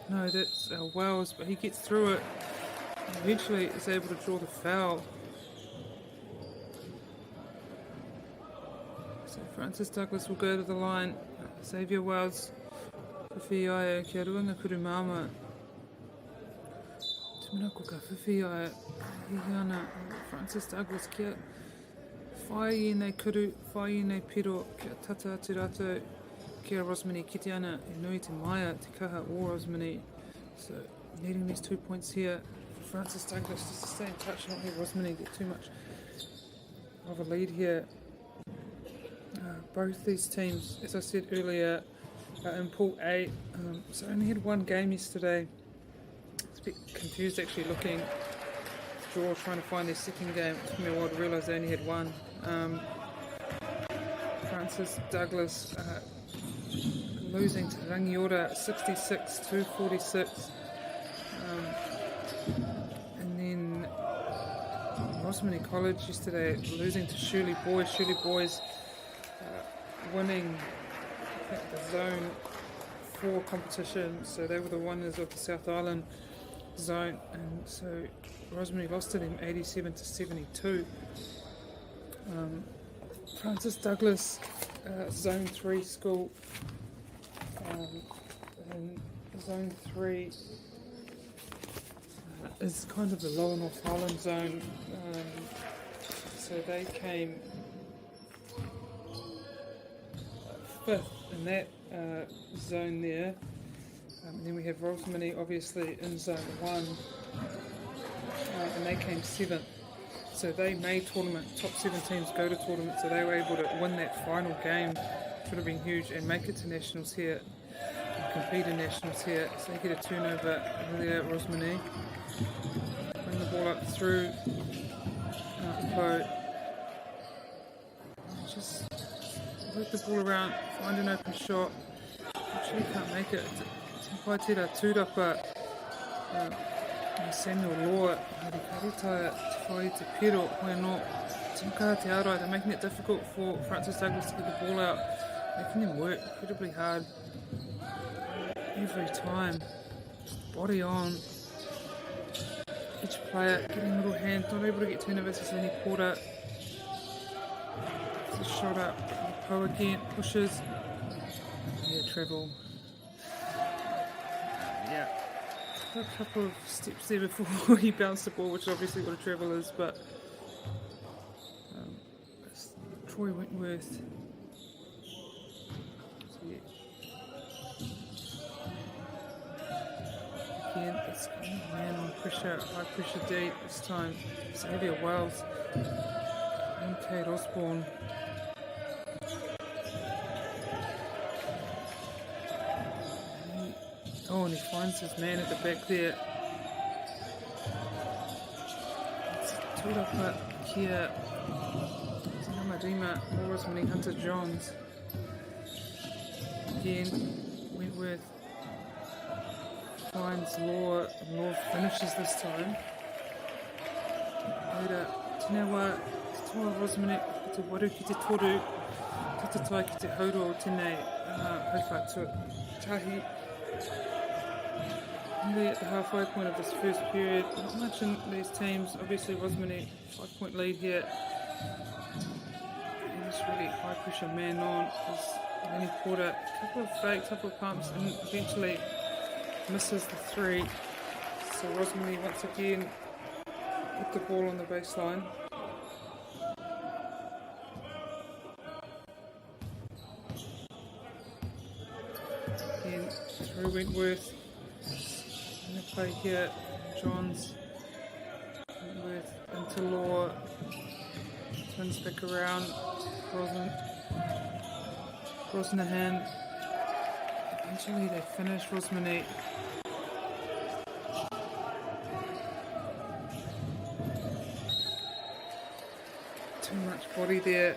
A: No, that's Wells, but he gets through it and eventually is able to draw the foul. So Francis Douglas will go to the line. Xavier Wells, Whiwhiaia, kia ruanga kurumama. Tumanako ka Whiwhiaia, Hiana, Francis Douglas, kia whai nei kuru, whai nei piro, kia tata atu rātou. Kia Rosman kite ana e nui te maia te kaha o Rosman. So needing these 2 points here for Francis Douglas just to stay in touch, not let Rosman get too much of a lead here. Both these teams, as I said earlier, are in Pool A, so only had one game yesterday. I was a bit confused actually looking at the draw, trying to find their second game. It took me a while to realise they only had one. Francis Douglas losing to Rangiora 66-46, and then Rosman College yesterday losing to Shirley Boys. Shirley Boys winning, I think, the Zone 4 competition, so they were the winners of the South Island zone, and so Rosman lost to them 87-72. Francis Douglas, Zone 3 school, and Zone 3 is kind of the lower North Island zone, so they came 5th in that zone there. Then we have Rosman obviously in Zone 1, and they came 7th. So they made tournament, top 7 teams go to tournament, so they were able to win that final game, which would have been huge, and make it to nationals here, and compete in nationals here. So they get a turnover there at Rosman. Bring the ball up through just work the ball around, find an open shot. Actually can't make it. Tira Tūrapa, Samuel Law, Harikaritaya, Te Te Piro, Hoeno, Timka Te Arai. They're making it difficult for Francis Douglas to get the ball out, making them work incredibly hard every time. Just body on. Each player getting a little hand, not able to get turnovers as any Porter. It's a shot up, Poe again, pushes. Yeah, treble. Yeah, a couple of steps there before he bounced the ball, which is obviously what a treble is, but Troy Wentworth. So yeah. Again, it's man on pressure, high pressure D this time. Xavier Wells and Kate Osborne. And he finds his man at the back there. It's Tūrapa Kia Namadima, Rosman Hunter Johns. Again, Wentworth finds Law. Law finishes this time. Later, tēnā wā, te toa Rosman, ki te waru ki te toru, ki te tai ki te hauro o tēnei hauwhātua tahi. Nearly at the halfway point of this first period, not much in these teams. Obviously, Rosman 5-point lead here. And this really high pressure man on is Lenny Porter. A couple of fakes, couple of pumps, and eventually misses the three. So Rosman once again with the ball on the baseline. Again, through Wentworth. In the play here, Johns. Wentworth into Law. Twins back around. Rosnahan. Eventually they finish. Rosman. Too much body there.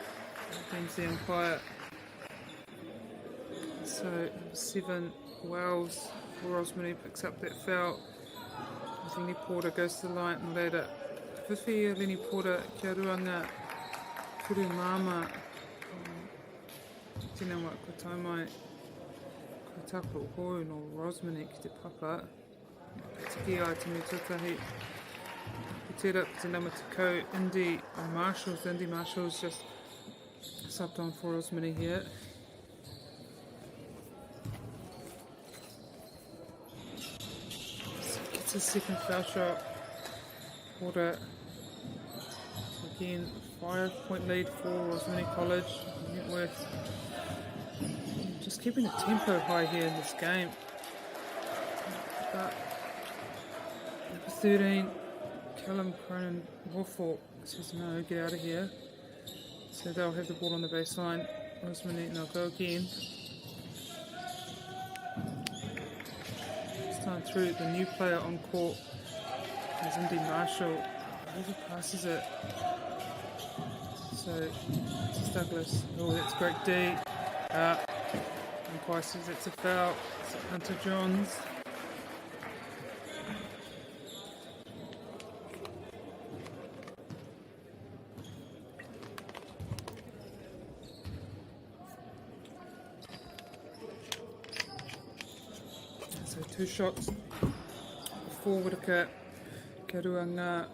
A: Brings the umpire. So number 7, Wells for Rosman picks up that foul. Lenny Porter goes to the line and later. Whiwhi Lenny Porter kia ruanga kuru māma. Tēnā wā ko taumai. Ko tapu hoi no Rosman ki te papa. Tiki ai te me tutahi. Tēra te nama te kau Indy Marshalls. Indy Marshalls just subbed on for Rosman here. Gets his second foul shot. Porter. Again, 5-point lead for Rosman College. Wentworth. Just keeping the tempo high here in this game. But number 13, Callum Cronin Warford says no, get out of here. So they'll have the ball on the baseline. Rosman and they'll go again. This time through, the new player on court is Indy Marshall. Overpasses it. So it's Douglas. Oh, that's great D. Umpire says it's a foul. It's Hunter Johns. So 2 shots for Whitaker. Kia rua ngā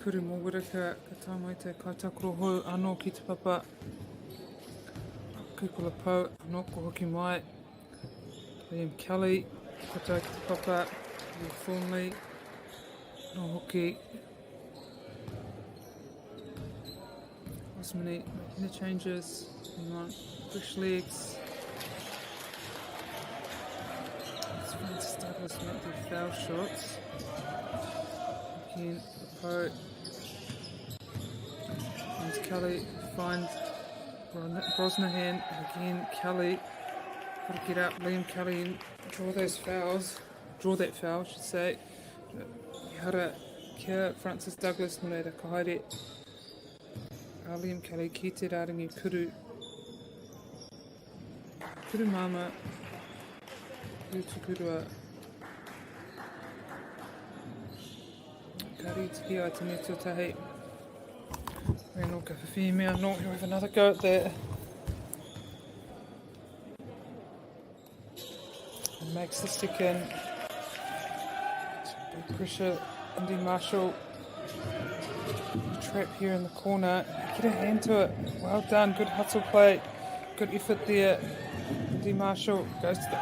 A: kuru mō Whitaker. Ka tāmai te kaitakoro hou anō ki te papa. Kupula Pau, anō ko hoki mai. Liam Kelly, kata ki te papa. Will Thornley, no hoki. Rosman making the changes. Fresh legs. Francis Douglas make the foul shots. Again, Poe. Finds Kelly, finds Brosnahan. Again, Kelly. Got to get up, Liam Kelly, and draw those fouls. Draw that foul, I should say. Hata, kia Francis Douglas, no reira ka haere. Liam Kelly, ki te rārangi kuru. Kuru mama. Utukurua. Kari tiki ai te neto tahi. Reno ka whiwhi mea no, he'll have another go at that. And makes the second. Big pressure, Indy Marshall. Trap here in the corner. Get a hand to it. Well done, good hustle play. Good effort there. Indy Marshall goes to the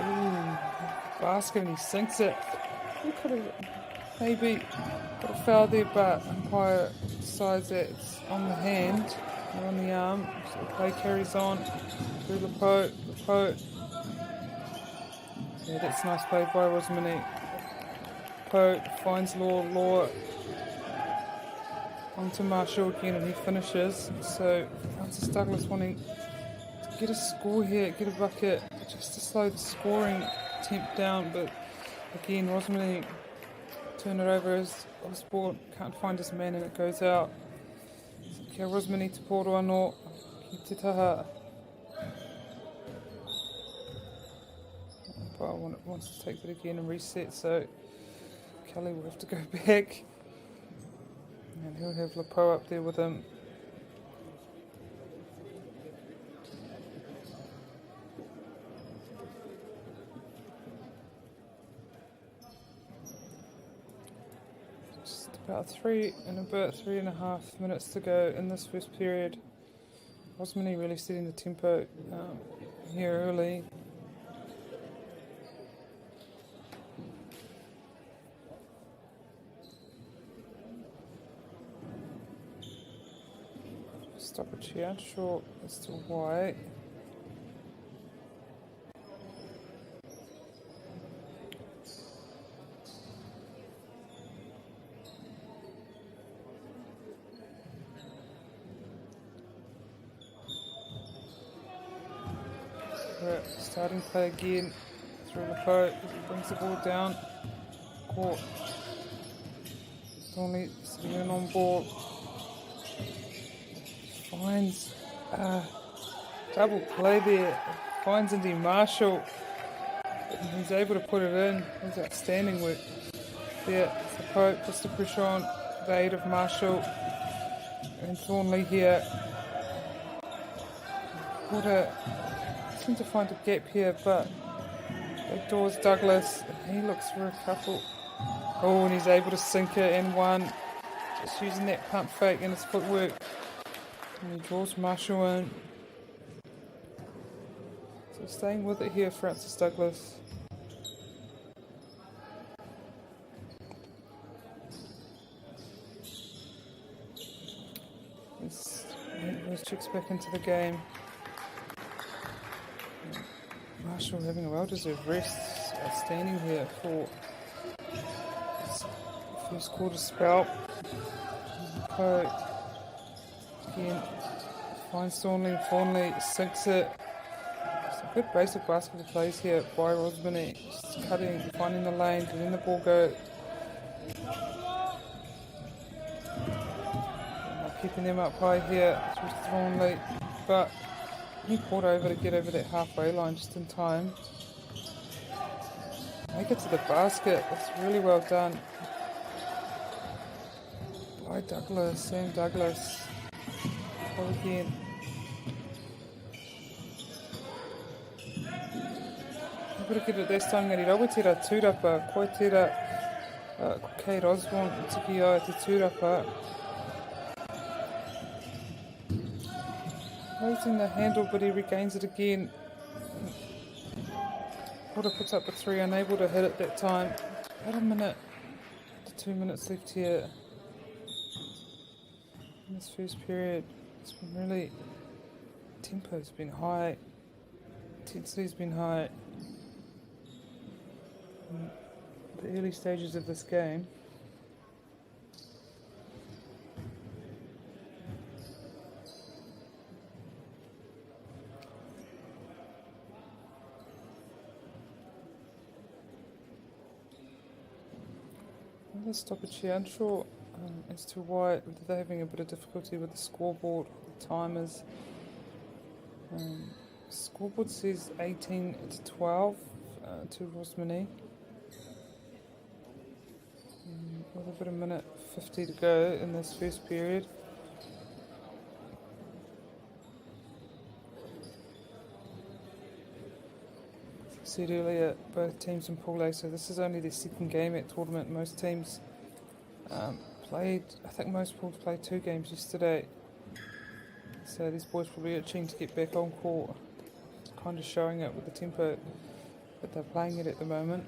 A: basket and he sinks it. He could have maybe got a foul there, but umpire decides that it's on the hand or on the arm. So the play carries on through Lepo. Yeah, that's nice play by Rosman. Lepo finds Law onto Marshall again and he finishes. So Francis Douglas wanting to get a score here, get a bucket, just to slow the scoring temp down, but again Rosman turn it over as Osborne can't find his man and it goes out. So kia Rosman te poro anō ki te taha. But wants to take that again and reset, so Kelly will have to go back. And he'll have Lepo up there with him. Just about 3.5 minutes to go in this first period. Rosman really setting the tempo here early. Stoppage here, short as to why. Starting play again through Lepo. He brings the ball down. Caught. Thornley sitting in on ball. Finds double play there. Finds Indy Marshall. And he's able to put it in. It was outstanding work there. Lepo puts the pressure on the aid of Marshall. And Thornley here. Seem to find a gap here, but backdoors Douglas. He looks for a couple. Oh, and he's able to sink it in one. Just using that pump fake and his footwork. And he draws Marshall in. So staying with it here, Francis Douglas. Those chicks back into the game. Marshall having a well-deserved rest. Outstanding here for his first quarter spell. Again, finds Thornley sinks it. Some good basic basketball plays here by Rosman. Just cutting, finding the lane, letting the ball go. Keeping them up high here through Thornley, but he poured over to get over that halfway line just in time. Make it to the basket. That's really well done by Douglas, Sam Douglas. Go again. Able to get it this time. Ngari rawatira tūrapa, koetira kei Rosman, tiki ai te tūrapa. Raising the handle, but he regains it again. Porter puts up a three, unable to hit it that time. About a minute to 2 minutes left here in this first period. It's been really, tempo's been high, intensity's been high in the early stages of this game. Another stoppage here, unsure as to why they're having a bit of difficulty with the scoreboard, the timers. Scoreboard says 18 to 12 to Rosman. With about a minute 50 to go in this first period. As I said earlier, both teams in Pool A, so this is only their second game at tournament. Most teams played, I think most pools played 2 games yesterday. So these boys probably itching to get back on court. Kind of showing it with the tempo that they're playing it at the moment.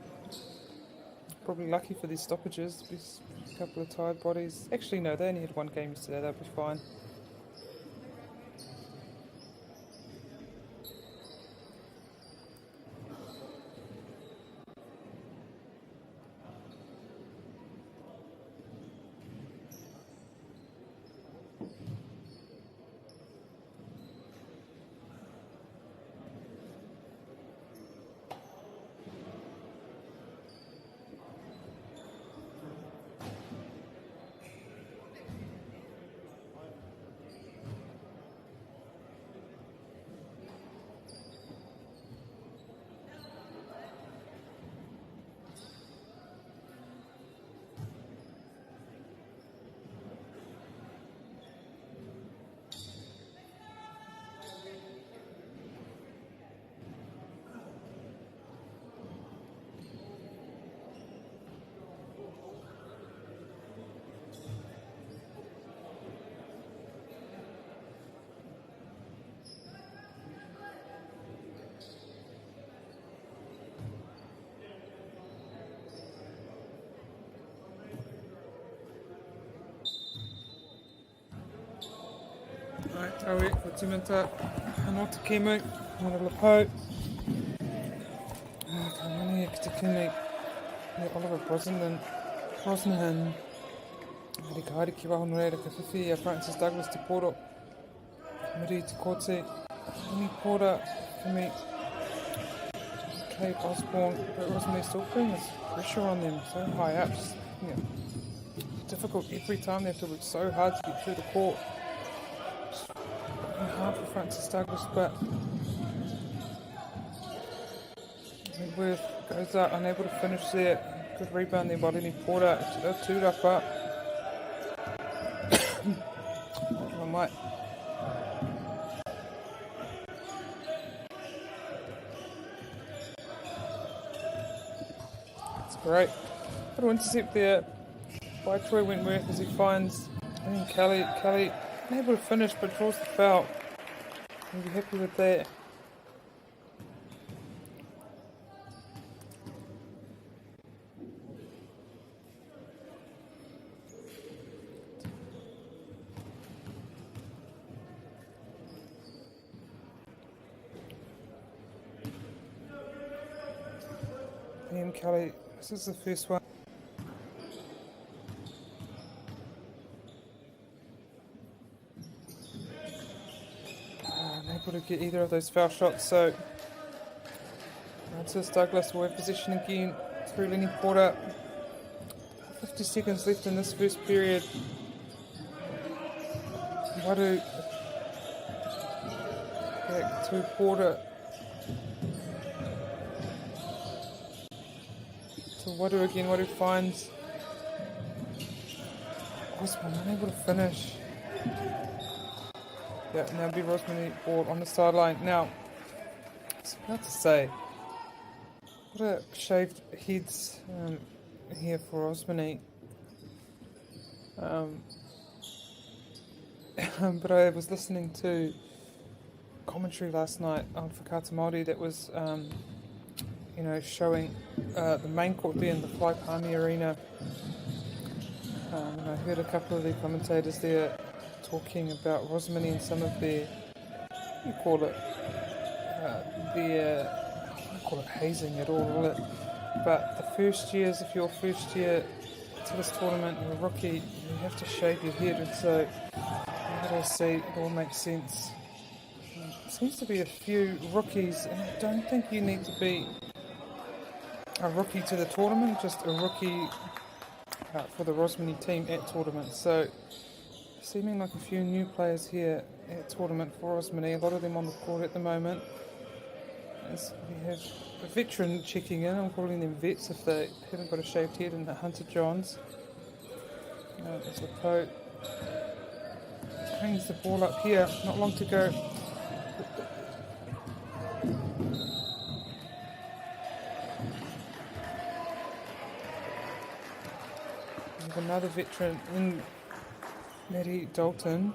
A: Probably lucky for these stoppages. There's a couple of tired bodies. Actually, no, they only had 1 game yesterday. They'll be fine. Aue, for Timenta, Anota Kimu, Maralapo. Kamani, Kitakini, Oliver Brosnan, Rosman, Riccardi Kiwahunre, Kafifi, Francis Douglas Te Poro, Miri Te Kote, Mini Porter, for me, Kate Osborne, but Rosman still putting this pressure on them so high up. Just, difficult every time they have to work so hard to get through the court. Hard for Francis Douglas, but Wentworth goes up, unable to finish there. Good rebound there by Lenny Porter. Two up. I might. That's great. Little intercept there by Troy Wentworth as he finds, I think, Kelly unable to finish but draws the foul. I'll be happy with that. Liam Kelly, this is the first one. Unable to get either of those foul shots, so Francis Douglas will have possession again through Lenny Porter. 50 seconds left in this first period. Wadu back to Porter. To Wadu again, Wadu finds Rosman unable to finish. Yeah, now be Rosman ball on the sideline. Now, I was about to say, what a shaved heads here for Rosman. But I was listening to commentary last night on Hata MāORI that was, showing the main court there in the Fly Palmy Arena. And I heard a couple of the commentators there talking about Rosman and some of their, I wouldn't call it hazing at all, will it? But the first years, if you're first year to this tournament, you're a rookie, you have to shave your head, and so how do I see it all makes sense. There seems to be a few rookies, and I don't think you need to be a rookie to the tournament, just a rookie for the Rosman team at tournament. So seeming like a few new players here at tournament for Rosman, a lot of them on the court at the moment. As we have a veteran checking in, I'm calling them vets if they haven't got a shaved head, and Hunter Johns. As the Pope hangs the ball up here, not long to go. With another veteran in Maddie Dalton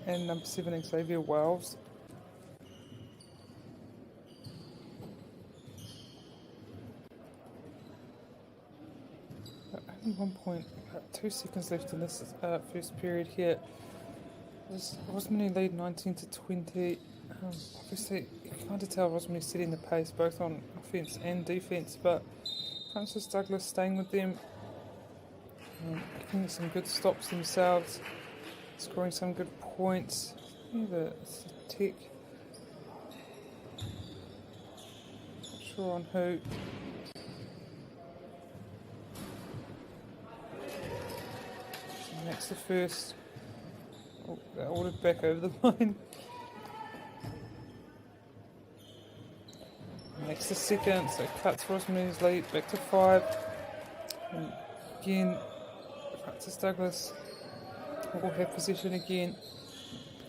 A: and number 7 Xavier Wells. Only 1 point, 2 seconds left in this first period here. Rosman lead 19-20. Obviously, you can kind of tell Rosman is setting the pace both on offence and defence, but Francis Douglas staying with them, getting some good stops themselves, scoring some good points. The tech. Not sure on who. Next the first. Oh, they're ordered back over the line. Next the second, so cuts Rosman's lead back to 5. And again, Francis Douglas will have possession again.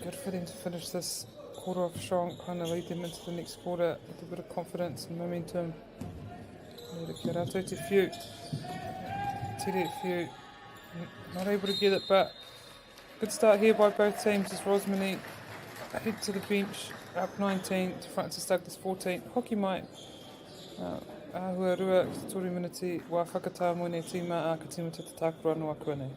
A: Good for them to finish this quarter off strong, kind of lead them into the next quarter with a bit of confidence and momentum. Not able to get it, but good start here by both teams as Rosman head to the bench, up 19 to Francis Douglas 14. Hoki mai. Ahua rua ki te tori miniti wa whakatā moene tīma a ka tīmata te tākura no aku ane.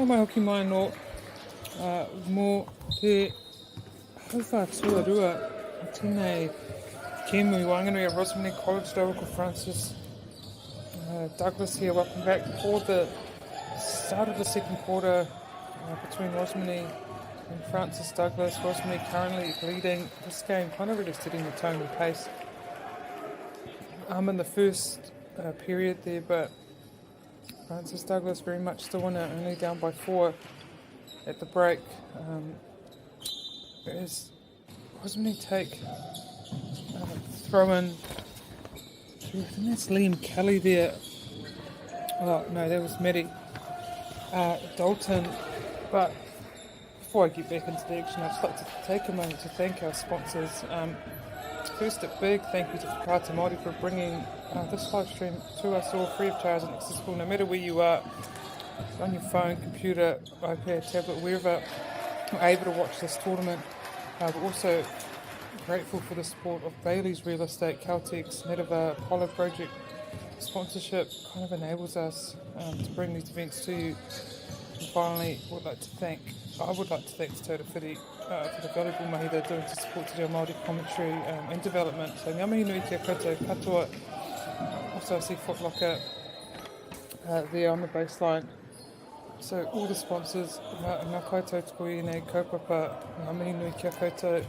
A: mai hoki mai no mō te hauwha tuarua o tēnei Kēmui Whanganui at Rosman College, Local Francis Douglas here. Welcome back for the start of the second quarter between Rosman and Francis Douglas. Rosman currently leading this game, kind of really setting the tone and pace in the first period there, but Francis Douglas very much the winner, only down by 4 at the break. As Rosman take throw in, I think that's Liam Kelly there. Oh no, that was Matty Dalton. But before I get back into the action, I'd just like to take a moment to thank our sponsors. First, a big thank you to Hata MāORI for bringing this live stream to us all free of charge and accessible no matter where you are, on your phone, computer, iPad, tablet, wherever you're able to watch this tournament. We're also grateful for the support of Bailey's Real Estate, Caltex, Nataia, Apollo Project. Sponsorship kind of enables us to bring these events to you. And finally, I would like to thank Te Tauta Whiri for the valuable mahi they're doing to support Te Reo Māori commentary and development. So ngā mihi nui kia koutou katoa. Also I see Footlocker there on the baseline. So all the sponsors, ngā koutou tuku i nei kaupapa, ngā mihi nui kia koutou.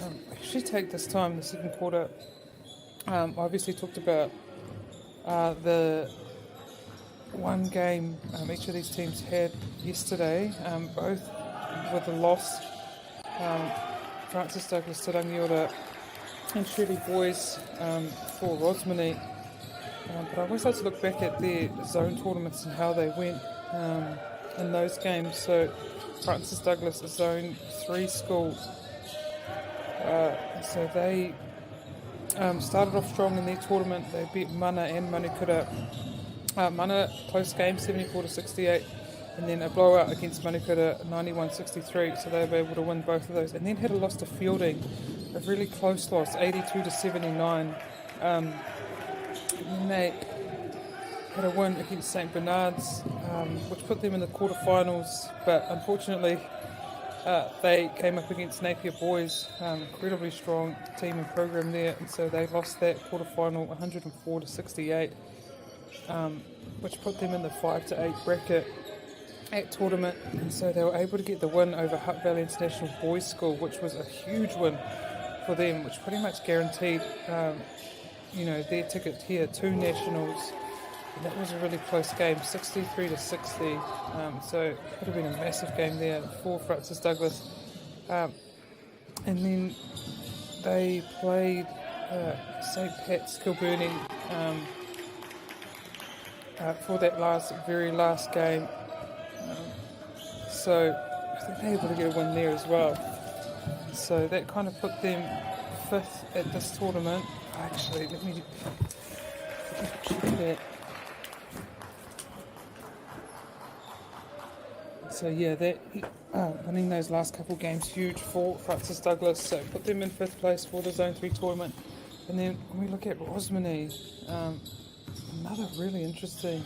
A: I actually take this time in the second quarter. I obviously talked about the one game each of these teams had yesterday, both with a loss. Francis Douglas, Te Rangiora and Shirley Boys for Rosman. But I always like to look back at their zone tournaments and how they went in those games. So Francis Douglas, a zone 3 school. So they started off strong in their tournament. They beat Mana and Manukura. Mana, close game, 74-68, and then a blowout against Manukura, 91-63, so they were able to win both of those. And then had a loss to Fielding, a really close loss, 82-79. And then they had a win against St Bernard's, which put them in the quarterfinals, but unfortunately they came up against Napier Boys, incredibly strong team and program there, and so they lost that quarterfinal 104-68, which put them in the 5-8 bracket at tournament, and so they were able to get the win over Hutt Valley International Boys School, which was a huge win for them, which pretty much guaranteed their ticket here to nationals. And that was a really close game, 63-60. So it could have been a massive game there for Francis Douglas. And then they played St Pat's Kilburnie for that very last game. So I think they were able to get a win there as well. So that kind of put them 5th at this tournament. Actually, let me check that. So yeah, that winning those last couple games huge for Francis Douglas. So put them in 5th place for the Zone 3 tournament. And then when we look at Rosman, another really interesting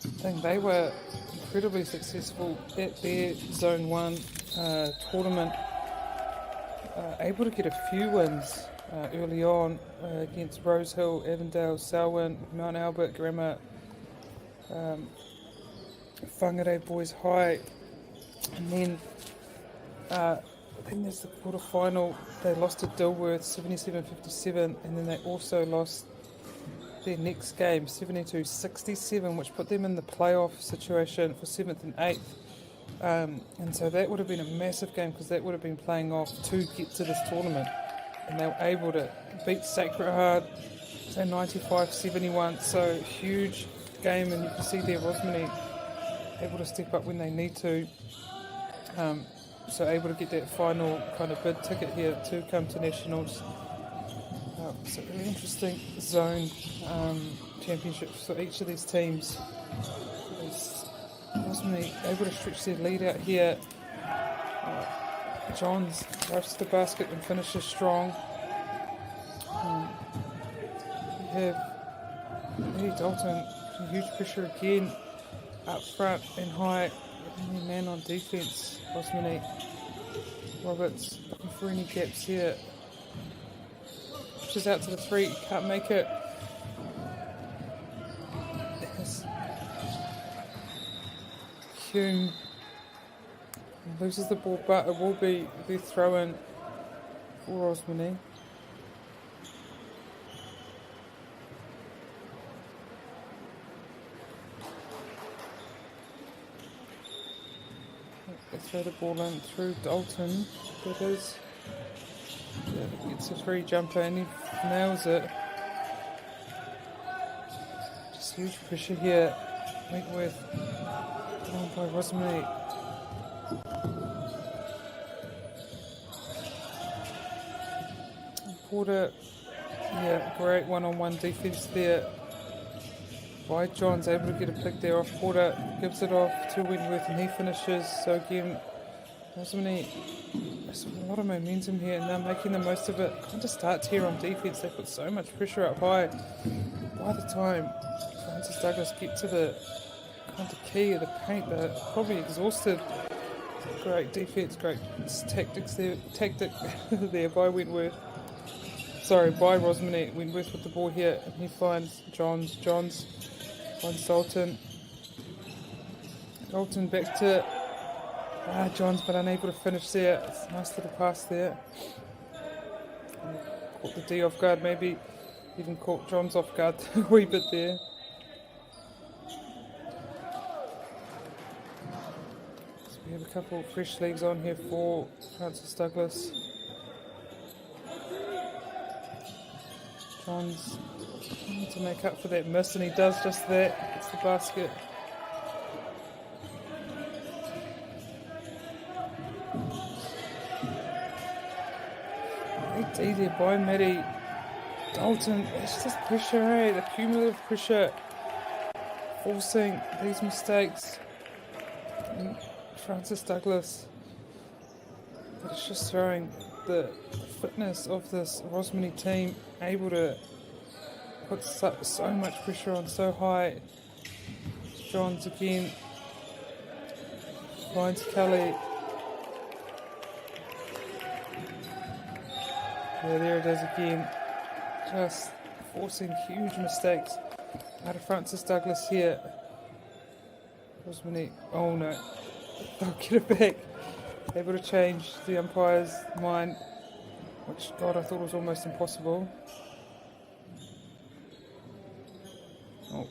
A: thing. They were incredibly successful at their Zone 1 tournament. Able to get a few wins early on against Rosehill, Avondale, Selwyn, Mount Albert, Grammar, Whangarei Boys High, and then I think there's the quarterfinal. They lost to Dilworth 77-57, and then they also lost their next game 72-67, which put them in the playoff situation for 7th and 8th. And so that would have been a massive game because that would have been playing off to get to this tournament, and they were able to beat Sacred Heart 95-71. So huge game, and you can see there Rosman able to step up when they need to. So able to get that final kind of bid ticket here to come to nationals. So really interesting zone championships for each of these teams. Rosman able to stretch their lead out here. Johns rush to the basket and finishes strong. We have Eddie Dalton, huge pressure again up front and high. Only man on defence, Rosman. Roberts looking for any gaps here. Pushes out to the 3, can't make it. Yes. Hume loses the ball, but it will be the throw-in for Rosman. They throw the ball in through Dalton. That is. Yeah, gets a free jumper and he nails it. Just huge pressure here. Wentworth. Oh, by Rosman. Porter. Yeah, great one-on-one defence there. By John's able to get a pick there off Porter, gives it off to Wentworth and he finishes. So again, Rosman, there's a lot of momentum here and they're making the most of it. Kind of starts here on defence, they put so much pressure up high. By the time Francis Douglas get to the kind of key of the paint, they're probably exhausted. Great defence, great tactic there by Wentworth. Sorry, by Rosman. Wentworth with the ball here and he finds Johns finds Dalton. Dalton back to Johns, but unable to finish there. It's a nice little pass there. Caught the D off guard, maybe even caught Johns off guard a wee bit there. So we have a couple of fresh legs on here for Francis Douglas. Johns trying to make up for that miss, and he does just that. Gets the basket. Great D there by Matty. Dalton, it's just pressure, the cumulative pressure, forcing these mistakes. And Francis Douglas, but it's just throwing the fitness of this Rosman team, able to put so much pressure on so high. Johns again finds Kelly. Yeah, there it is again. Just forcing huge mistakes out of Francis Douglas here. Rosman, oh no, they'll get it back. Able to change the umpire's mind, which, God, I thought was almost impossible. Oh,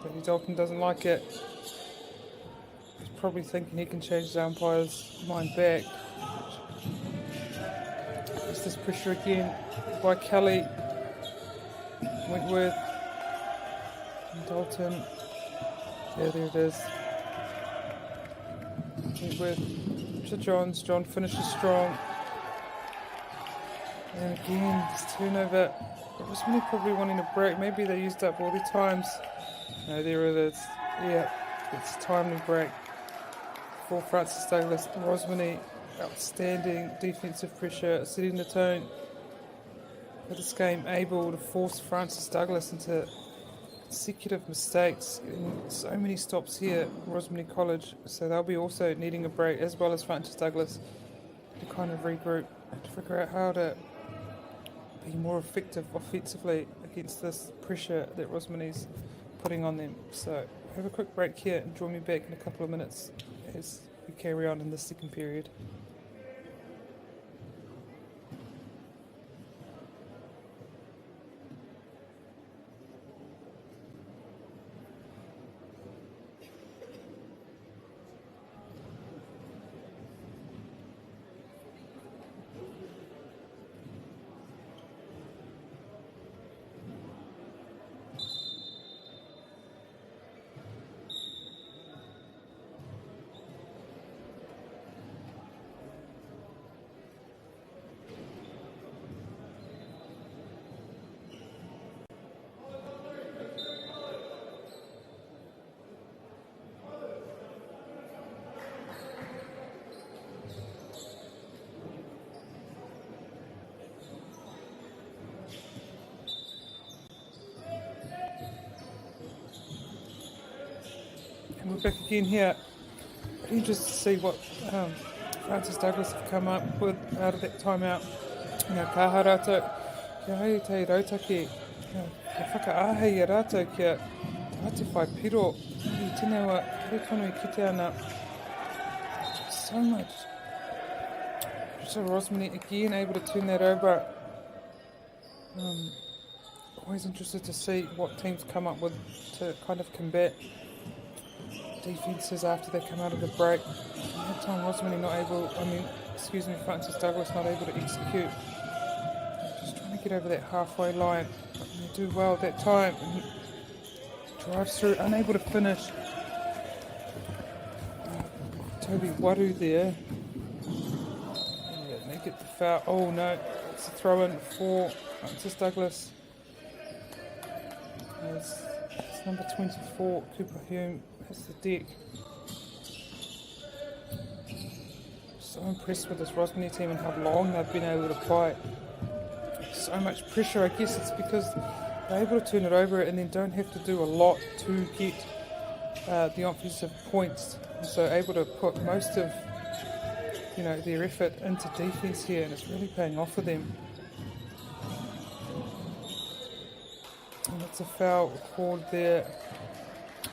A: Buddy Dalton doesn't like it. He's probably thinking he can change the umpire's mind back. There's this pressure again by Kelly, Wentworth, and Dalton. Yeah, there it is. Wentworth to Johns. John finishes strong. And again, this turnover. It was really probably wanting a break. Maybe they used up all their times. No, there it is. Yeah, it's a timely break for Francis Douglas. Rosman, outstanding defensive pressure, setting the tone for this game, able to force Francis Douglas into consecutive mistakes, getting so many stops here at Rosman College, so they'll be also needing a break, as well as Francis Douglas, to kind of regroup and to figure out how to be more effective offensively against this pressure that Rosman is putting on them. So have a quick break here and join me back in a couple of minutes as we carry on in the second period. We're back again here Pretty interested to see what Francis Douglas have come up with out of that timeout. Ka harato, kia hei te rautaki, kia whakaahei e rātou kia te whai piro, I tēnei wa rekono I kite ana. So much. So Rosman again able to turn that over. Always interested to see what teams come up with to kind of combat defences after they come out of the break. And that time Rosman Francis Douglas not able to execute. Just trying to get over that halfway line. And they do well at that time. And drives through, unable to finish. Toby Waru there. Yeah, they get the foul. Oh no, it's a throw in for Francis Douglas. It's number 24, Cooper Hume, has the deck. So impressed with this Rosman team and how long they've been able to fight. So much pressure, I guess it's because they're able to turn it over and then don't have to do a lot to get the offensive points. And so able to put most of their effort into defence here, and it's really paying off for them. And it's a foul called there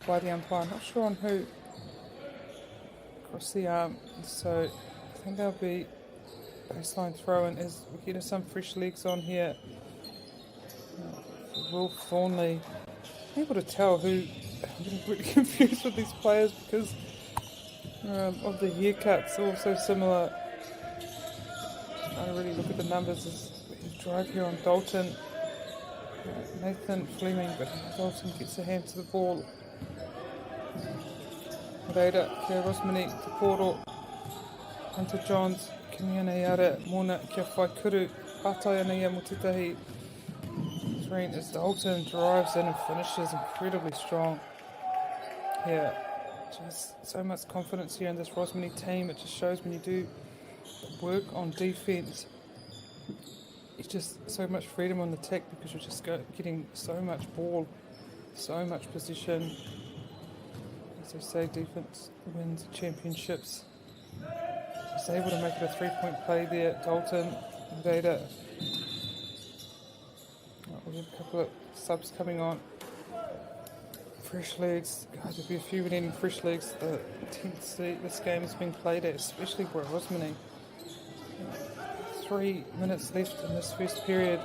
A: by the umpire. Not sure on who. Across the arm. So I think there'll be baseline throw-in as we get some fresh legs on here. Will Thornley. I'm able to tell who. I'm getting pretty confused with these players because of the haircuts. Also similar. Trying to really look at the numbers as we drive here on Dalton. Nathan Fleming, but Dalton gets a hand to the ball. Reira, kia Rosman, Te Poro, Hunter Johns, Kimiana Yara, Mona, kia whai kuru, Hata Nataia mo tētahi. Screen as Dalton drives in and finishes incredibly strong. Yeah, just so much confidence here in this Rosman team. It just shows when you do work on defence. It's just so much freedom on the attack because you're just getting so much ball, so much position. As they say, defence wins championships. He's able to make it a 3-point play there. Dalton, Reira. We have a couple of subs coming on. Fresh legs. God, there'll be a few needing fresh legs. The intensity this game has been played at, especially for Rosman. 3 minutes left in this first period.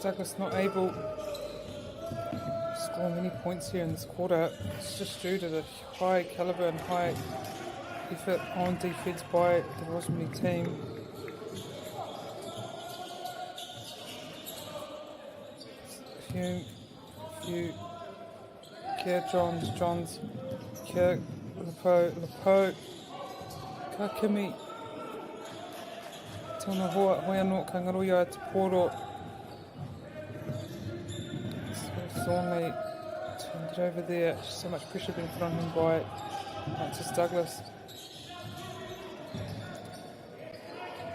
A: Douglas not able to score many points here in this quarter. It's just due to the high calibre and high effort on defence by the Rosman team. Few Kia Johns, Kia Lepo, Kakimi. Tōna hoa, hoi anō, ka ngaroia Te Poro. Thornley turned it over there. So much pressure being put on him by Francis Douglas.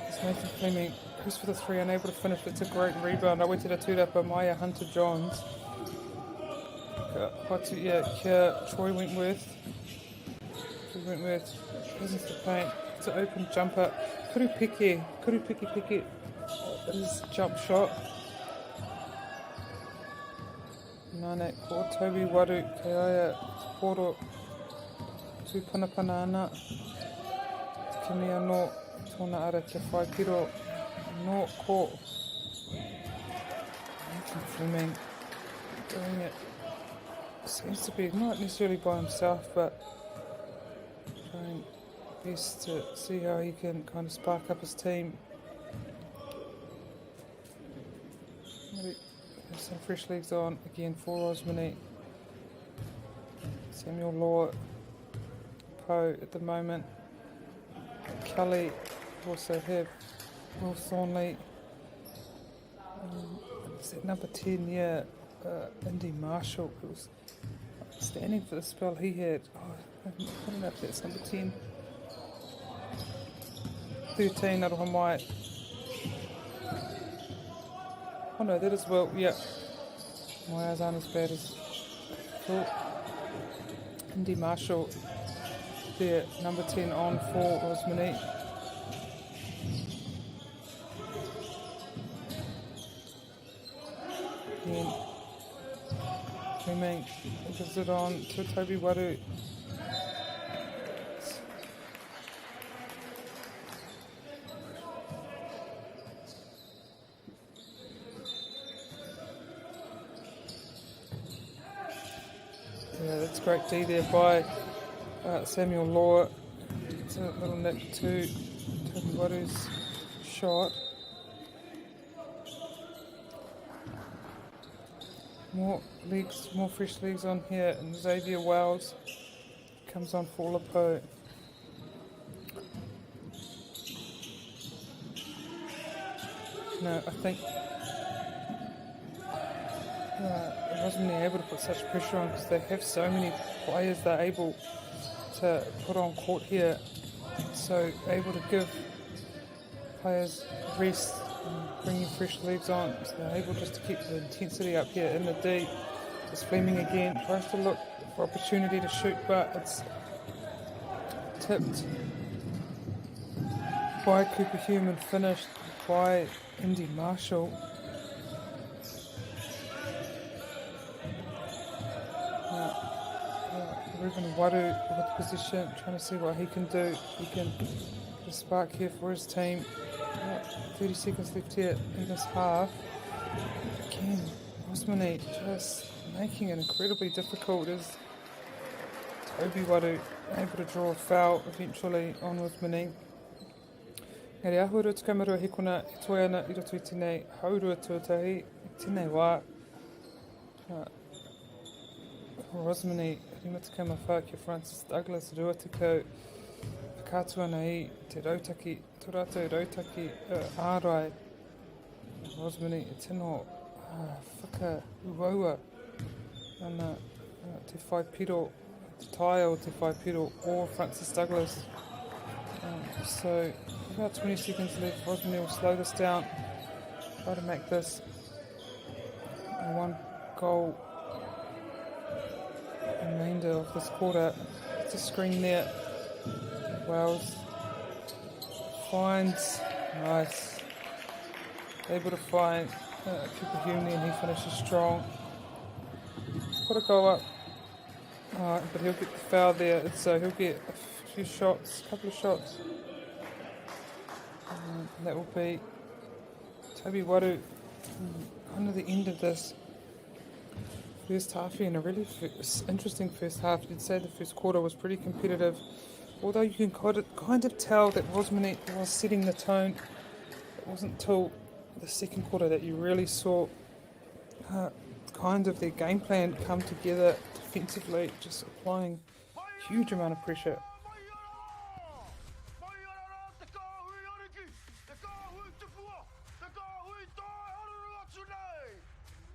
A: It's Nathan Fleming, goes for the 3, unable to finish. It's a great rebound. I went to the two-up by Hunter Johns. Kia Troy Wentworth. Presence to paint. It's an open jumper. Kurupiki. His jump shot. Nane ko Toby Waru Kaiaia Te Poro. Tu Panapana ana. Te kimi anō tōna ara kia whai piro. No ko. Nathan Fleming doing it. Seems to be not necessarily by himself, but trying best to see how he can kind of spark up his team. There's some fresh legs on again for Rosman. Samuel Law, Poe at the moment. Kelly also have Will Thornley. It's at number 10, yeah, Indy Marshall, who was standing for the spell he had. I don't know if that's number 10. 13, Aroha Mai. Oh no, that is Will, yeah. My eyes aren't as bad as I thought. Indy Marshall there, number 10 on for Rosman. Again, Fleming gives it on to Toby Waru. Yeah, that's great D there by Samuel Law. It's a little nip to Toby Waru's shot. More legs, more fresh legs on here, and Xavier Wells comes on for Lapo. No, I think Rosman are able to put such pressure on because they have so many players they're able to put on court here, so able to give players rest and bringing fresh legs on, so they're able just to keep the intensity up here in the D. Just Fleming again, tries to look for opportunity to shoot, but it's tipped by Cooper Hume and finished by Indy Marshall. Ruben Waru with position, trying to see what he can do. He can get a spark here for his team. 30 seconds left here in this half. Again, Rosman just making it incredibly difficult as Toby Waru able to draw a foul eventually on Rosman. Ngari ahuru tukamarua hikuna e toi ana I roto I tēnei haurua tuatahi I tēnei wā. Rosman rimata mawhā kia Francis Douglas ruatikau whakātua nei te rautaki, tō rātou rautaki ārai. Rosman e tino whaka uaua ana te whai piro, te taia o te whai piro o Francis Douglas. So about 20 seconds left. Rosman will slow this down, try to make this a one goal remainder of this quarter. It's a screen there. Wells finds, nice, able to find Cooper Hume and he finishes strong. Put a goal up, but he'll get the foul there, so he'll get a few shots, a couple of shots. And that will be Toby Waru under the end of this first half here, in a really interesting first half. You'd say the first quarter was pretty competitive, although you can kind of tell that Rosman was setting the tone. It wasn't until the second quarter that you really saw kind of their game plan come together defensively, just applying a huge amount of pressure.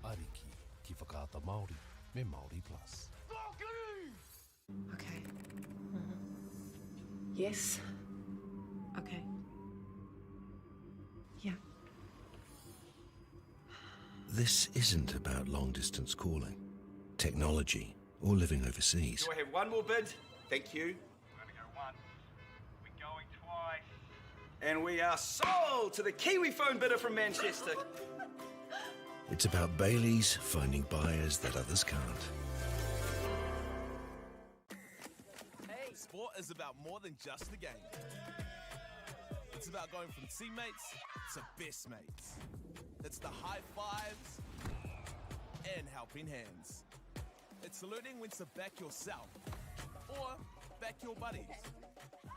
B: Ariki ki whakaata Māori me MāORI Plus.
C: Okay. Yes. Okay. Yeah.
D: This isn't about long-distance calling, technology, or living overseas.
E: Do I have one more bid? Thank you.
F: We're gonna go once. We're going twice.
E: And we are sold to the Kiwi phone bidder from Manchester.
D: It's about Baileys finding buyers that others can't.
G: Sport is about more than just a game. It's about going from teammates to best mates. It's the high fives and helping hands. It's learning when to back yourself or back your buddies.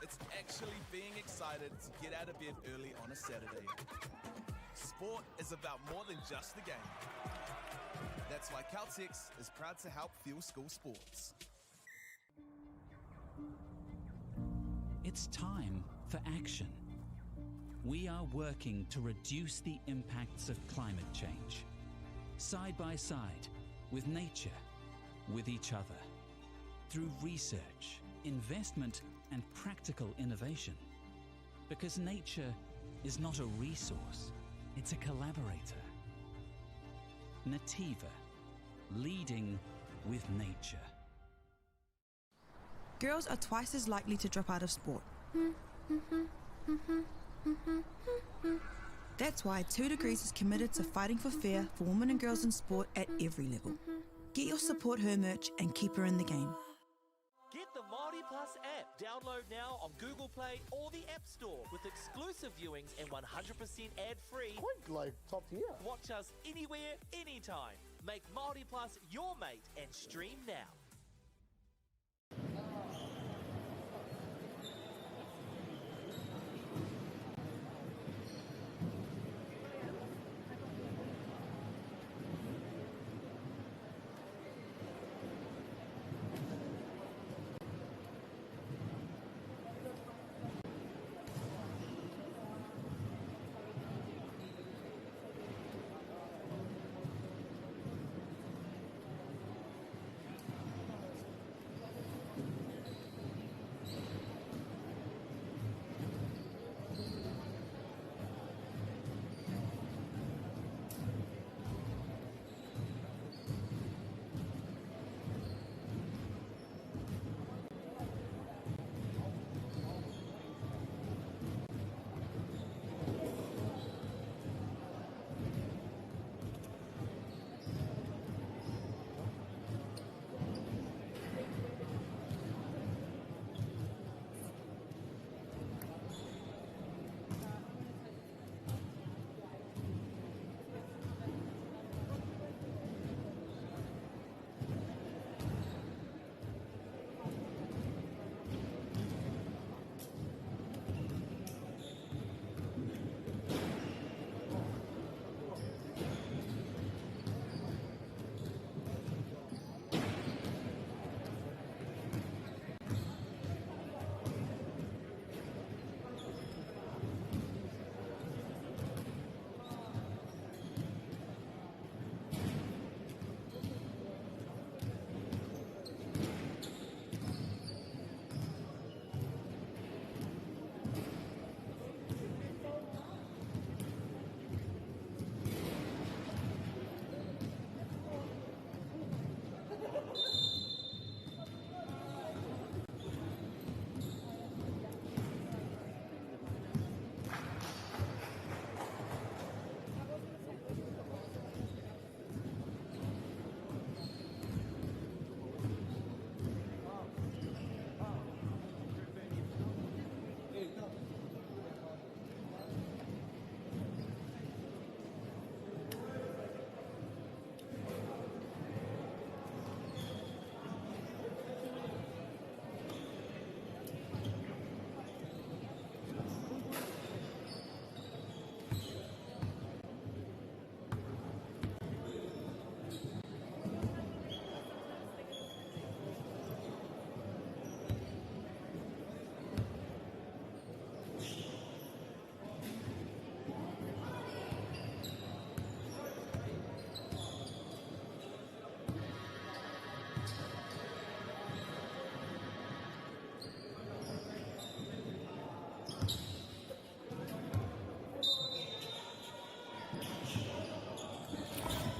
G: It's actually being excited to get out of bed early on a Saturday. Sport is about more than just the game. That's why Caltex is proud to help fuel school sports.
H: It's time for action. We are working to reduce the impacts of climate change, side by side, with nature, with each other, through research, investment, and practical innovation. Because nature is not a resource, it's a collaborator. Nataia, leading with nature.
I: girls are twice as likely to drop out of sport. That's why 2 Degrees is committed to fighting for fair for women and girls in sport at every level. Get your Support Her merch and keep her in the game.
J: Get the MāORI Plus app. Download now on Google Play or the App Store with exclusive viewings and 100% ad-free.
M: Quite like top tier.
J: Watch us anywhere, anytime. Make MāORI Plus your mate and stream now.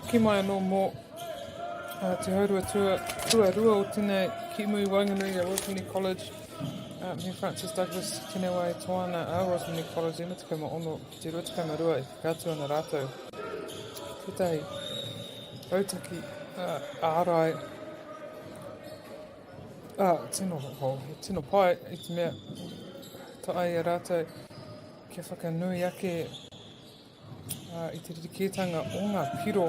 A: Ki mai anō mō te haurua tuarua o tēnei ki mui Wainganui a Rosman College. Me Francis Douglas tēnei wai toana a Rosman College ina te kaima ono ki te ruatakaima i kātua na rātou. Tētahi autaki ārai tino pai i te mea taai a rātou kia whakanui ake i te ririkētanga o ngā piro.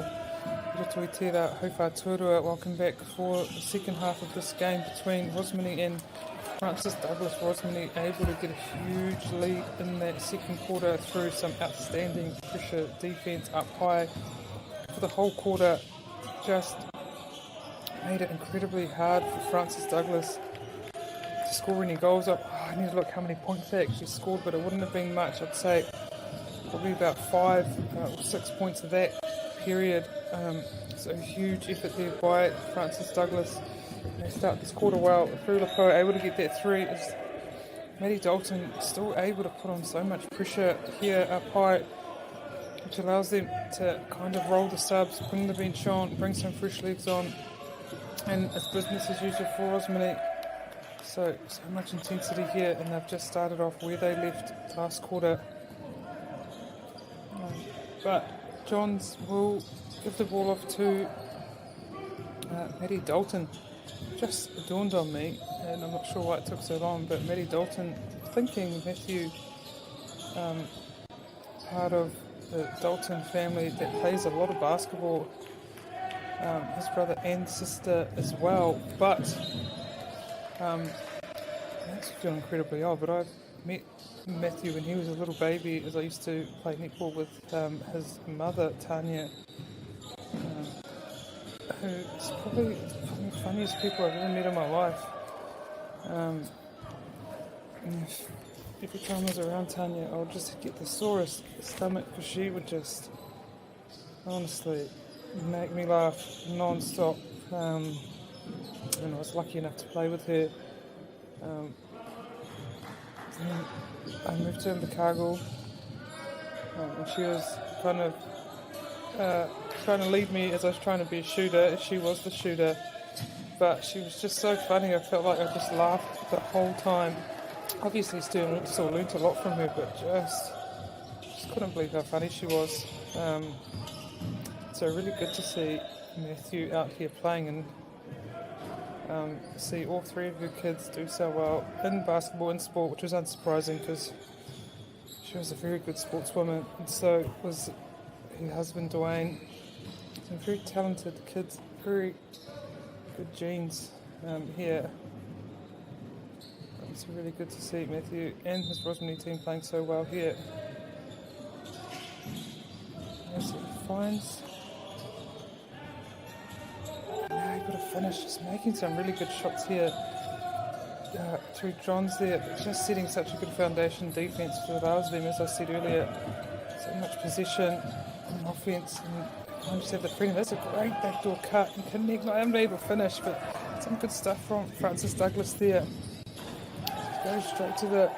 A: Roto i tērā hauwha tuarua. Welcome back for the second half of this game between Rosman and Francis Douglas. Rosman able to get a huge lead in that second quarter through some outstanding pressure defence up high. For the whole quarter, just made it incredibly hard for Francis Douglas to score any goals up. I need to look how many points they actually scored, but it wouldn't have been much. I'd say probably about 5 or 6 points of that period. So a huge effort there by Francis Douglas. They start this quarter well. Frulapo able to get that 3 as Matty Dalton still able to put on so much pressure here up high, which allows them to kind of roll the subs, bring the bench on, bring some fresh legs on, and it's business as usual for Rosman. So much intensity here, and they've just started off where they left last quarter. But Johns will give the ball off to Maddie Dalton. Just dawned on me, and I'm not sure why it took so long, but Maddie Dalton, thinking Matthew, part of the Dalton family that plays a lot of basketball, his brother and sister as well, but it makes me feel incredibly odd, but I've met Matthew when he was a little baby, as I used to play netball with his mother, Tanya, who's probably one of the funniest people I've ever met in my life. Every time I was around Tanya, I would just get the sorest stomach, because she would just, honestly, make me laugh non-stop. And I was lucky enough to play with her. I moved to Invercargill, and she was kind of trying to lead me as I was trying to be a shooter. She was the shooter, but she was just so funny. I felt like I just laughed the whole time. Obviously still learnt a lot from her, but just couldn't believe how funny she was. So really good to see Matthew out here playing, and see all three of her kids do so well in basketball and sport, which was unsurprising because she was a very good sportswoman, and so was her husband Dwayne. Some very talented kids, very good genes here. It's really good to see Matthew and his Rosman team playing so well here. As he finds, now he's got to finish, just making some really good shots here through Johns there, but just setting such a good foundation defense for them, as I said earlier. So much possession and offense, and I just have the freedom. That's a great backdoor cut and connect. Not able to finish, but some good stuff from Francis Douglas there. Goes straight to the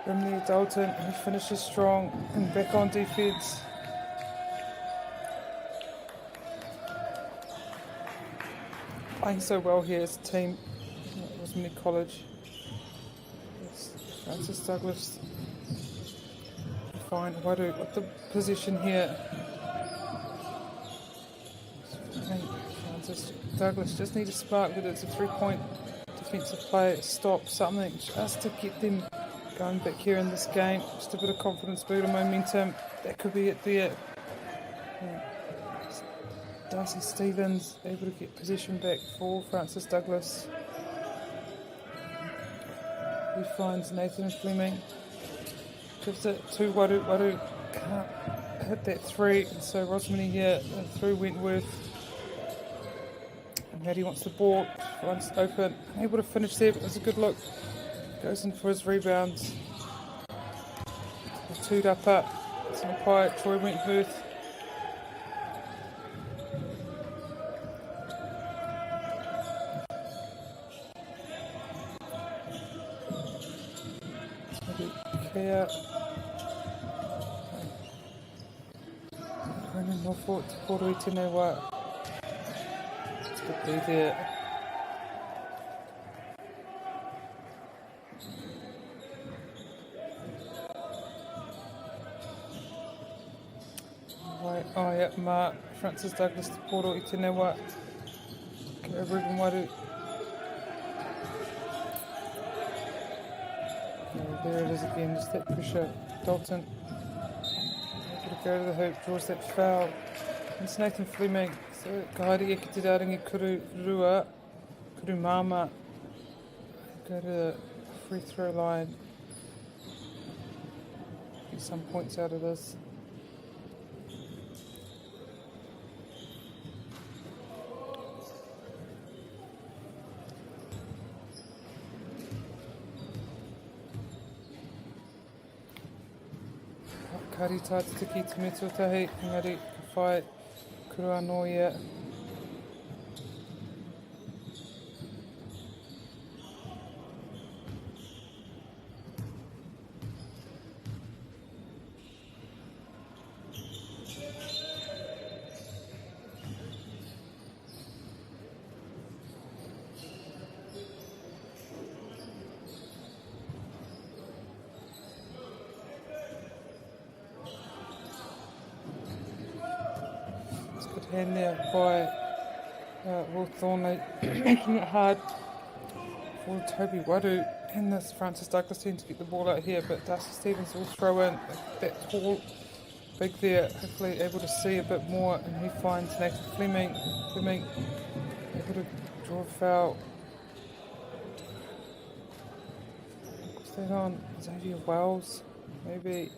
A: rim there, Dalton, and he finishes strong and back on defense. Playing so well here as a team. It was Mini College. It's Francis Douglas. Fine, Wadu with the position here. Francis Douglas just need a spark, but it's a 3-point defensive play, stop, something just to get them going back here in this game. Just a bit of confidence, build of momentum. That could be it there. Darcy Stevens able to get possession back for Francis Douglas. He finds Nathan Fleming. Gives it to Wadu. Wadu can't hit that three, and so Rosman here through Wentworth. Maddie wants the ball, runs open, unable to finish there, but it was a good look. Goes in for his rebounds. Two'd upper. It's an umpire, Troy Wentworth. Clear. Running more forward to Portoi Te Newa. Good lead there. Oh yeah, Francis Douglas to Portoi Te Newa. Ruben Wadu. There it is again, just that pressure. Dalton able to go to the hoop, draws that foul. And it's Nathan Fleming. So Kairi e ki te raringi kuru rua, kuru mama. Go to the free throw line. Get some points out of this. Kari tātiki te metutahi, engari ka whai kura anō ia. hand there by Will Thornley, making it hard for Toby Wadu and this Francis Douglas team to get the ball out here, but Darcy Stevens will throw in that tall big there, hopefully able to see a bit more, and he finds Nathan Fleming able to draw a foul. What's that on? Xavier Wells, maybe.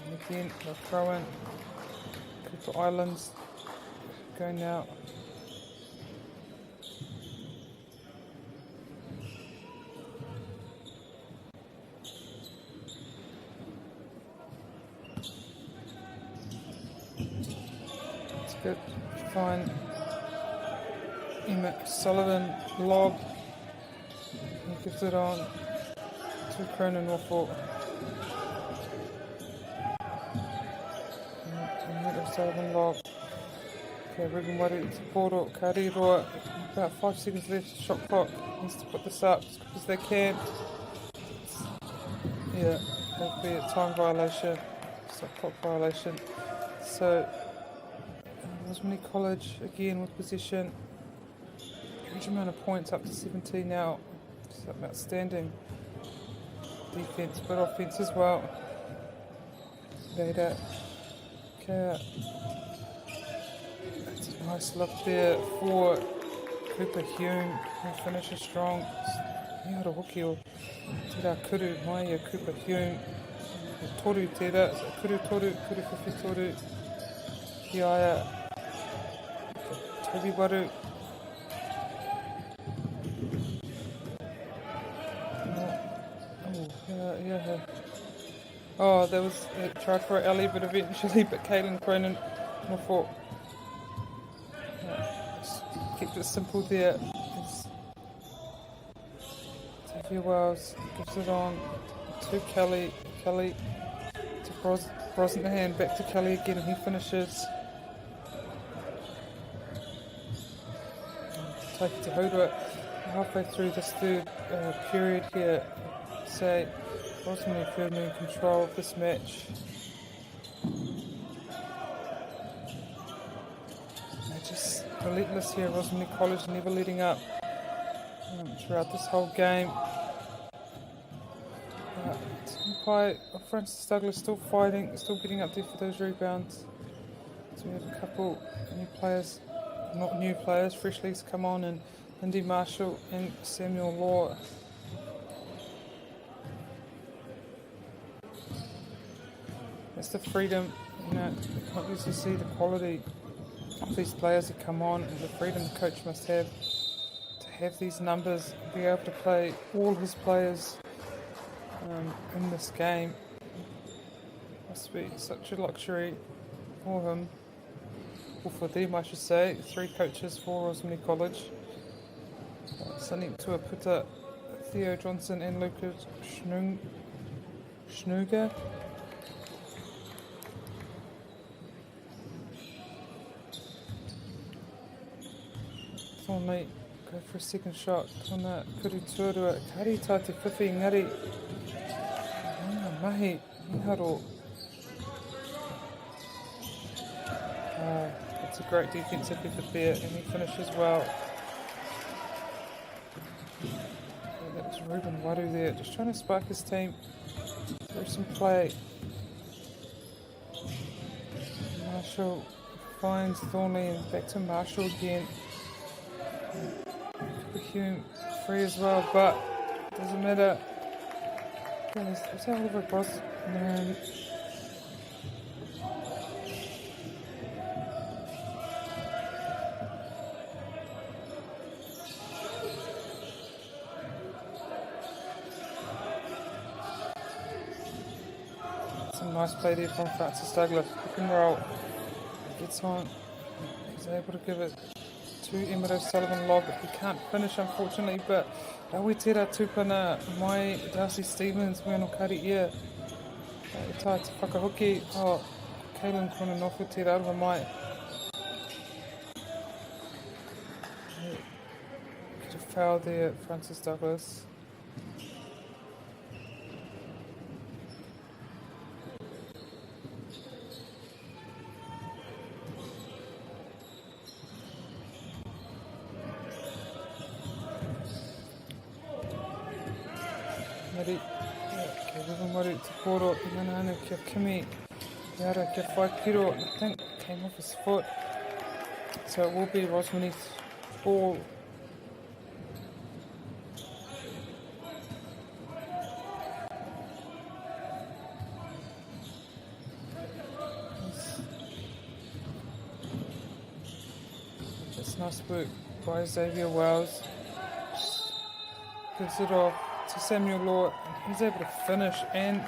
A: And again, they'll throw in Cooper Islands going now. Good, fine. Emmett Sullivan lob. He gives it on to Cronin Norfolk. Emmett Sullivan lob. Okay, Ruben Wadu to Porto. Kariroa. About 5 seconds left. Shot clock. Needs to put this up as quick as they can. Yeah, that'll be a time violation. Stop clock violation. So Rosman College again with possession. Huge amount of points, up to 17 now. Some outstanding defense, but offense as well. Later, okay. That's a nice look there for Cooper Hume, who finishes strong. Hata hoki o tērā kuru mai a Cooper Hume. Toru tērā, kuru toru, kuru whiwhi toru. Ki aia. Toby Wadu. Oh, there was a try for Ellie, but eventually, Caelan Cronin Norfolk kept it simple there. Xavier Wells gives it on to Kelly. Kelly to Brosnahan, back to Kelly again, and he finishes. Take it to Hata halfway through this third period here. Say Rosman firmly in control of this match. They're just relentless here. Rosman College never letting up throughout this whole game. Francis Douglas still fighting, still getting up there for those rebounds. So we have a couple new players. Not new players, fresh leagues come on, and Lindy Marshall and Samuel Law. That's the freedom, you know, you can't usually see the quality of these players that come on, and the freedom the coach must have to have these numbers, and be able to play all his players in this game. Must be such a luxury for him. For them, I should say. 3 coaches for Rosman College. Sunny Tuaputa, Theo Johnson and Lucas Schnuger. Thornley go for a second shot. Tona Kuru Tuarua, Kari Tate Whiwhi Ngari. Ngā mahi, Miharo. It's a great defensive effort there, and he finishes well. That was Ruben Wadu there, just trying to spark his team through some play. Marshall finds Thornley, and back to Marshall again. Hume free as well, but doesn't matter. Was that Oliver Brosnan? Nice play there from Francis Douglas. Pick and roll. Gets on. He's able to give it to Emmett O'Sullivan lob. He can't finish, unfortunately, but Raui tērā tūpana mai Darcy Stevens me anō kari ia. Tai te whakahoki. Oh, Caelan Cronin Norfolk tērā aroha mai. Get a foul there, Francis Douglas. Engari, kia Rumaru te koro, I mana anu kia Kimi, Yara kia whai piro, I think came off his foot. So it will be Rosman's ball. Just nice work by Xavier Wells. Gives it off to Samuel Law, and he's able to finish, and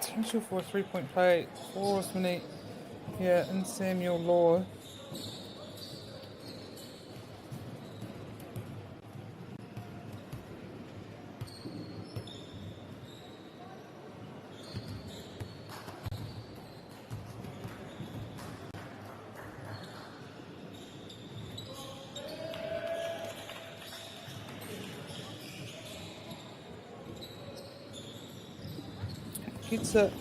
A: potential for a 3-point play for Rosman here in Samuel Law. Gets it.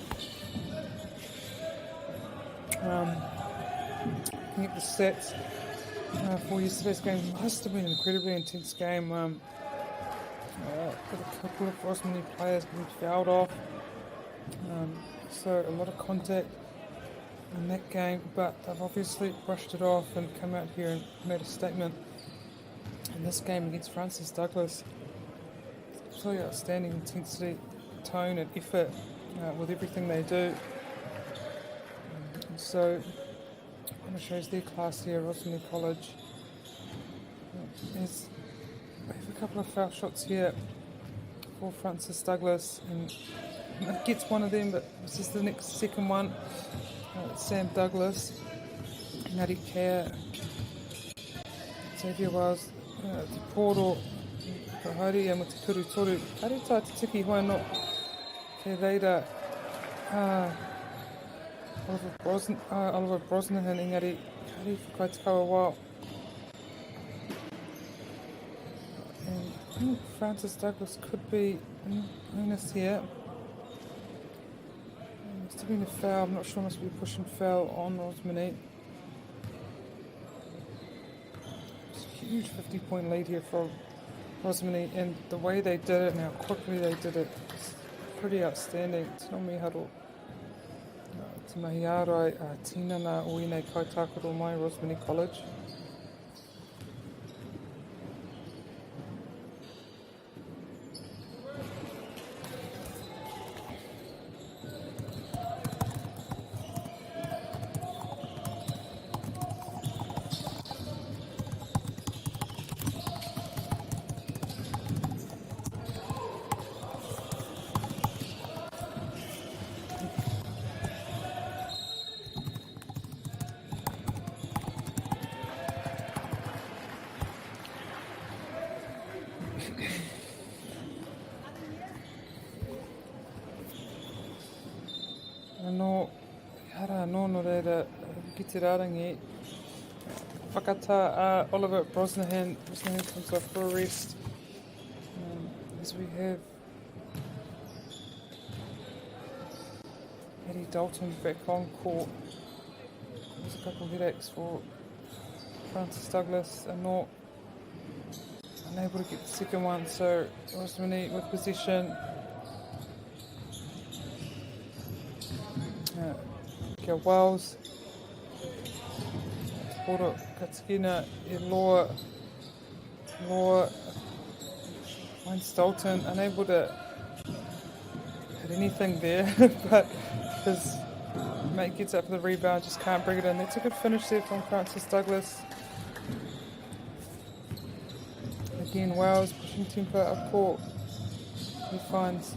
A: Looking at the stats for yesterday's game, must have been an incredibly intense game. With a couple of Rosman players getting fouled off, so a lot of contact in that game, but they've obviously brushed it off and come out here and made a statement. In this game against Francis Douglas, absolutely outstanding intensity, tone and effort with everything they do. And so it kind of shows their class here, Rosman College. There's we have a couple of foul shots here for Francis Douglas, and it gets one of them, but this is the second one. Sam Douglas, Ngari Kia, Xavier Wells, Te Poro, Kahari, and Te Kuru Toru. Harita Te Tiki Hoano, Te Reira, Oliver Brosnahan, Engari, Kari Whakai Te Kaua Wao. And I think Francis Douglas could be in bonus here. Must have been a foul, I'm not sure, must be pushing foul on Rosman. It's a huge 50-point lead here for Rosman, and the way they did it and how quickly they did it is pretty outstanding. Tino Miharo, Te MāORI, Tina Nā Oinei Kaitakaro mai Rosman College. No, Hara no no reira ki te rarangi. Whakata Oliver Brosnahan comes off for a rest. As we have Eddie Dalton back on court. There's a couple of headaches for Francis Douglas, and not unable to get the second one, so Rosman with possession. Kia Wells, Poro Katskina, Loa, finds Dalton, unable to hit anything there, but his mate gets up for the rebound, just can't bring it in. That's a good finish there from Francis Douglas. Again, Wells pushing tempo up court. He finds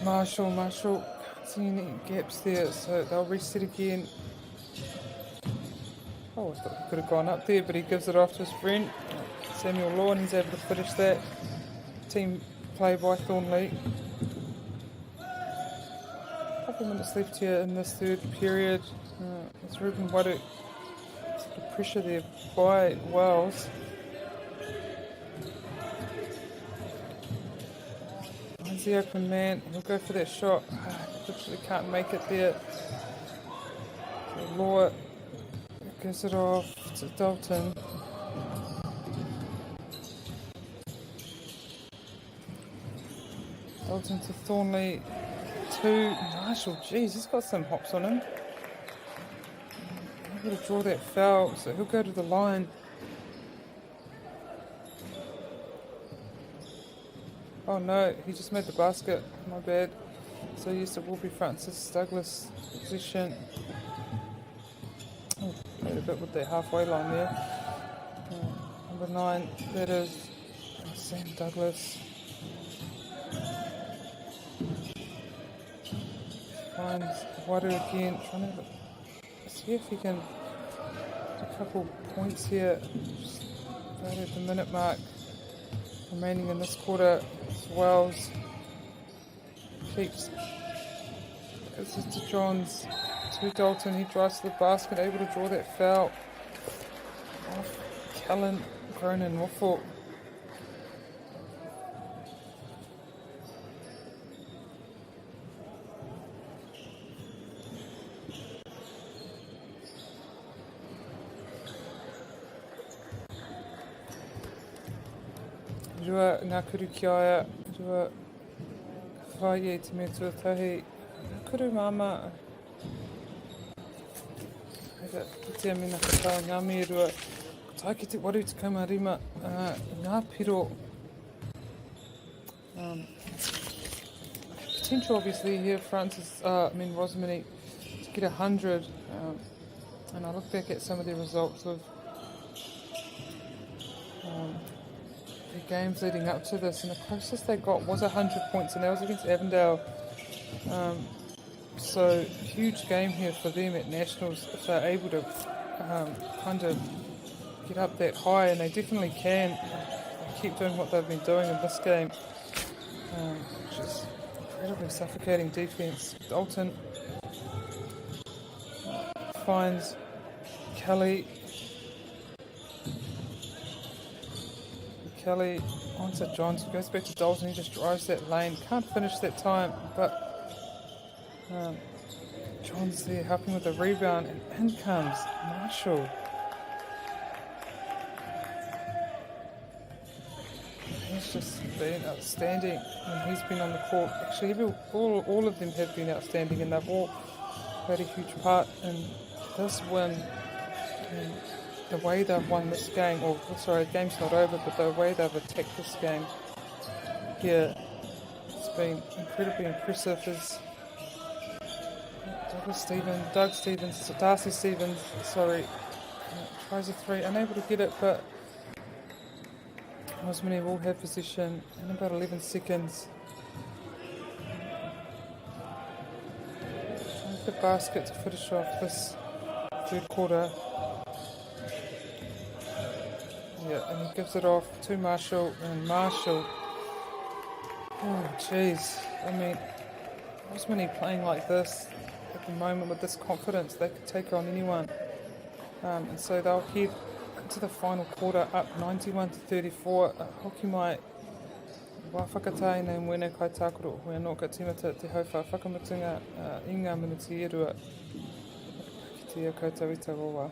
A: Marshall. Can't see any gaps there, so they'll reset again. Oh, I thought he could have gone up there, but he gives it off to his friend Samuel Law, and he's able to finish that. Team play by Thornley. A couple of minutes left here in this third period. It's Ruben Waduk. Sort of pressure there by Wells. Finds the open man. He'll go for that shot. Literally can't make it there. Law gives it off to Dalton. Dalton to Thornley to Marshall. Jeez, he's got some hops on him. Able to draw that foul, so he'll go to the line. Oh no, he just made the basket. My bad. So yes, it will be Francis Douglas position. Oh, played a bit with that halfway line there. Number 9, that is Sam Douglas. Finds Water again, trying to see if he can get a couple points here. Just right at the minute mark remaining in this quarter. Wells keeps, this is to Johns, to Dalton, he drives to the basket, able to draw that foul off Callan Cronin Waffle. Rua ngā kuru ki aia, rua whai e te mea tuatahi, ngā kuru māma. Heira, kitea mina whakao ngā mea rua, ko tai ki te waru te kaumarima, ngā piro. Potential obviously here, Rosman to get 100, and I look back at some of the results of the games leading up to this, and the closest they got was 100 points, and that was against Avondale. So huge game here for them at Nationals if they're able to kind of get up that high, and they definitely can. They keep doing what they've been doing in this game, which is incredibly suffocating defense. Dalton finds Kelly onto Johns, goes back to Dalton, he just drives that lane, can't finish that time, but Johns there helping with the rebound, and in comes Marshall. He's just been outstanding when he's been on the court. Actually, all of them have been outstanding, and they've all played a huge part in this win. And the way they've won this game, the game's not over, but the way they've attacked this game here, it's been incredibly impressive. Darcy Stevens, tries a 3, unable to get it, but Rosman will have possession in about 11 seconds. Trying to get the basket to finish off this third quarter. Yeah, and he gives it off to Marshall, and Marshall, oh jeez, I mean, Rosman playing like this at the moment with this confidence, they could take on anyone, and so they'll head into the final quarter up 91-34. Hoki mai wā whakatai nei mwene kai tākoro hoi anō ka tīmata te hauwha whakamutunga I ngā minuti e rua ki te au koutou I taua wā.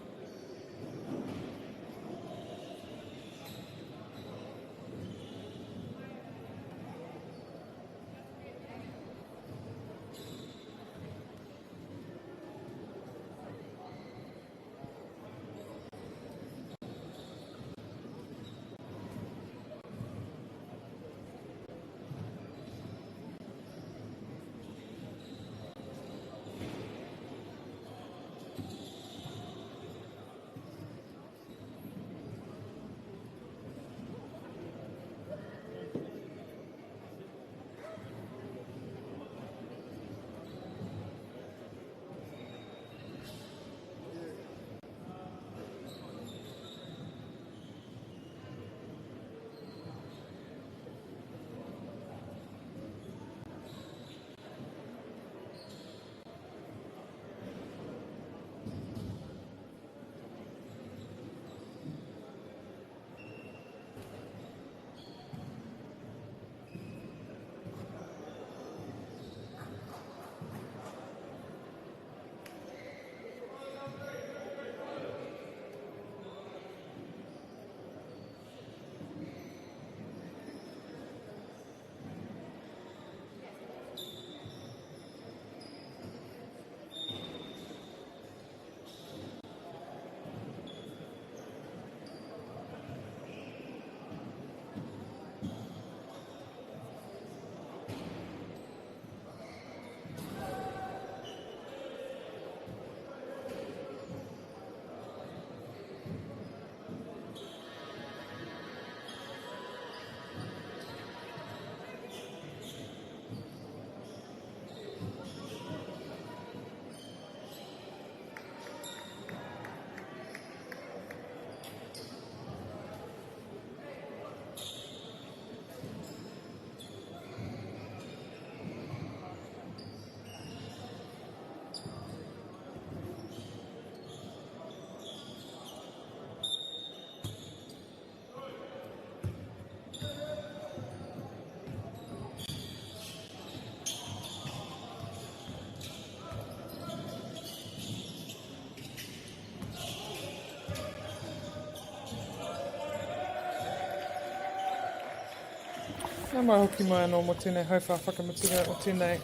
A: mai hoki mai anō mo tēnei hauwha whakamutunga o tēnei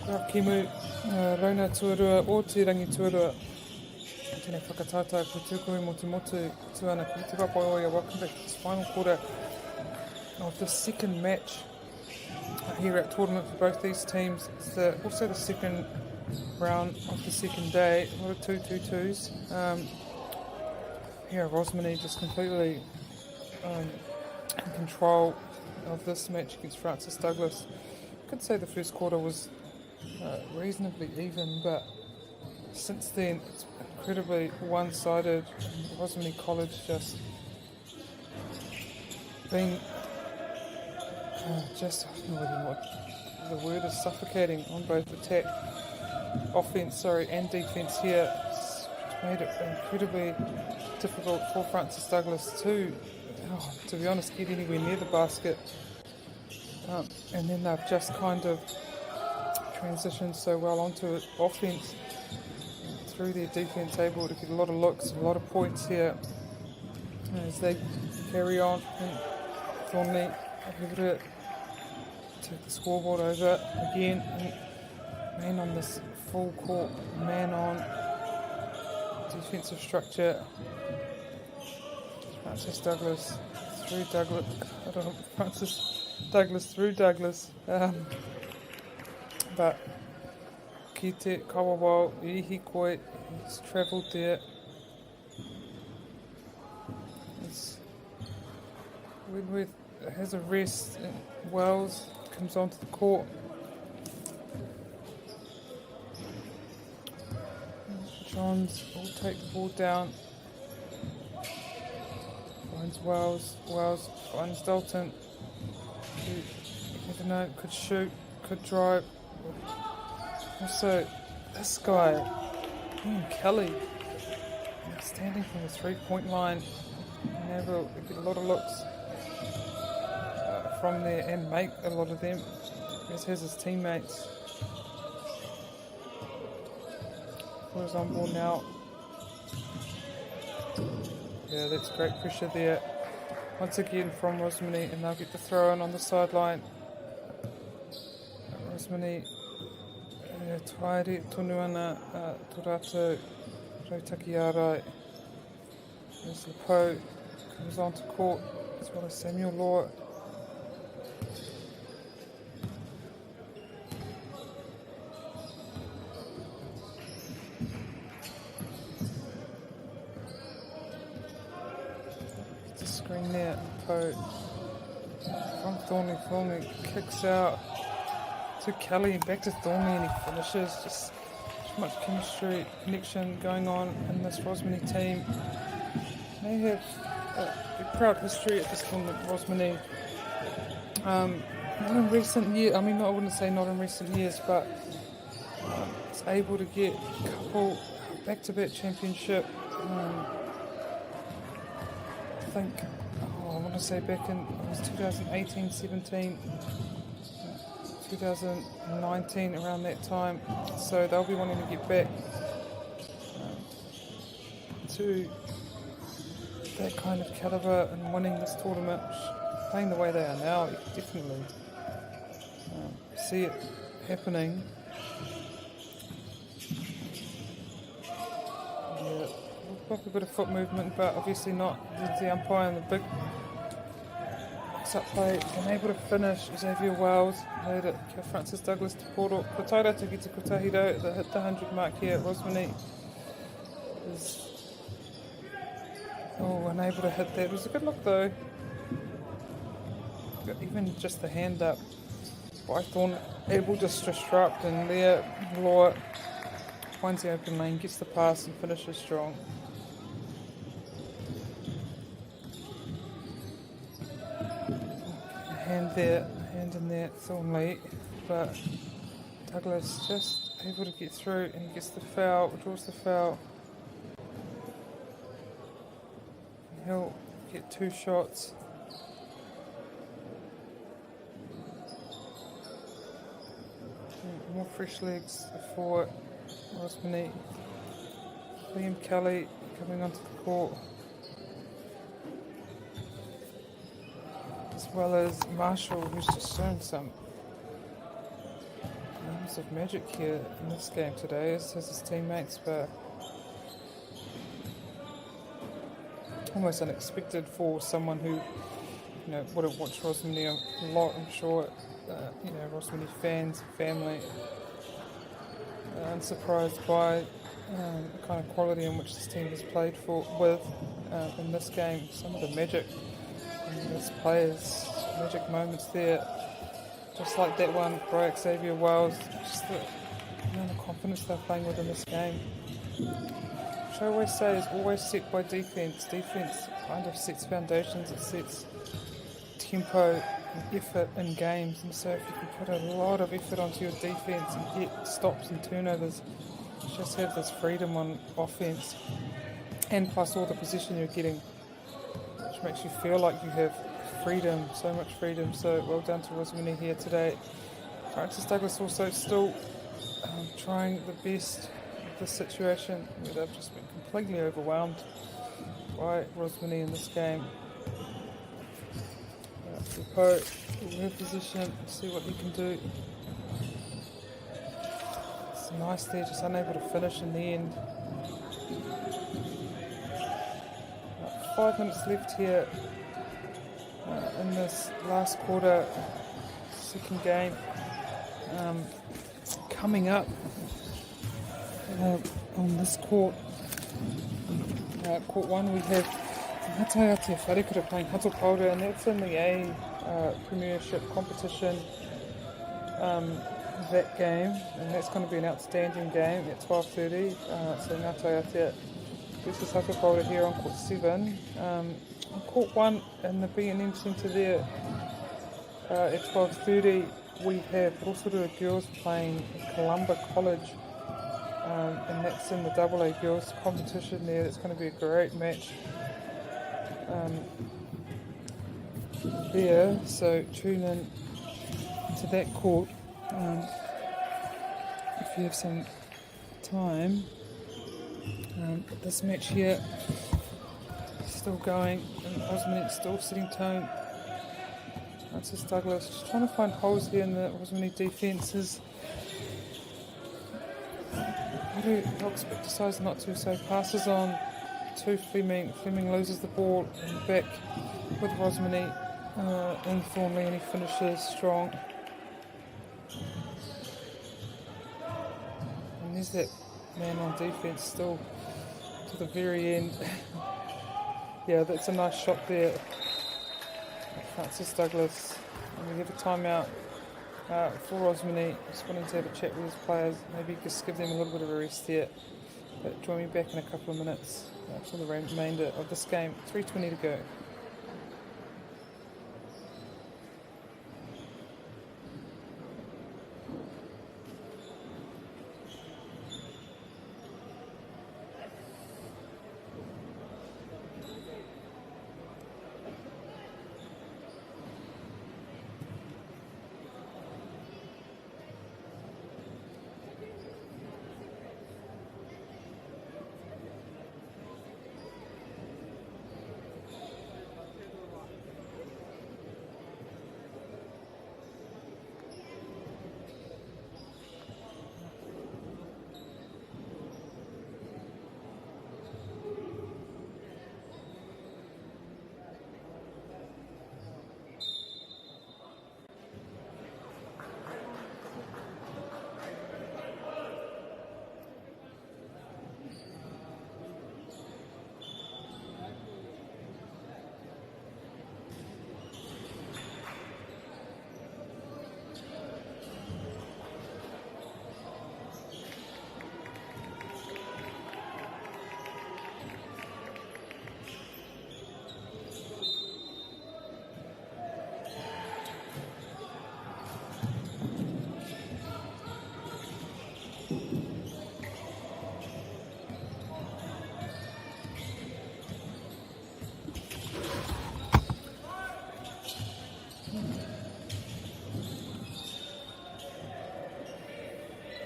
A: rakimu rauna tuarua o te rangi tuarua. Tēnei whakatata ko tūkui mo te motu tuana ko te papa oia. Welcome back to this final quarter of the second match here at tournament for both these teams. It's also the second round of the second day. A lot of 2-2-2s. Here Rosman just completely in control of this match against Francis Douglas. I could say the first quarter was reasonably even, but since then it's incredibly one-sided. Rosman College just being just, I don't know what the word is, suffocating on both offense and defence here. It's made it incredibly difficult for Francis Douglas to be honest, get anywhere near the basket. And then they've just kind of transitioned so well onto offense through their defence, able to get a lot of looks, a lot of points here as they carry on. And Thornley able to take the scoreboard over again. And man on this full court, man on defensive structure. Francis Douglas through Douglas. But Kite Kawawau, Ihikoi, he's travelled there. Winworth has a rest, and Wells comes onto the court. Johns will take the ball down. Finds Wells finds Dalton. You never know, could shoot, could drive. Also, this guy, Ian Kelly, standing from the 3-point line, never get a lot of looks from there and make a lot of them, as has his teammates. Who's on ball now? Yeah, that's great pressure there. Once again from Rosman, and they'll get the throw in on the sideline. Rosman, Twairi, Tonuana, Torato, Rautaki Arai. There's Lepo, comes onto court, as well as Samuel Law. Screen there, Poe from Thornley kicks out to Kelly and back to Thornley, and he finishes. Just too much chemistry, connection going on in this Rosman team. They have a proud history at this tournament, Rosman. Not in recent years, I wouldn't say not in recent years, but it's able to get a couple back-to-back championship. I think, I want to say back in 2018, 17, 2019, around that time. So they'll be wanting to get back to that kind of calibre and winning this tournament. Playing the way they are now, you can definitely see it happening. Yeah. Like a bit of foot movement, but obviously not the umpire and the big mix-up play. And able to finish Xavier Wells. Made it Francis Douglas to Poro. Kotaira to get to Kotahiro. They hit the 100 mark here. Rosman is unable to hit that. It was a good look though. Even just the hand up by Thorn, able to disrupt, and there Law finds the open lane, gets the pass and finishes strong. Hand in there, Thornley, but Douglas just able to get through, and he gets the foul, draws the foul. And he'll get 2 shots. More fresh legs for Rosman. Liam Kelly coming onto the court. well as Marshall, who's just shown some moments of magic here in this game today, as his teammates, but almost unexpected for someone who, would have watched Rosman a lot. I'm sure, Rosman fans, family, unsurprised by the kind of quality in which this team has played with in this game. Some of the magic in this players, magic moments there, just like that one by Xavier Wells, just the amount of confidence they're playing with in this game. Which I always say is always set by defence. Defence kind of sets foundations, it sets tempo and effort in games, and so if you can put a lot of effort onto your defence and get stops and turnovers, you just have this freedom on offence, and plus all the possession you're getting, which makes you feel like you have freedom, so much freedom. So well done to Rosman here today. Francis Douglas also still trying the best of this situation, where they've just been completely overwhelmed by Rosman in this game. Depot will have position, see what he can do. It's nice there, just unable to finish in the end. 5 minutes left here in this last quarter, second game. Coming up on this court, court 1, we have Nataia Wharekura playing Hata Paura, and that's in the A Premiership competition, that game, and that's going to be an outstanding game at 12:30. So Nataia versus Hata Paura here on court 7. On court 1 in the B&M Centre there at 12:30, we have Rosarua girls playing Columba College, and that's in the AA girls competition there. That's going to be a great match there, so tune in to that court if you have some time. This match here still going, and Rosman still setting tone. Francis Douglas just trying to find holes here in the Rosman defences. Roxburgh decides not to, so passes on to Fleming. Fleming loses the ball and back with Rosman and Thornley, and he finishes strong. And there's that man on defence still to the very end. Yeah, that's a nice shot there. Francis Douglas. And we have a timeout for Rosman. Just wanting to have a chat with his players, maybe just give them a little bit of a rest there. But join me back in a couple of minutes for the remainder of this game. 3:20 to go.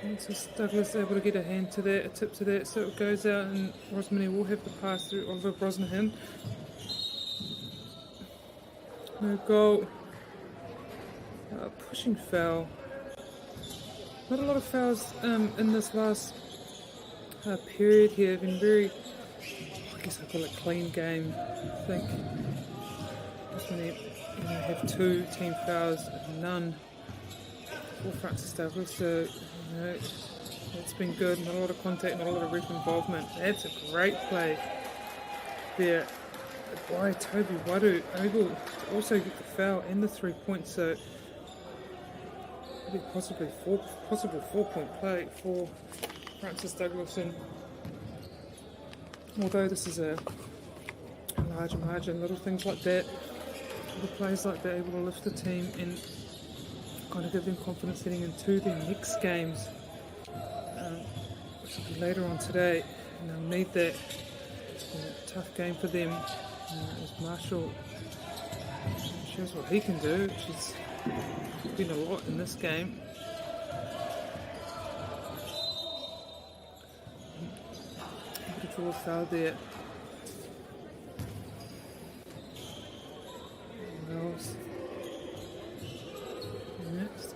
A: Francis Douglas able to get a hand to that, a tip to that, so it goes out, and Rosman will have the pass through Oliver Brosnahan. No goal Pushing foul. Not a lot of fouls in this last period here. Been very, I guess I call it clean game. I think just when they have 2 team fouls, none for Francis Douglas. So it's been good. Not a lot of contact, not a lot of ref involvement. That's a great play there by Toby Waru, able to also get the foul and the 3 points. So possible 4-point play for Francis Douglas. And although this is a large margin, little things like that, little plays like that, able to lift the team and kind of give them confidence heading into their next games, which will be later on today. And they'll need that. Tough game for them. As Marshall shows what he can do, which is been a lot in this game. Beautiful foul there. Wells. Next.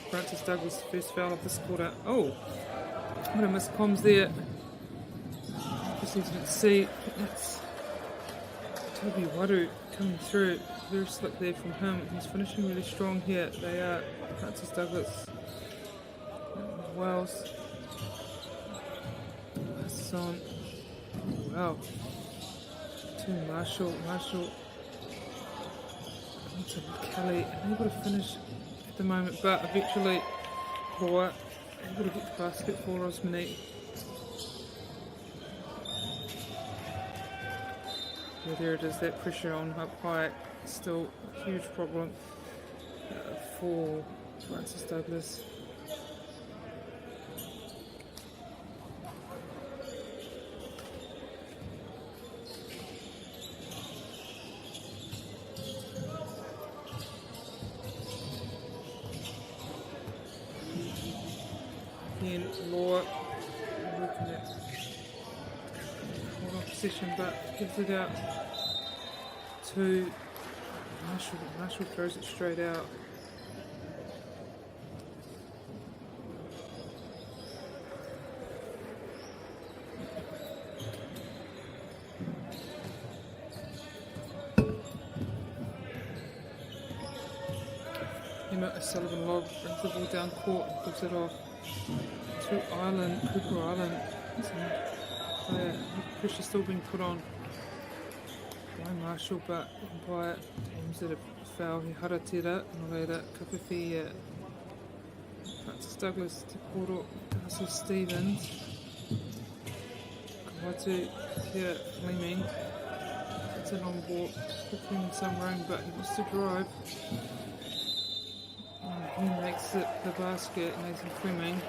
A: Francis Douglas, first foul of this quarter. Oh, what a missed comms there. Just easy to see. That's Toby Waru coming through. Very slick there from him. He's finishing really strong here. They are Francis Douglas. Wells. Passes on. Wow. To Marshall. Marshall into Kelly. Unable to finish at the moment, but eventually Laura able to get the basket for Rosman. Yeah, there it is, that pressure on up high. Still a huge problem for Francis Douglas. Again, Law looking at hold on possession, but gives it out to Marshall. Marshall throws it straight out. Sullivan Log brings the ball down court and gives it off to Cooper Island. Pressure still being put on by Marshall, but by teams that have fouled. Hata tira, Nataia, Kapewhi, Francis Douglas, Te Poro, Darcy Stevens, Kawatu, here Fleming. It's a long ball, putting some room, but he wants to drive. He makes it the basket, Nathan Fleming.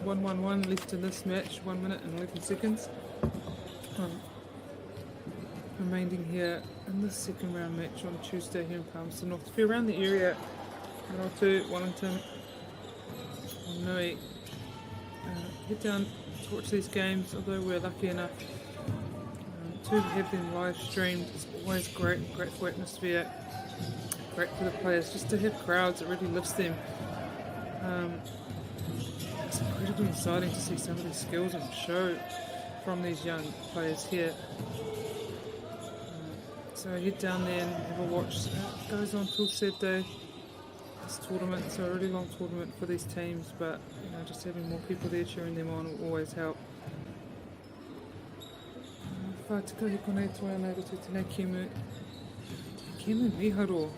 A: One left in this match, 1 minute and 11 seconds. Remaining here in the second round match on Tuesday here in Palmerston North. If you're around the area, Rotu, Wellington, Nui, head down to watch these games, although we're lucky enough to have them live streamed. It's always great for atmosphere, great for the players, just to have crowds, it really lifts them. It's incredibly exciting to see some of these skills on show from these young players here. So head down there and have a watch. It goes on till Saturday. This tournament, it's a really long tournament for these teams, but just having more people there cheering them on will always help. Whātika konei toa nei roto tēnei kemu miharo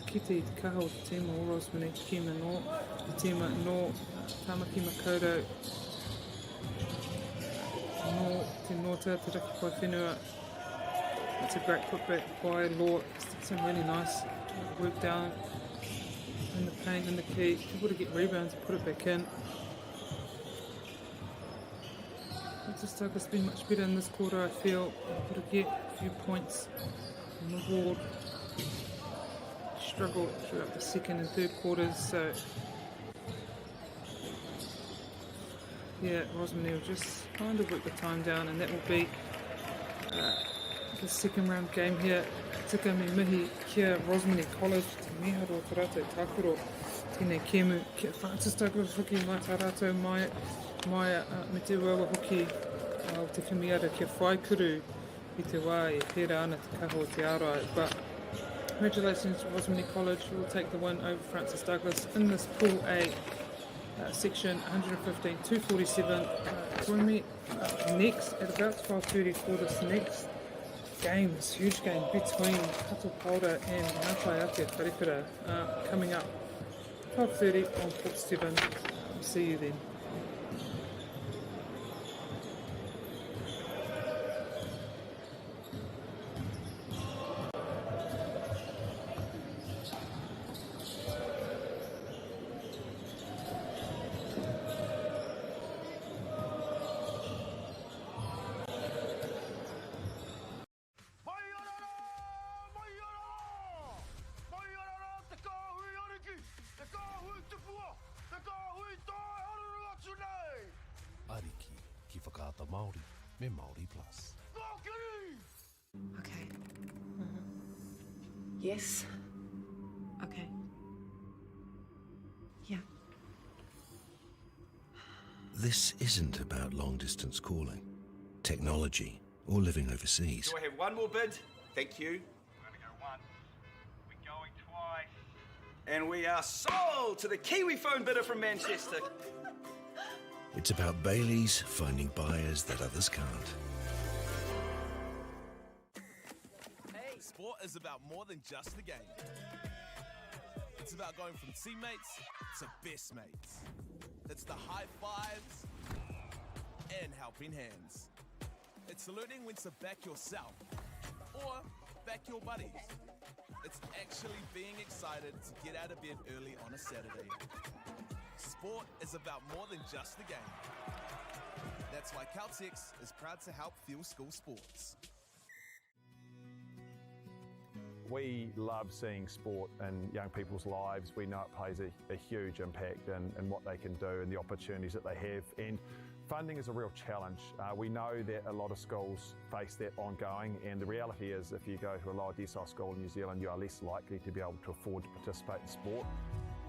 A: ki te kaha o te tīma o Rosman te kema no te tīma no Tamaki Makoto no te nota te raki pai whenua. It's a great putback by Law. Some really nice work down in the paint and the key, able to get rebounds and put it back in. Francis Douglas has been much better in this quarter, I feel. Able to get a few points on the board. Struggled throughout the second and third quarters, so Yeah, Rosman will just kind of work the time down, and that will be the second round game here. Tika me mihi kia Rosman College, te miharo te rātou tākuro, tēnei kēmu, kia Francis Douglas hoki mai tā rātou mai me te wawa hoki o te whimiara kia whaikuru I te wā e pērā ana te kaho o te aroa. But congratulations to Rosman College, who will take the win over Francis Douglas in this Pool A section 115, 247. Join me next at about 12:30 for this next game, this huge game between Hata and Nataia te wharewhira coming up 12:30 on 47. See you then.
B: Ariki ki whakaata Māori me MāORI Plus.
C: Okay. Yes. Okay. Yeah.
D: This isn't about long-distance calling, technology, or living overseas.
E: Do I have one more bid? Thank you.
F: We're going to go once. We're going twice.
E: And we are sold to the Kiwi phone bidder from Manchester.
D: It's about Baileys finding buyers that others can't.
G: Hey, sport is about more than just a game. It's about going from teammates to best mates. It's the high fives and helping hands. It's learning when to back yourself or back your buddies. It's actually being excited to get out of bed early on a Saturday. Sport is about more than just the game. That's why Caltex is proud to help fuel school sports.
K: We love seeing sport in young people's lives. We know it plays a huge impact in what they can do and the opportunities that they have. And funding is a real challenge. We know that a lot of schools face that ongoing, and the reality is if you go to a lower decile school in New Zealand, you are less likely to be able to afford to participate in sport.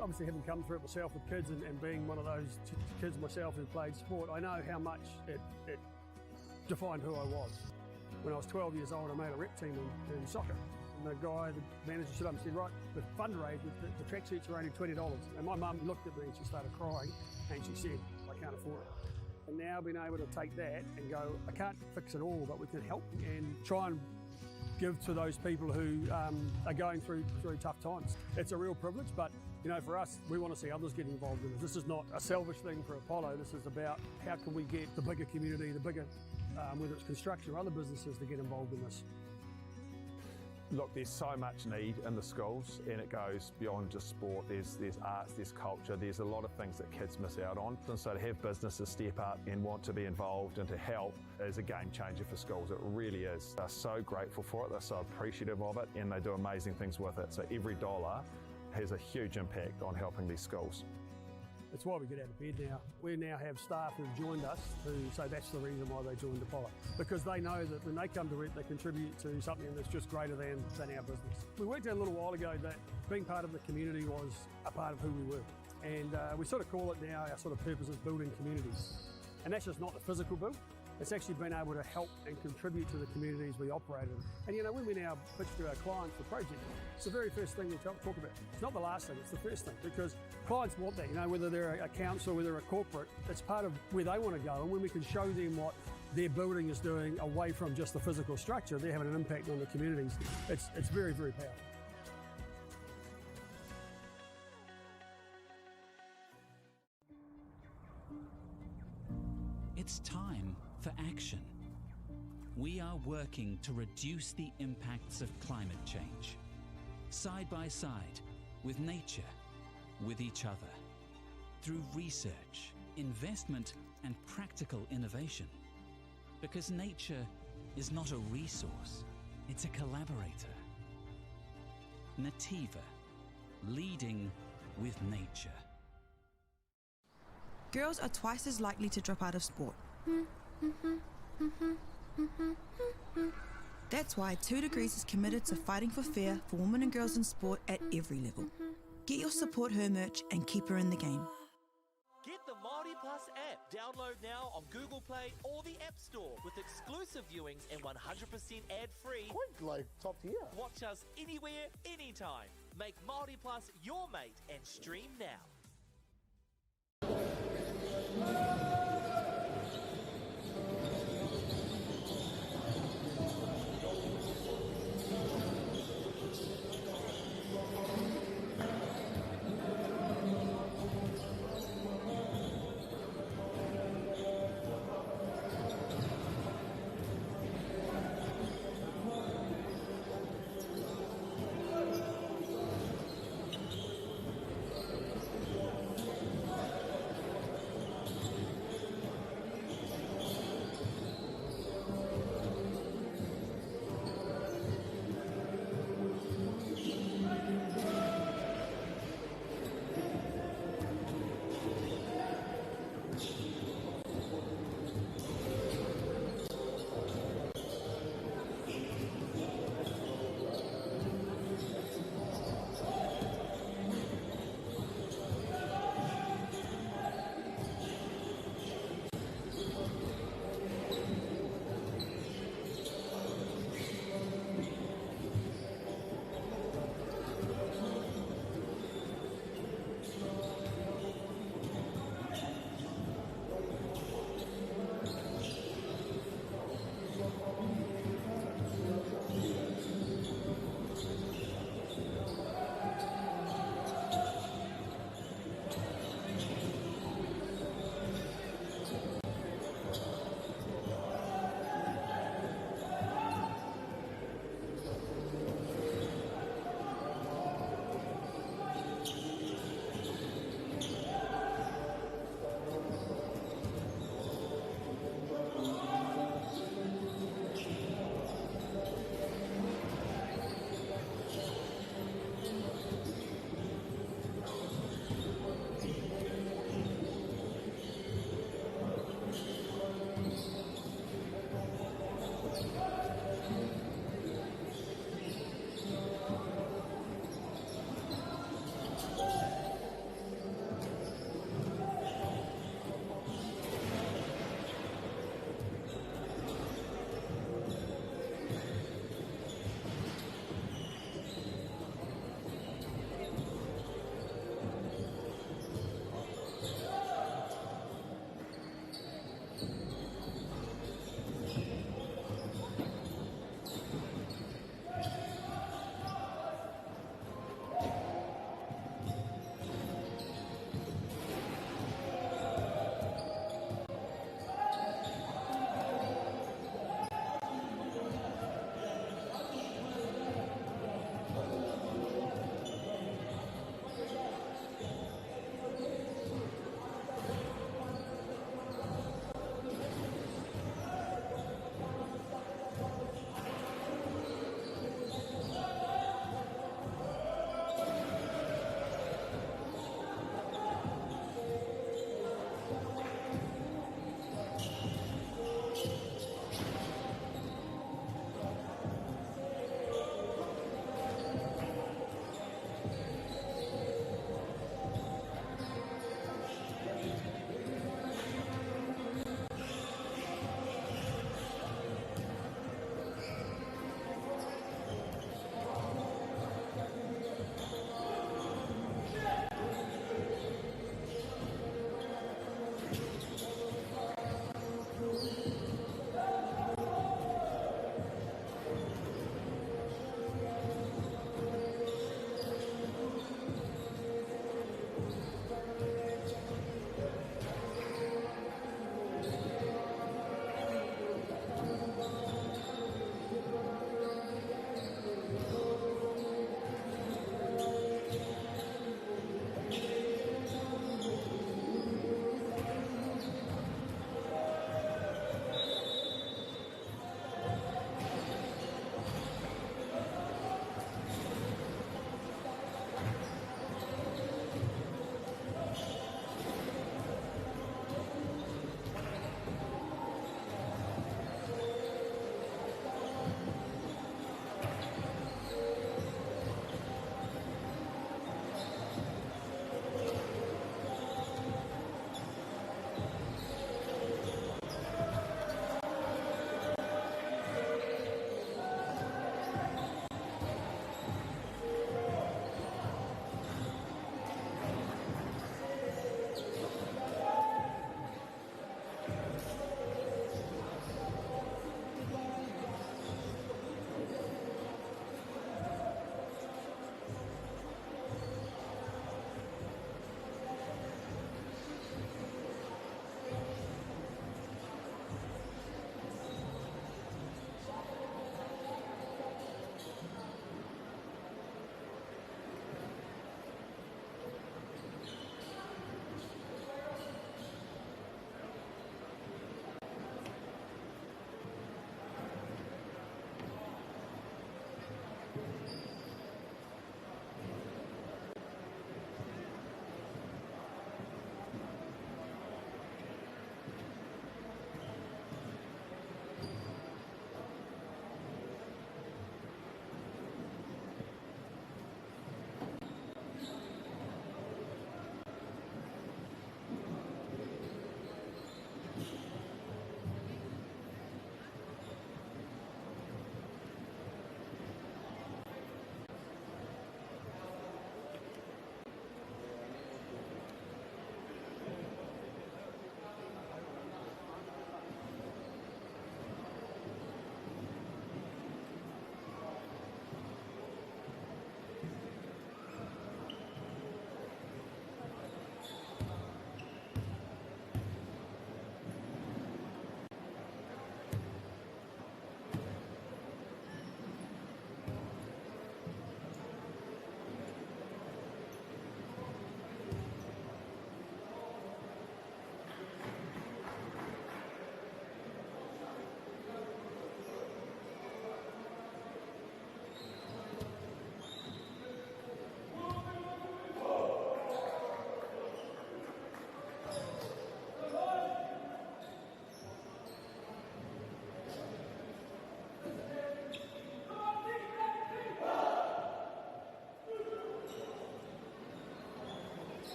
L: Obviously, having come through it myself with kids and being one of those kids myself who played sport, I know how much it defined who I was. When I was 12 years old, I made a rep team in soccer. And the guy, the manager, stood up and said, right, the fundraisers, the tracksuits are only $20. And my mum looked at me and she started crying and she said, I can't afford it. And now being able to take that and go, I can't fix it all, but we can help and try and give to those people who are going through tough times. It's a real privilege, but you know, for us, we want to see others get involved in this. This is not a selfish thing for Apollo. This is about how can we get the bigger community, the bigger, whether it's construction or other businesses, to get involved in this.
K: Look, there's so much need in the schools, and it goes beyond just sport. There's arts, there's culture, there's a lot of things that kids miss out on. And so to have businesses step up and want to be involved and to help is a game changer for schools. It really is. They're so grateful for it, they're so appreciative of it, and they do amazing things with it. So every dollar has a huge impact on helping these schools.
L: That's why we get out of bed now. We now have staff who've joined us who say that's the reason why they joined Apollo. Because they know that when they come to it, they contribute to something that's just greater than our business. We worked out a little while ago that being part of the community was a part of who we were. And we sort of call it now, our sort of purpose is building communities. And that's just not the physical build. It's actually been able to help and contribute to the communities we operate in. And you know, when we now pitch to our clients for projects, it's the very first thing we talk about. It's not the last thing, it's the first thing, because clients want that, you know, whether they're a council, whether they're a corporate, it's part of where they want to go. And when we can show them what their building is doing away from just the physical structure, they're having an impact on the communities. It's very, very powerful.
H: It's time for action. We are working to reduce the impacts of climate change, side by side, with nature, with each other, through research, investment, and practical innovation. Because nature is not a resource, it's a collaborator. Nataia, leading with nature.
I: girls are twice as likely to drop out of sport. That's why 2 Degrees is committed to fighting for fair for women and girls in sport at every level. Get your Support Her merch and keep her in the game.
J: Get the MāORI Plus app. Download now on Google Play or the App Store with exclusive viewings and 100% ad-free.
M: Quite like top tier.
J: Watch us anywhere, anytime. Make MāORI Plus your mate and stream now.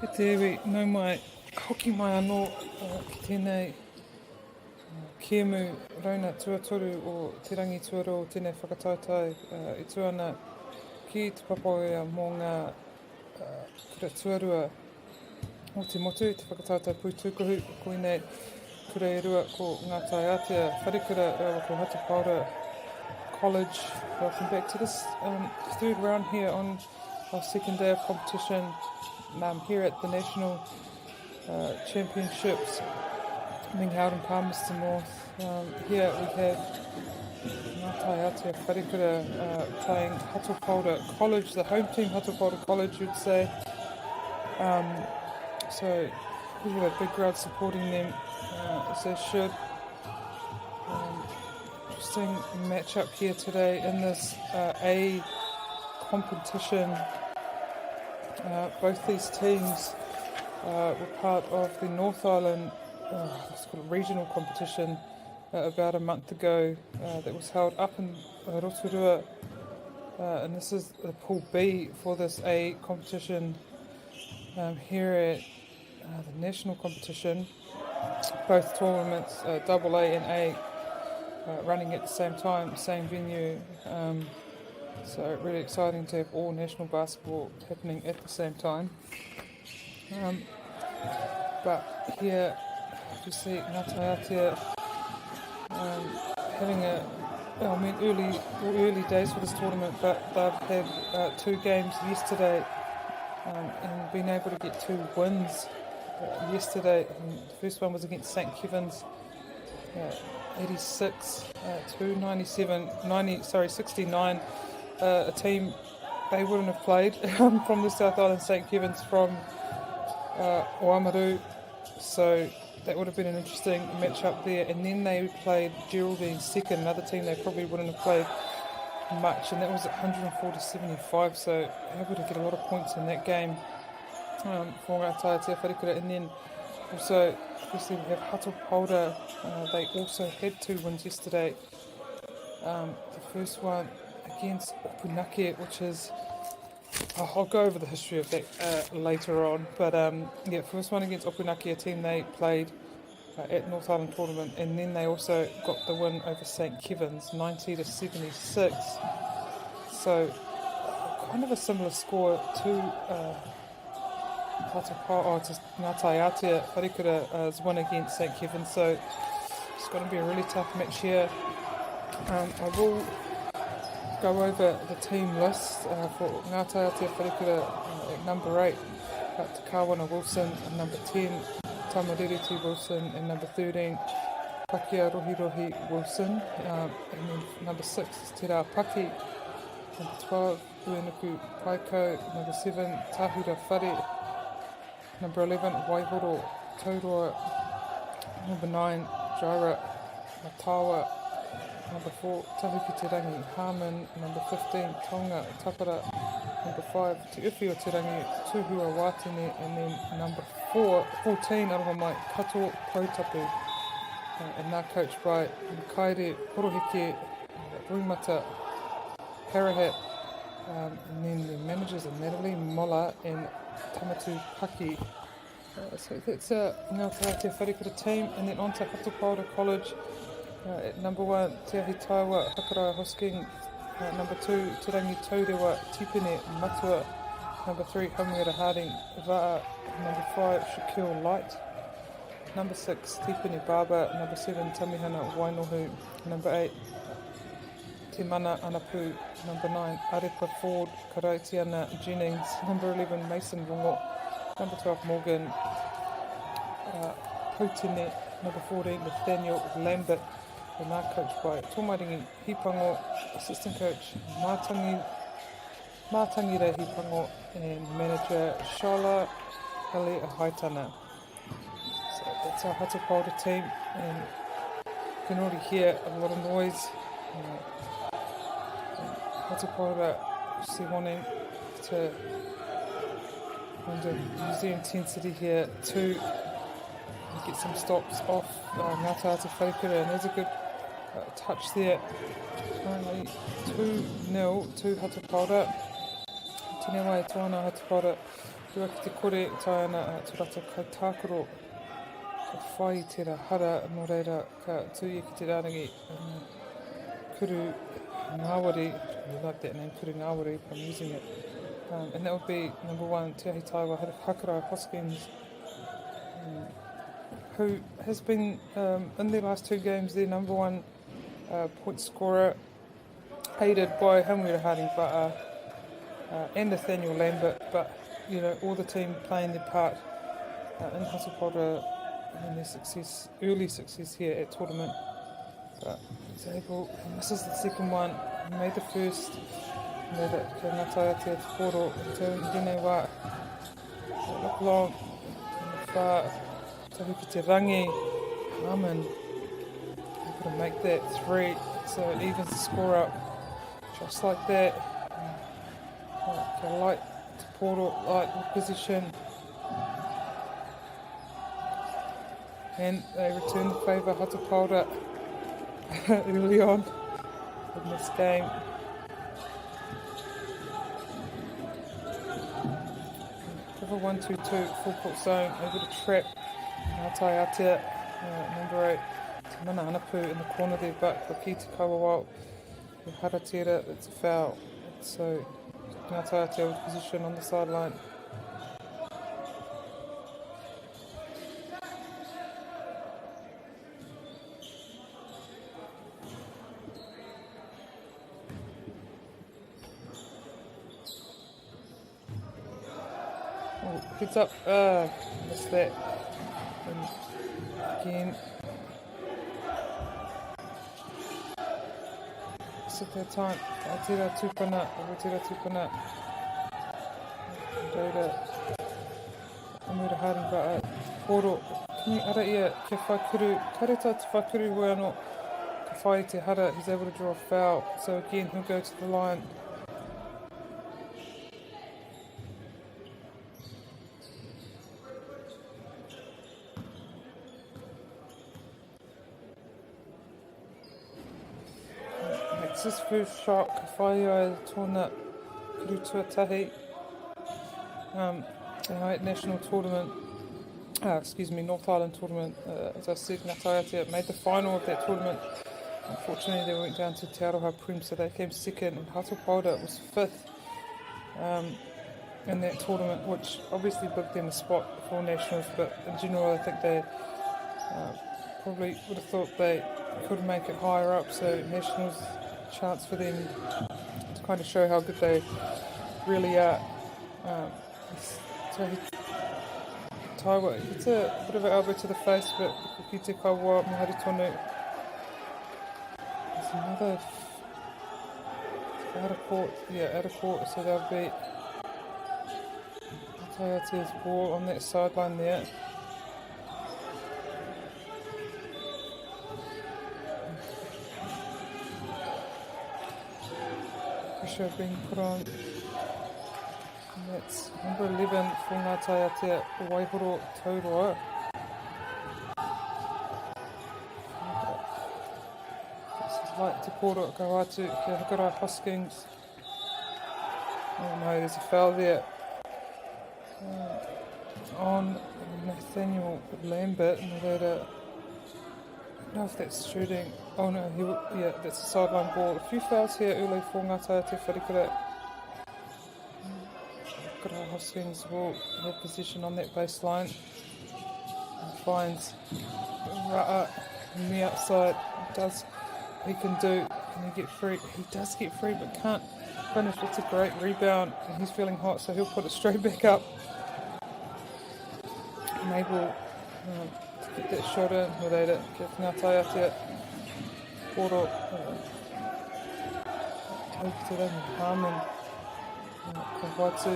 A: E te iwi, nau mai, hoki mai anō ki tēnei kiemu rauna tuatoru o te rangi tuaro o tēnei whakatautai i tuana ki te papaoia mō ngā kura tuarua o te motu, te whakatautai puitukuhu, koinei kura e rua ko Nataia, wharikura rawa ko Hata Paura College. Welcome back to this third round here on our second day of competition here at the National Championships being held in Palmerston North. Here we have Nataia Wharikura playing Hata Paura College, the home team Hata Paura College you'd say. So we have a big crowd supporting them as they should. Interesting matchup here today in this A competition. Both these teams were part of the North Island it's called a regional competition about a month ago that was held up in Rotorua, and this is the Pool B for this A competition here at the national competition. Both tournaments, double A and A, running at the same time, same venue. So really exciting to have all national basketball happening at the same time. But here you see Nataia having early days for this tournament, but they've had 2 games yesterday and been able to get 2 wins yesterday. And the first one was against St. Kevin's, 86 to 69. A team they wouldn't have played from the South Island, St. Kevin's from Oamaru, so that would have been an interesting matchup there. And then they played Geraldine second, another team they probably wouldn't have played much, and that was 104-75, so able to get a lot of points in that game for Nataia Wharikura. And then also obviously we have Hata Paura, they also had 2 wins yesterday. The first one against Opunake, which is I'll go over the history of that later on, but first one against Opunake, a team they played at North Island tournament, and then they also got the win over St. Kevin's 90-76, so kind of a similar score to Nataia Wharikura's win against St. Kevin's, so it's going to be a really tough match here. I will go over the team list for Nataia Wharikura at number 8, Te Kawana Wilson, and number 10, Tamariri Wilson, and number 13, Pakia Rohirohi Wilson, and then number 6 is Te Rā Paki, number 12, Uenuku Paiko, number 7, Tahura Whare, number 11, Waihoro Tauroa, number 9, Jaira Matawa, number 4, Tahuki Te Rangi Harmon, number 15, Tonga Tapara, number 5, Te Uwhi o Te Rangi Tuhua Watene, and then number 14, Aroha Mai Kato Pautapu, and now coached by Kaire Poroheke, Ruimata Parahat, and then the managers are Natalie Mola and Tamatu Paki. So that's Nataia Wharikura team, and then on to Hata Paura College. At number 1, Te Ahi Taiwa Hakarai Hosking, number 2, Te Rangi Taurewa Tipene Matua, number 3, Hamuera Harding Va'a, number 5, Shaquille Light, number 6, Tipene Baba, number 7, Tamihana Wainohu, number 8, Te Mana Anapu, number 9, Arepa Ford Karaitiana Jennings, number 11, Mason Rongo, number 12, Morgan Hautine, number 14, Nathaniel Lambert, and now coached by Tomaringi Hipango, assistant coach Mātangire Hipango, and manager Shala Ali Haitana. So that's our Hata Paura team, and you can already hear a lot of noise. Hata Paura obviously wanting to use the intensity here to get some stops off Nataia Wharikura, and there's a good touch there. Currently 2-0 to Hata Paura. Tēnei wai tōna Hata Paura Rua ki te kore tai ana a turata kai tākoro ka whai tērā hara no reira ka tūia ki te rārangi kuru MΑORI. You like that name, kuru MAORI, I'm using it. And that would be number 1, Te Ahi Taiwa Hakara Hoskins, who has been, in their last 2 games, their number 1 point scorer, aided by Hamuira Harding and Nathaniel Lambert, but you know, all the team playing their part in Hatapora and their success, early success here at tournament. But he's able, he misses the second one, he made the first, made it to Nataia te Poro, te Hine wā, look long, wha, tahu ki te rangi, Harmon, able to make that 3, so it evens the score up, just like that. Light to Poro, light position, and they return the favour. Hatapora early on in this game. Cover 1-2-2, full court zone, able to trap Nataia, number 8, Te Mana Hanapu in the corner there, but Koki Te Kawawau, Hata Tera, it's a foul. So Nataia with position on the sideline. Oh, heads up, missed that. And again. At that time, Aotearoa tūpana, reira, Hamuira Harding Poro, kini ara ia kia whakuru, kareta te whakuru hoi anō, ka whai te hara, he's able to draw a foul, so again he'll go to the line. His first shot, ka whai ai tōna kuru tuatahi at national tournament, North Island tournament, as I said, Nataia made the final of that tournament. Unfortunately they went down to Te Aroha Prem, so they came second, and Hatapora was 5th in that tournament, which obviously booked them a spot for nationals, but in general I think they probably would have thought they could make it higher up, so nationals chance for them to kind of show how good they really are. So Taiwa hits a bit of an elbow to the face, but Ki te kawa mahari tonu. There's another out of court, so they'll be Nataia's ball on that sideline there. Pressure being put on. And that's number 11 for Nataia te Waihoro Tauroa. This is light to Poro Kawatu ki Hakara Hoskins. Oh no, there's a foul there on Nathaniel Lambert. I don't know if that's shooting. Oh no, that's a sideline ball. A few fouls here early for Nataia te Wharikura. Hakara Hoskins will have position on that baseline. And finds Ra'a on the outside. He can he get free? He does get free, but can't finish. It's a great rebound, and he's feeling hot, so he'll put it straight back up. And able to get that shot in without it. Give Nataia te Poro take to them, Harmon Kawatu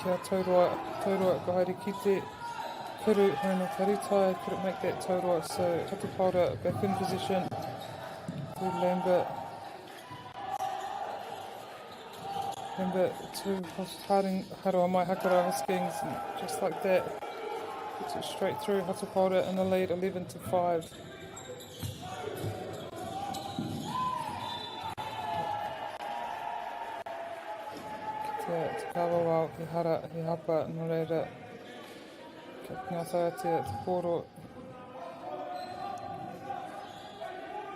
A: kia Tauroa Gahaere ki te kuru Hana Taritai couldn't make that Tauroa, so Hatapora back in position to Lambert to Harding Haroa Mai Hakara Hoskins, and just like that gets it straight through. Hatapora in the lead 11-5. te kawawao, he hara, he hapa, no reira. Kia ngā whaatea, te koro.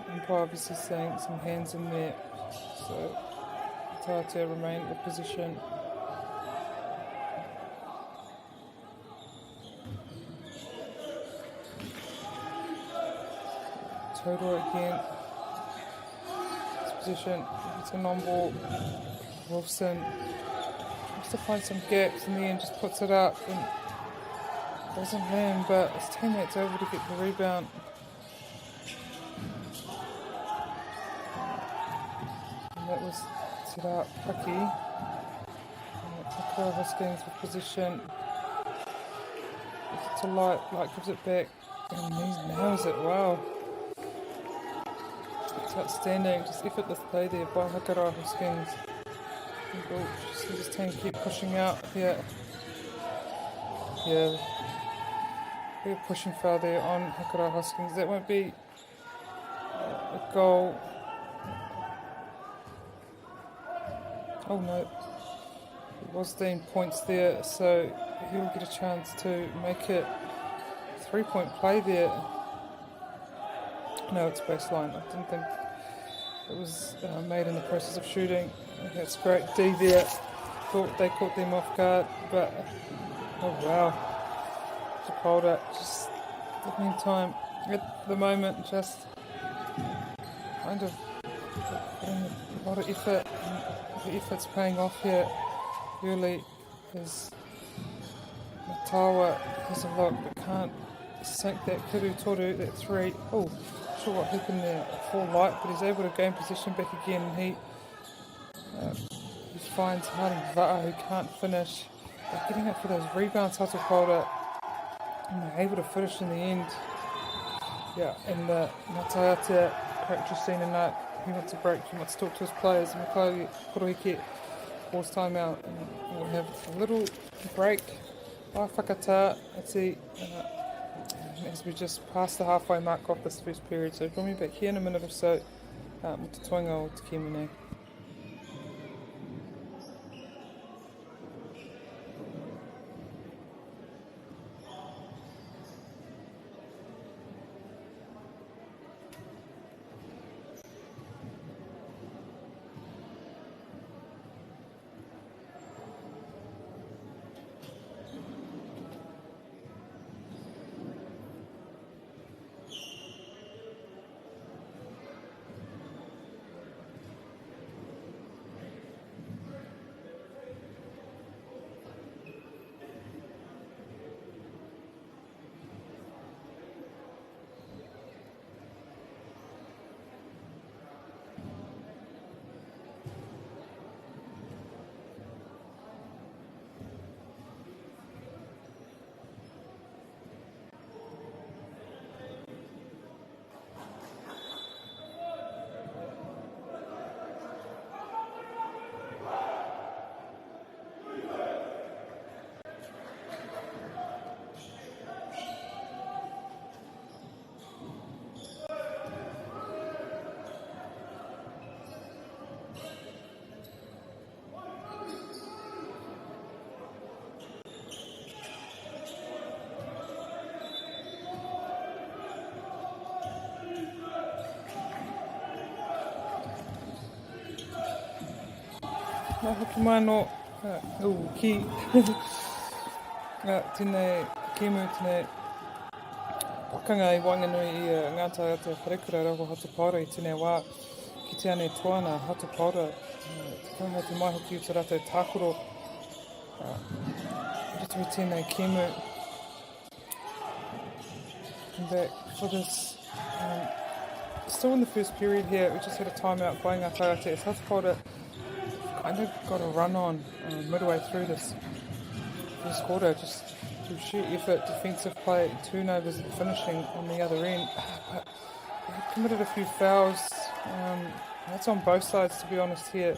A: Umpire obviously saying some hands in there. So, Nataia remain in position. Total again. This position, it's a non-ball. Wolfson tries to find some gaps in the end, just puts it up and doesn't land, but his teammate's over to get the rebound. And that was set up, Paki. Takara Hoskins with position. Gives it to Light gives it back, and he nails it, wow. It's outstanding, just effortless play there by Hakara Hoskins. See this team keep pushing out here. Yeah, we're pushing foul there on Hakara Hoskins. That won't be a goal. Oh no, it was 10 points there, so he'll get a chance to make it 3-point play there. No, it's baseline. I didn't think it was made in the process of shooting. That's great D there. Thought they caught them off guard, but oh wow. Japolda just the meantime at the moment just kind of putting a lot of effort, and the effort's paying off here early as Nataia has a look but can't sink that Kiru Toru, that three. Oh, not sure what happened there for Light, but he's able to gain position back again, and he finds Martin Va'a, who can't finish. They're getting up for those rebounds, Hatapolda, and they're able to finish in the end. Yeah, and the Nataia character scene tonight, he wants a break, he wants to talk to his players, and Makai Korohike force timeout, and we'll have a little break by Whakata, let's see, as we just pass the halfway mark off this first period, so join me back here in a minute or so with the toinga o Te Kimene. Hoki mai no ki tēnei kēmu, tēnei pakanga I wanganui I ngā taia te wharekura rako Hatapolda I tēnei wā ki te ane toana Hatapolda te kaunga te mai hoki o te rātou tākoro rito I tēnei kēmu. Come back for this still in the first period here. We just had a timeout by ngā taia te Hatapolda kind of got a run on midway through this first quarter, just through sheer effort, defensive play, turnovers and finishing on the other end. But they had committed a few fouls. That's on both sides, to be honest here.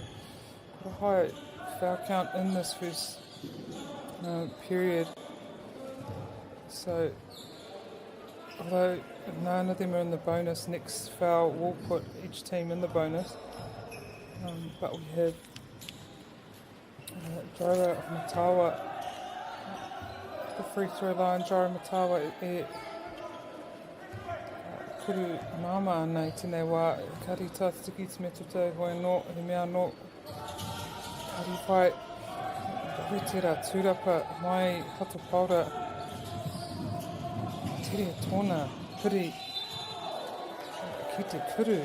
A: Got a high foul count in this first period. So, although none of them are in the bonus, next foul will put each team in the bonus. But we have Jara Matawa, the free throw line, Jara Matawa kuru māma nei tēnei wā, kari tātiki te me tutai hoi no, he mea no, kari whai, rewetera tūrapa mai hata paura, tere tōna, piri, ki te kuru,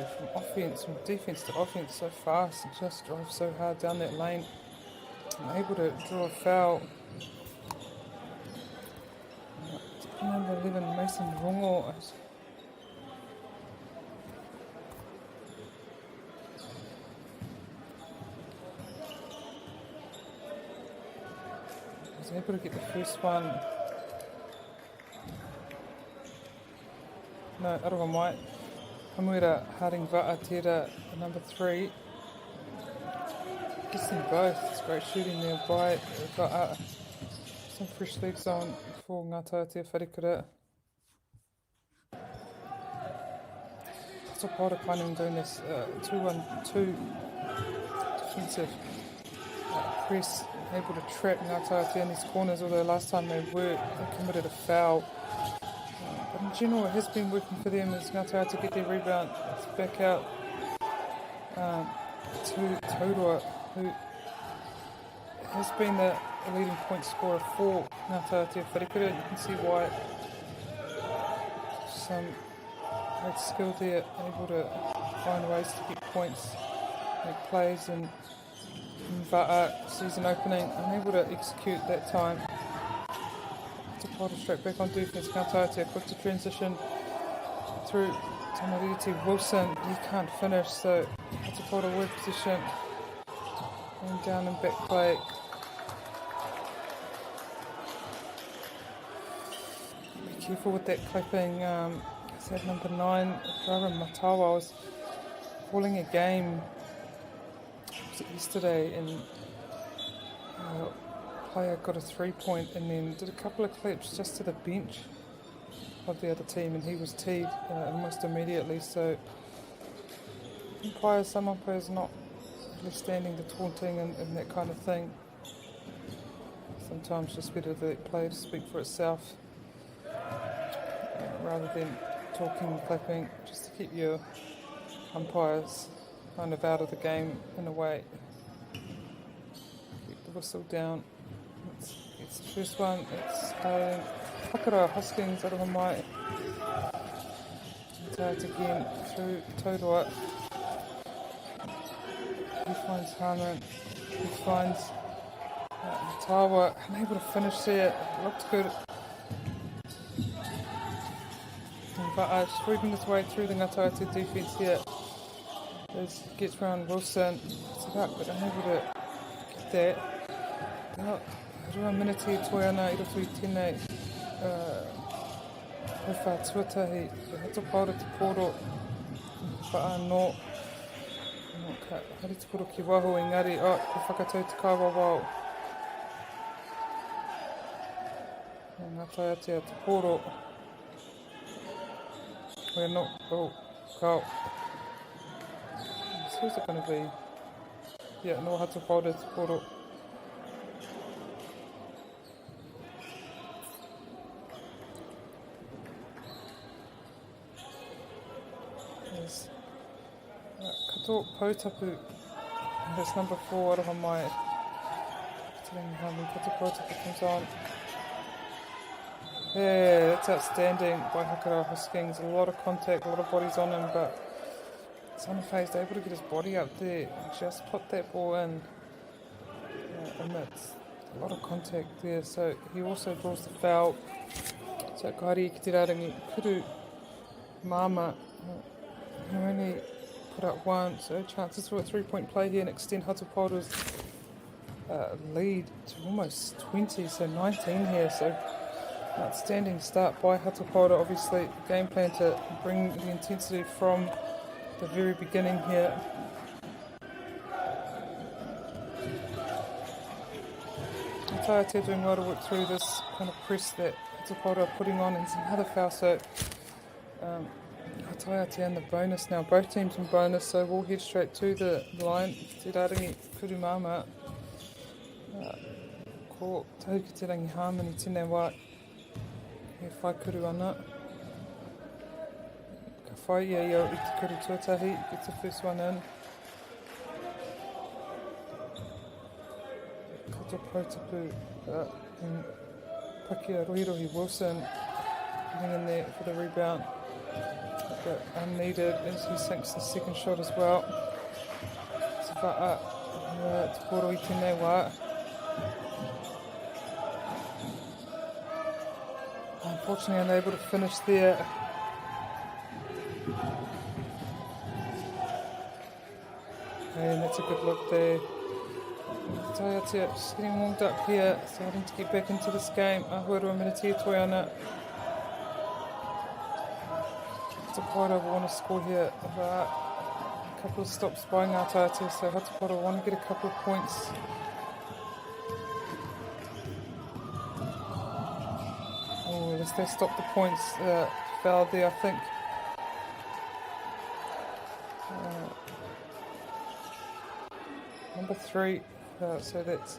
A: from defense to offense so fast, and just drive so hard down that lane. I'm able to draw a foul. Number 11, Mason Rongo. I was able to get the first one. No, aroha mai. Hamuera Harding Va'a Tera, number 3. Just in both, it's great shooting there by Va'a. Some fresh legs on for Nataia te wharikura. Hata Paura kind of doing this 2-1-2 defensive press, able to trap Nataia in these corners, although last time they committed a foul. But in general, it has been working for them as Nataia to get their rebound. It's back out to Taurua, who has been the leading point scorer for Nataia te wharikura. You can see why. Some great skill there, able to find ways to get points, make plays, and Va'a season opening, unable to execute that time. Hata straight back on defense, Nataia quick to transition through Tamariti Wilson. He can't finish, so Hata word position. And down and back play. Be careful with that clipping. It's at number 9, Jara Matawa was falling a game. Was it yesterday? And player got a 3-point and then did a couple of clips just to the bench of the other team, and he was teed almost immediately. So some umpires not understanding the taunting and that kind of thing. Sometimes just better the play to speak for itself rather than talking and clapping, just to keep your umpires kind of out of the game in a way. Keep the whistle down. It's the first one. It's Whakara Hoskins, aroha mai. Taut again through Taurua. He finds Harman. He finds Matawa. Unable to finish there. It looked good. But sweeping his way through the Nataia defence here. Gets around Wilson. Puts it up, but unable to get that. Rua miniti toi ana I roto I tēnei hawha tuatahi hata paura te poro wha anō hari te poro ki waho engari ko whakatau te kawa wau Nataia te poro we're not kau so is it going to be no hata paura te poro. Kato Potapu, that's number 4, aroha mai. Kato Potapu comes on. Yeah, that's outstanding by Hakara Hoskins. A lot of contact, a lot of bodies on him, but it's unfazed, able to get his body up there and just put that ball in amidst a lot of contact there. So he also draws the foul. So Kairi ki te rarangi kuru Mama, who only put up one, so chances for a 3-point play here and extend Hata Paura's lead to almost 20, so 19 here. So outstanding start by Hata Paura. Obviously, game plan to bring the intensity from the very beginning here. Nataia doing well to work through this kind of press that Hata Paura are putting on, and another foul. So Nataia and the bonus now. Both teams in bonus, so we'll head straight to the line. Te rarangi kurumama. for Tauki Te Rangi Harmony tēnei wā. He whai kuru ana. Ka whai ia iau i te kuru tuatahi, gets the first one in. Kato Potapu and Pakia Rohirohi Wilson getting in there for the rebound. But unneeded as he sinks the second shot as well. Te wha te poro I tēnei wā. Unfortunately unable to finish there. And that's a good look there. Nataia just getting warmed up here, starting to get back into this game. Ahuarua Manatia toi ana. Hatapara will want to score here. A couple of stops by Nataia, so Hatapara will want to get a couple of points. Oh, at least they stopped the points. Foul there, I think. Number 3, so that's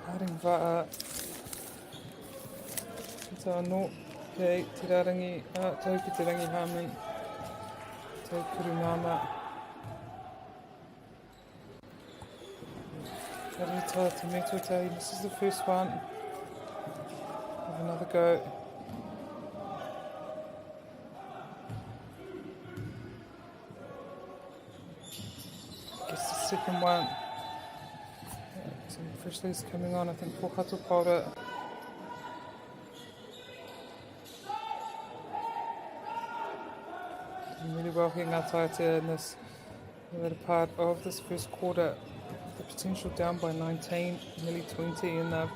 A: Haring Va'a. Te anō, te rarangi, Tauki Te Rangi Harmony, te Kurumama. Karita Te Metuatai, this is the first one. Have another go. Guess the second one. Some fresh leaves coming on, I think, for Hatapara. Doing really well here, Nataia, in this later part of this first quarter. The potential down by 19, nearly 20, and they've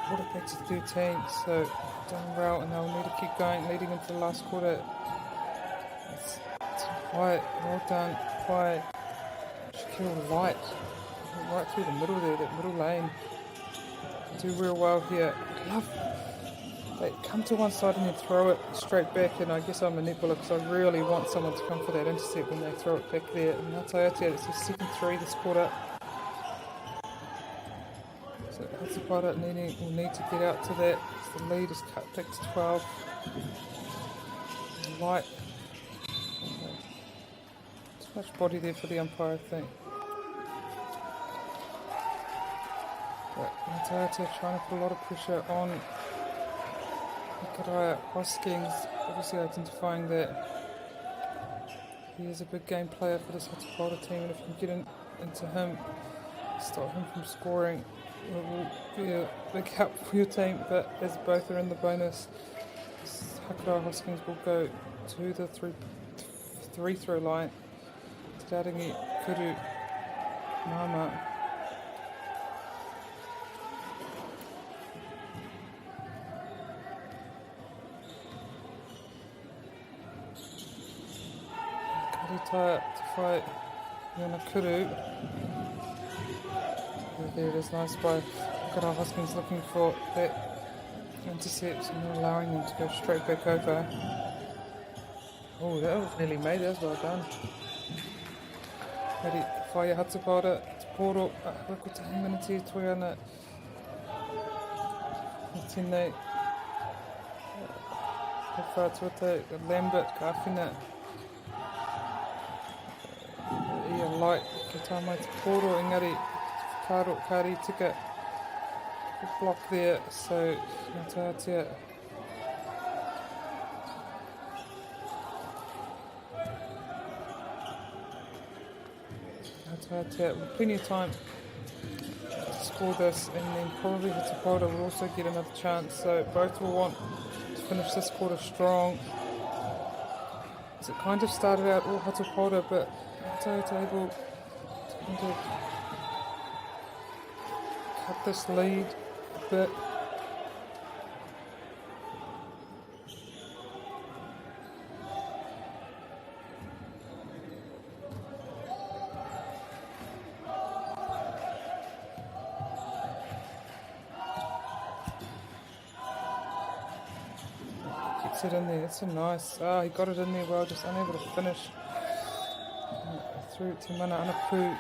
A: brought it back to 13, so done well, and they'll need to keep going leading into the last quarter. It's quite well done, quite Shaquille Light, right through the middle there, that middle lane. Do real well here. I love they come to one side and then throw it straight back, and I guess I'm a netballer because I really want someone to come for that intercept when they throw it back there. And Nataia, it's his second 3 this quarter. So Hatapara will need to get out to that. The lead is cut back to 12. Light. Too much body there for the umpire, I think. But Nataia trying to put a lot of pressure on Nataia. Hoskins obviously identifying that he is a big game player for this Hatapara team, and if you can get into him, stop him from scoring, it will be a big help for your team. But as both are in the bonus, Hakarai Hoskins will go to the three throw line. Te Rarangi Kuru Mama. Karita to fight Yana Kuru. There it is, nice by Hakarai Hoskins looking for that intercept and not allowing them to go straight back over. Oh, that was nearly made, that was well done. Ready, whaia Hatapara, te poro, rako tahi miniti toi ana. Tēnei, he whātuata, Lambert, ka awhina. Ia light, ka tāmai te poro, engari, kāri tika. Good block there, so Nataia. With plenty of time to score this, and then probably Hatapara will also get another chance, so both will want to finish this quarter strong. So it kind of started out all Hatapara, but Nataia able to kind of cut this lead a bit. It in there, it's a nice, he got it in there well, just unable to finish. Through to Mana Anapu.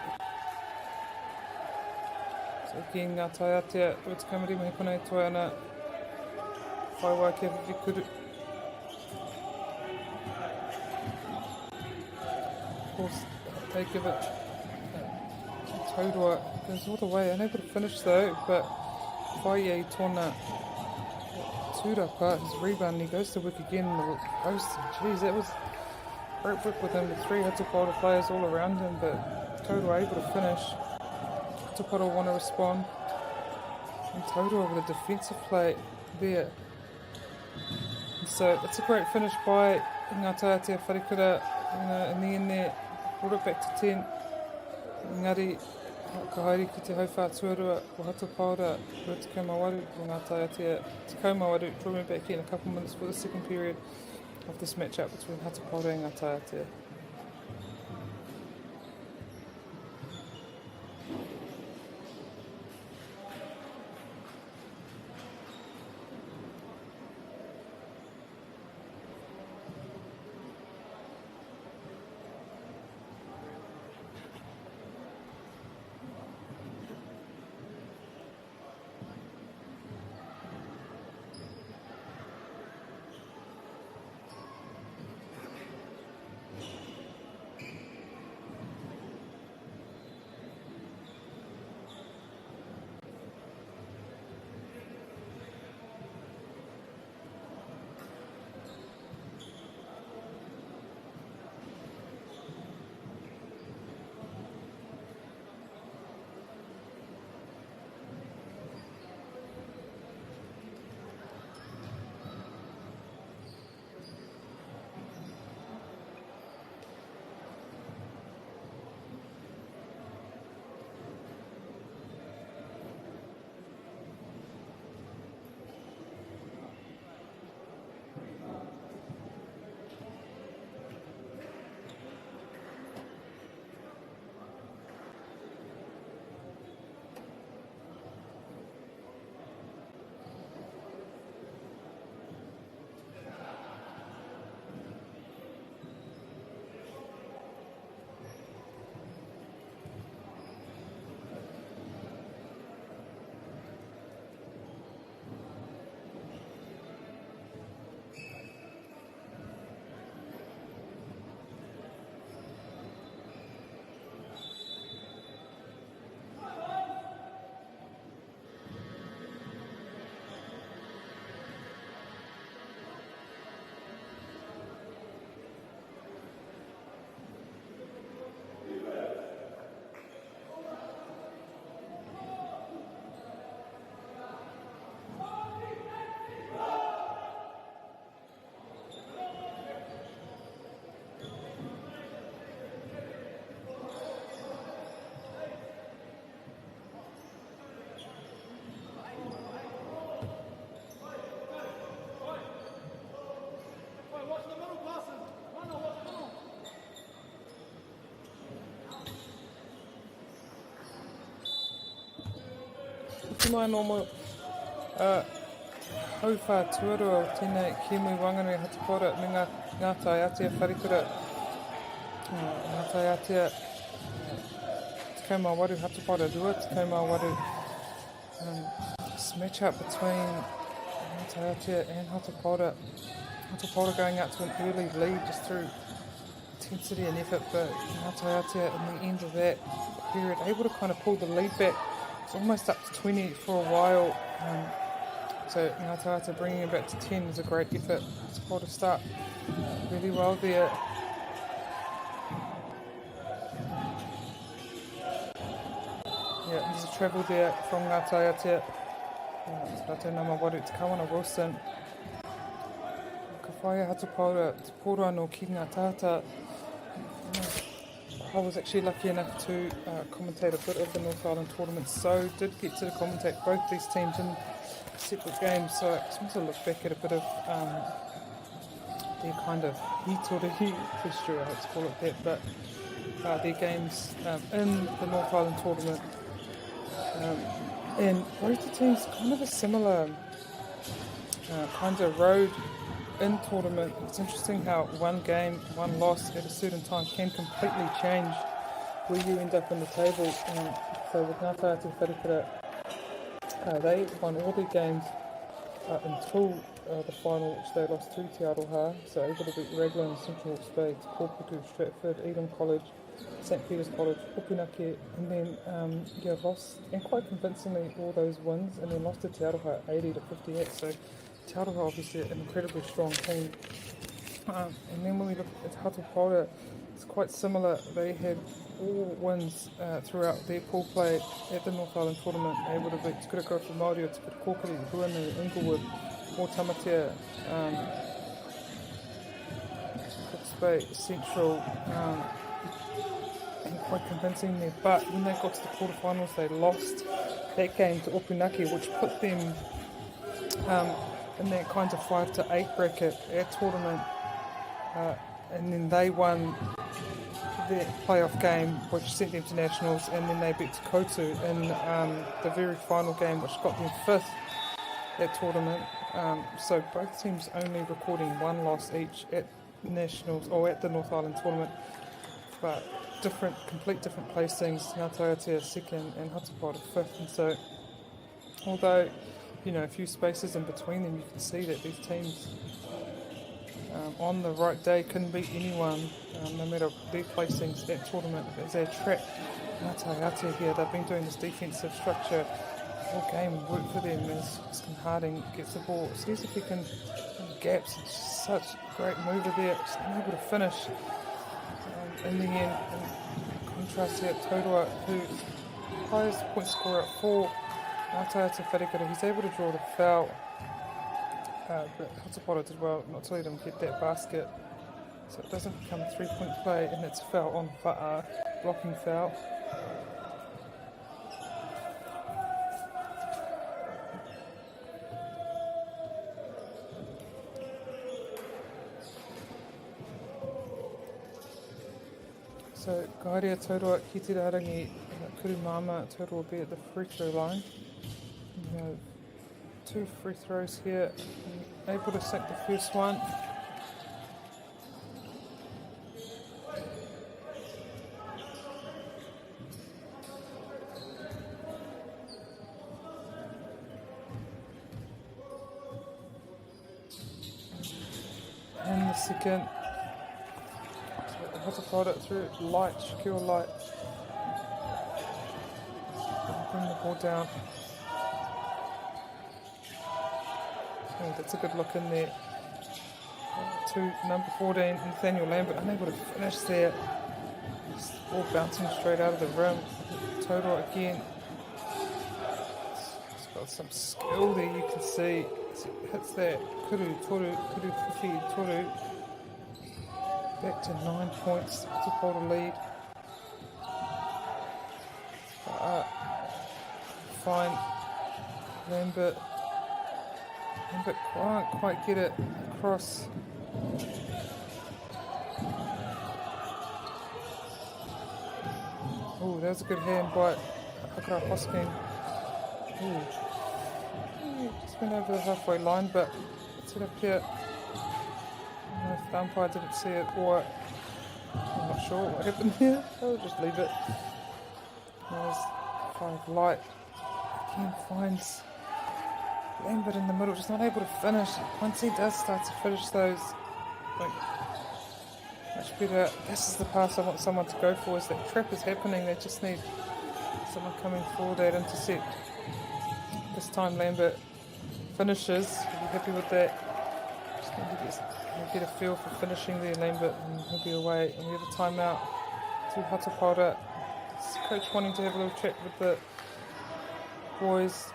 A: again, Nataia, it's coming in with Hipone Toyana. Whai wai kia whiwhikuru. Of course, they give it Taurua goes all the way, unable to finish though, but Whai tōna Tūrapa, his rebound, and he goes to work again in the post. Jeez, that was great work with him, with 3 Hatapara players all around him, but Taurua able to finish. Hatapara want to respond, and Taurua with a defensive play there. And so it's a great finish by Nataia Wharikura, in the end there, brought it back to 10. Engari, ka haere ki te hauwha tuarua o Hatapara, rua te kaumawaru o Nataia te kaumawaru, drawing back in a couple minutes for the second period of this match-up between Hatapara and Nataia. Mai nomo hauwha tuarua o tēnei Kimu Wangari Hatapara me ngā Nataia Wharikura. Nataia te kaumawaru Hatapara rua, te kaumawaru match up between Nataia and Hatapara. Hatapara going out to an early lead just through intensity and effort, but Nataia in the end of that period able to kind of pull the lead back. It's almost up to 20 for a while, so Nataia bringing it back to 10 is a great effort. Hatapara start really well there. Yeah, there's a travel there from Nataia. Rate nama waru te kawana Wilson. Ka whaia Hatapara te pōra anō ki ngā tāta. I was actually lucky enough to commentate a bit of the North Island tournament, so did get to commentate both these teams in separate games, so I just want to look back at a bit of their kind of hitori history, I hate to call it that, but their games in the North Island tournament. And both the teams kind of a similar kind of road in tournament. It's interesting how one game, one loss at a certain time can completely change where you end up in the table. So with Nataia Wharikura They won all their games until the final, which they lost to Te Aroha, so able to beat Raglan, Central Hawke's Bay, Te Pōpuku, Stratford, Eden College, St Peter's College, Upinake, and then lost, and quite convincingly, all those wins, and then lost to Te Aroha 80 to 58, so Te Aroha obviously an incredibly strong team. And then when we look at Hata, it's quite similar. They had all wins throughout their pool play at the North Island tournament, able to beat Te Kurako for Māori, Te Kurako, Huanu, Inglewood, or Tamatea, Hawke's Bay, Central, and quite convincing there. But when they got to the quarterfinals, they lost that game to Upinake, which put them in that kind of 5 to 8 bracket at tournament. And then they won their playoff game, which sent them to nationals, and then they beat Kotu in the very final game, which got them 5th at tournament. So both teams only recording one loss each at nationals or at the North Island tournament, but complete different placings. Nataia 2nd and Hata 5th, and so although a few spaces in between them, you can see that these teams on the right day couldn't beat anyone, no matter their placings at tournament. As they trap Nataia here, they've been doing this defensive structure all game, work for them as Harding gets the ball, sees if he can gaps. It's such a great mover there, just unable to finish in the end. In contrast here, Totoa, who's highest point scorer at 4, Nataia Wharekara, he's able to draw the foul. But Hata did well not to let him get that basket, so it doesn't become a 3-point play, and it's foul on Fa'a, blocking foul. So Gairia Totoa, ki te rarangi, Kurumama, Totoa will be at the free throw line. We have 2 free throws here, able to sink the first one. And the second. Hata it through Light, Shaquille Light. Bring the ball down. Oh, that's a good look in there. To number 14, Nathaniel Lambert, unable to finish there. Just all bouncing straight out of the rim. Total again. He's got some skill there, you can see. As it hits that Kuru Fifi Toru. Back to 9 points to hold a lead. Fine. Lambert can't quite get it across. Oh, that was a good hand by Hakara Hosking. Just went over the halfway line, but it's it up here. I don't know if the umpire didn't see it, or I'm not sure what happened here. I'll just leave it. There's 5 Light. Again finds Lambert in the middle, just not able to finish. Once he does start to finish those, much better. This is the pass I want someone to go for. As that trap is happening, they just need someone coming forward that intercept. This time Lambert finishes. He'll be happy with that. Just need to get a feel for finishing there, Lambert, and he'll be away. And we have a timeout to Hata. Coach wanting to have a little chat with the boys.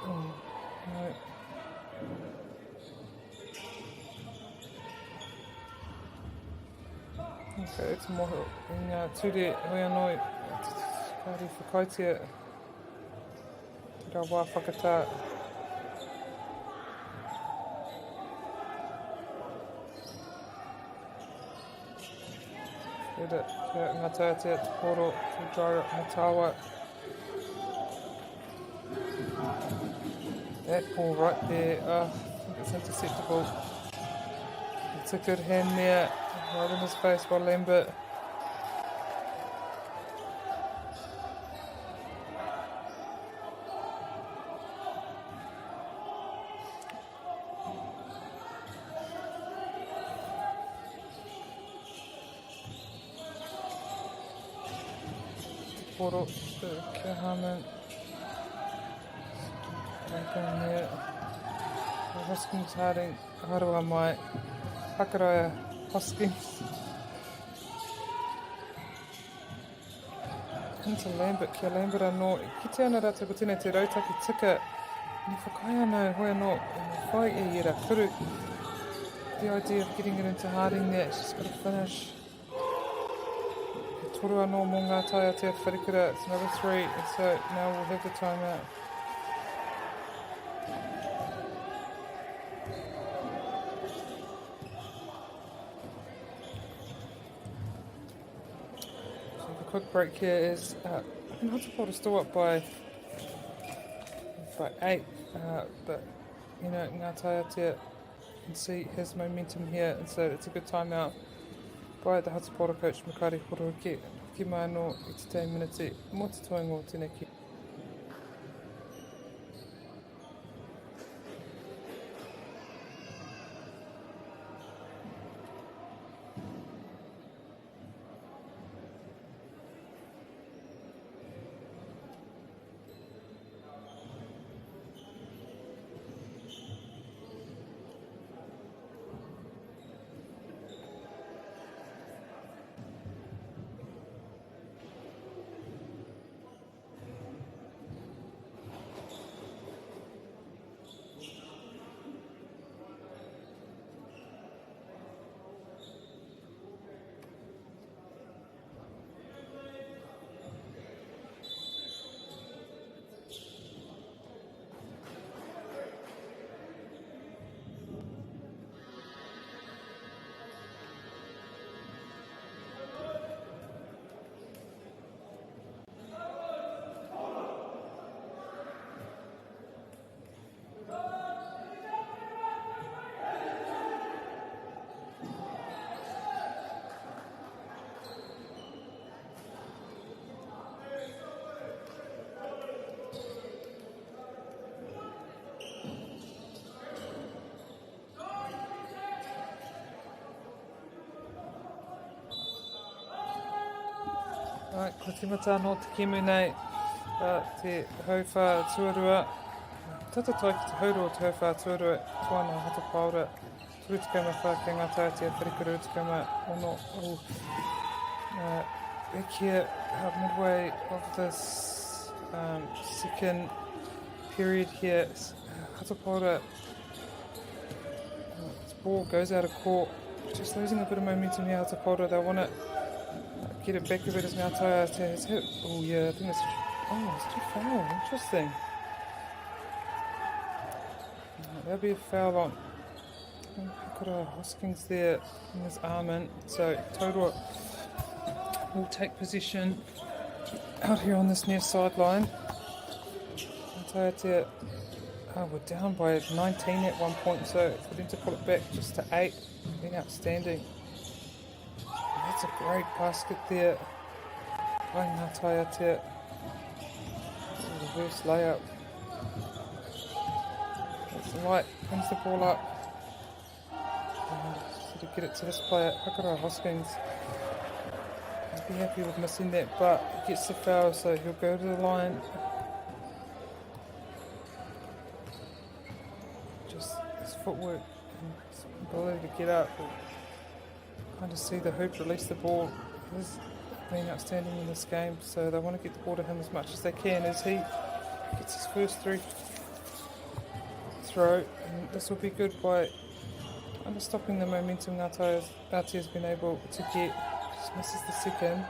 A: No. Okay, it's more in Tude Hoianoi, Kari Whakaitia, Te Rawa Whakata. Nataia Te Poro, Te Jaira Matawa. That ball right there, I think it's interceptable. It's a good hand there, right in his face by Lambert. Hataporo, kia Harman. Going there. Hoskins Harding, Harawa mai. Hakaraya Hoskins. Into Lambert, kia Lambert anō. Ki te ana rata ko tēnei te rautaki tika. Ni whakai anō hoi anō. Whai e ira kuru. The idea of getting it into Harding there, it's just got to finish. He toru anō mō ngā taia te wharikura, it's another 3, and so now we'll have the timeout. So the quick break here is, Hatapora still up by 8, but you know, ngā taia te can see his momentum here, and so it's a good timeout by the Hatapora coach Makari Horoki. Ki mai anō I te te miniti, mō te toingo tēnei ki. Right, ko te mata anō te kemu nei, te hauwha tuarua. Tata tai ki te hauro o te hauwha tuarua, tuana Hatapaora. Turu te kauma wha kia ngā taia te wharikuru te kauma ono. Back here, midway of this second period here, Hatapaora, this ball goes out of court. Just losing a bit of momentum here, Hatapaora. They want to get it back a bit as Nataia has hit. Oh yeah, I think it's... Oh, it's too foul. Interesting. That'll be a foul on Hoskins there in his arm in. So Totoa will take position out here on this near sideline. Nataia, we're down by 19 at one point, so for them to pull it back just to 8, being outstanding. That's a great basket there by Nataia te. Reverse layup. That's the light, brings the ball up. So to get it to this player, Hakara Hoskins. He'd be happy with missing that, but he gets the foul, so he'll go to the line. Just his footwork and his ability to get up. Kind of see the hoop release the ball. He's been outstanding in this game, so they want to get the ball to him as much as they can as he gets his first 3 throw. And this will be good by kind of stopping the momentum Nataia has been able to get. Just misses the second.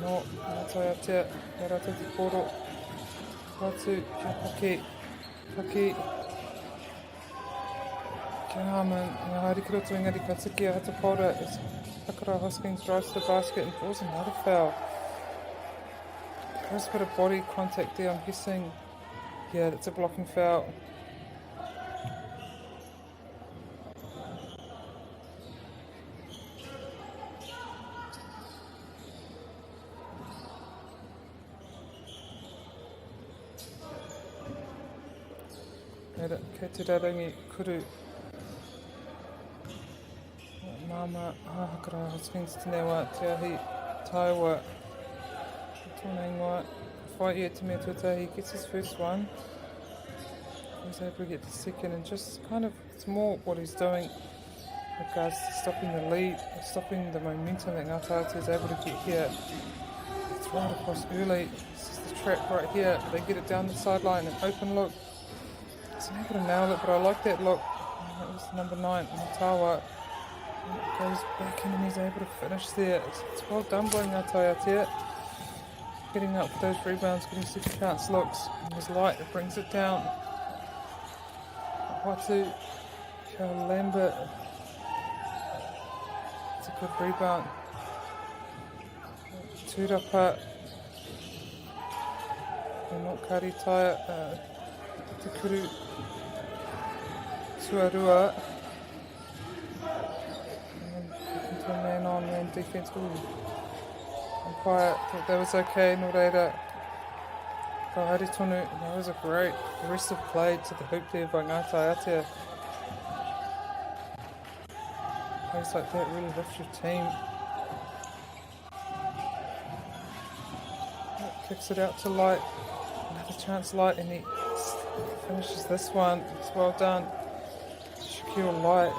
A: No, Nataia te rata te koro. Hatu, kia Paki. Kia Harman, ngā harikura tu engari ka tiki a Hatapaora as Hakara Hoskins drives to the basket and draws another foul. There's a bit of body contact there, I'm guessing. Yeah, that's a blocking foul. Kei te rarangi kuru Mama, hakara, hoskins tenewa, te ahi, taiwa. Tōna ingoa, fight here to me he gets his first one. He's able to get the second, and just kind of, it's more what he's doing in regards to stopping the lead, stopping the momentum that Nataia is able to get here. It's right across early. This is the trap right here. They get it down the sideline, an open look. He's able to nail it, but I like that look. That was number 9, Nataia. Goes back in and he's able to finish there. It's well done by Nataia. Getting up for those rebounds, getting second chance looks. And his light, it brings it down. Hata, Lambert. It's a good rebound. Tūrapa. Not Kari Taia. Tukuru. Tuarua. A man-on-man defence. I'm quiet. Thought that was okay. No reira. Kaihari tonu. That was a great aggressive play to the hoop there by Nataia. Plays like that really lift your team. Kicks it out to Light. Another chance Light, and he finishes this one. It's well done. Shaquille Light.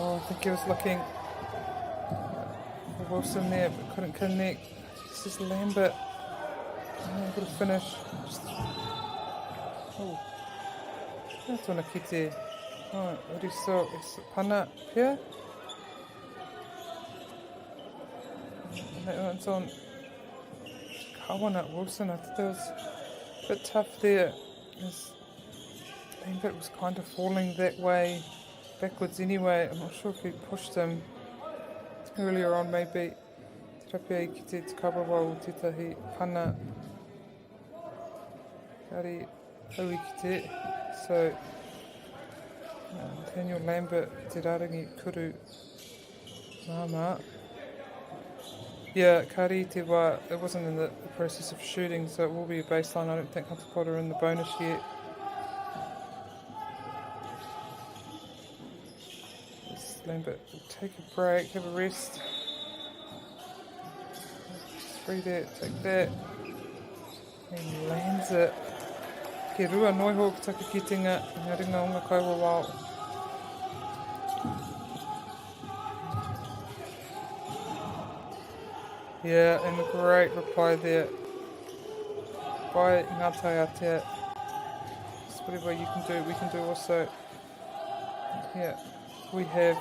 A: I think he was looking for Wilson there, but couldn't connect. This is Lambert. Able to finish. That's on a kite. Oh, what do you saw? It's Pana here. And that one's on Kawana Wilson. I thought that was a bit tough there. Lambert was kind of falling that way. Backwards anyway. I'm not sure if he pushed him earlier on, maybe. Rapia ki te kawawa o tētahi pana kari haui ki te. So, Daniel Lambert, te rarangi kuru mama. Yeah, kari te wā, it wasn't in the process of shooting, so it will be a baseline. I don't think Hata Potter in the bonus yet. Lambert, take a break, have a rest. Free that, take that. And lands it. Ke rua noiho ki taka kitinga, ngā ringa o ngā kaua wao. Yeah, and a great reply there by Nataia. Just whatever you can do, we can do also. Yeah, we have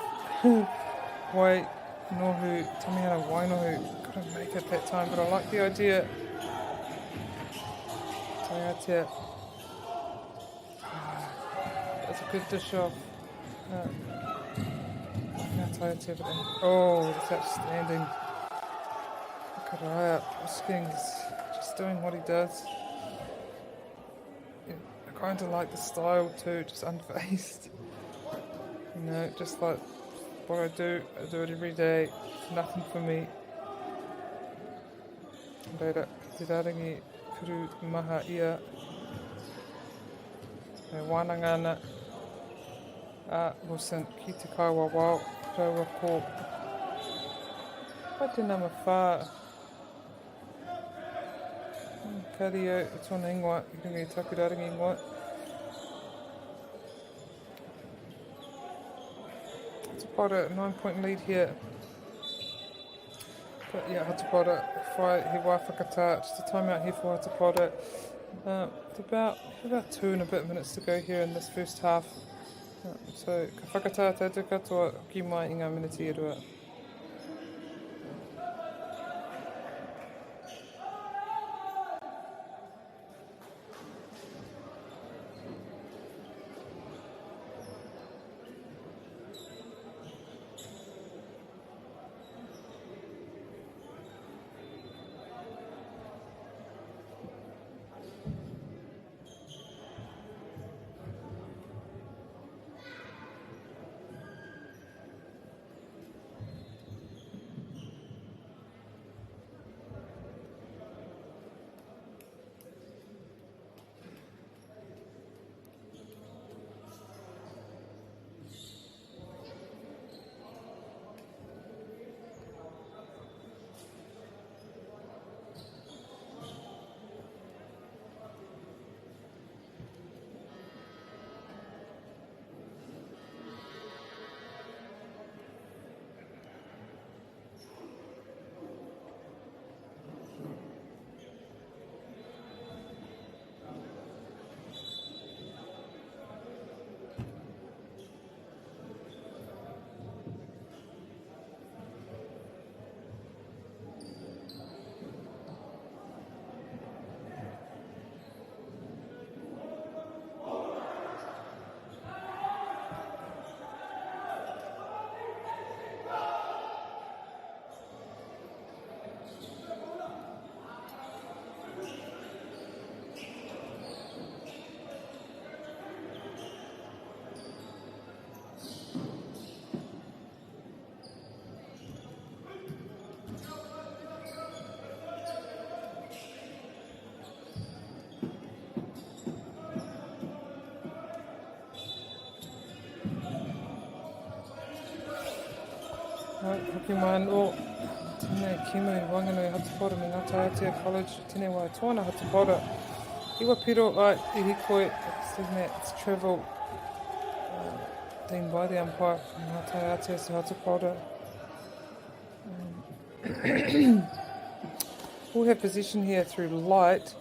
A: Wai Nohu, Tamihana Wainohu, couldn't make it that time, but I like the idea. Taiatea. That's a good dish off. Oh, that's outstanding. Karaya, Hoskins, just doing what he does. Yeah, I kind of like the style too, just unfazed. You know, just like what I do it every day. Nothing for me. Reira, te rarangi kuru maha ia. Me wānanga ana. Wilson, ki te kaua wao, raua ko. Pai te nama whā. Kario, e tōna ingoa, I runga I taku rarangi ingoa. Quite a 9-point lead here. But yeah, Hata Potter, he wā whakatā, just a timeout here for Hata Potter. It's about 2 and a bit minutes to go here in this first half. So, ka whakatā tātou katoa ki mai I ngā miniti e rua. Hoki Mano, Tine Kimu, Wanganui, Hatapora, me Nataia College, Tine Wai Tōna, Hatapora. Iwa Piro, right, Ihikoi, it's travel. Deemed by the umpire, Nataia to Hatapora. We'll have position here through light.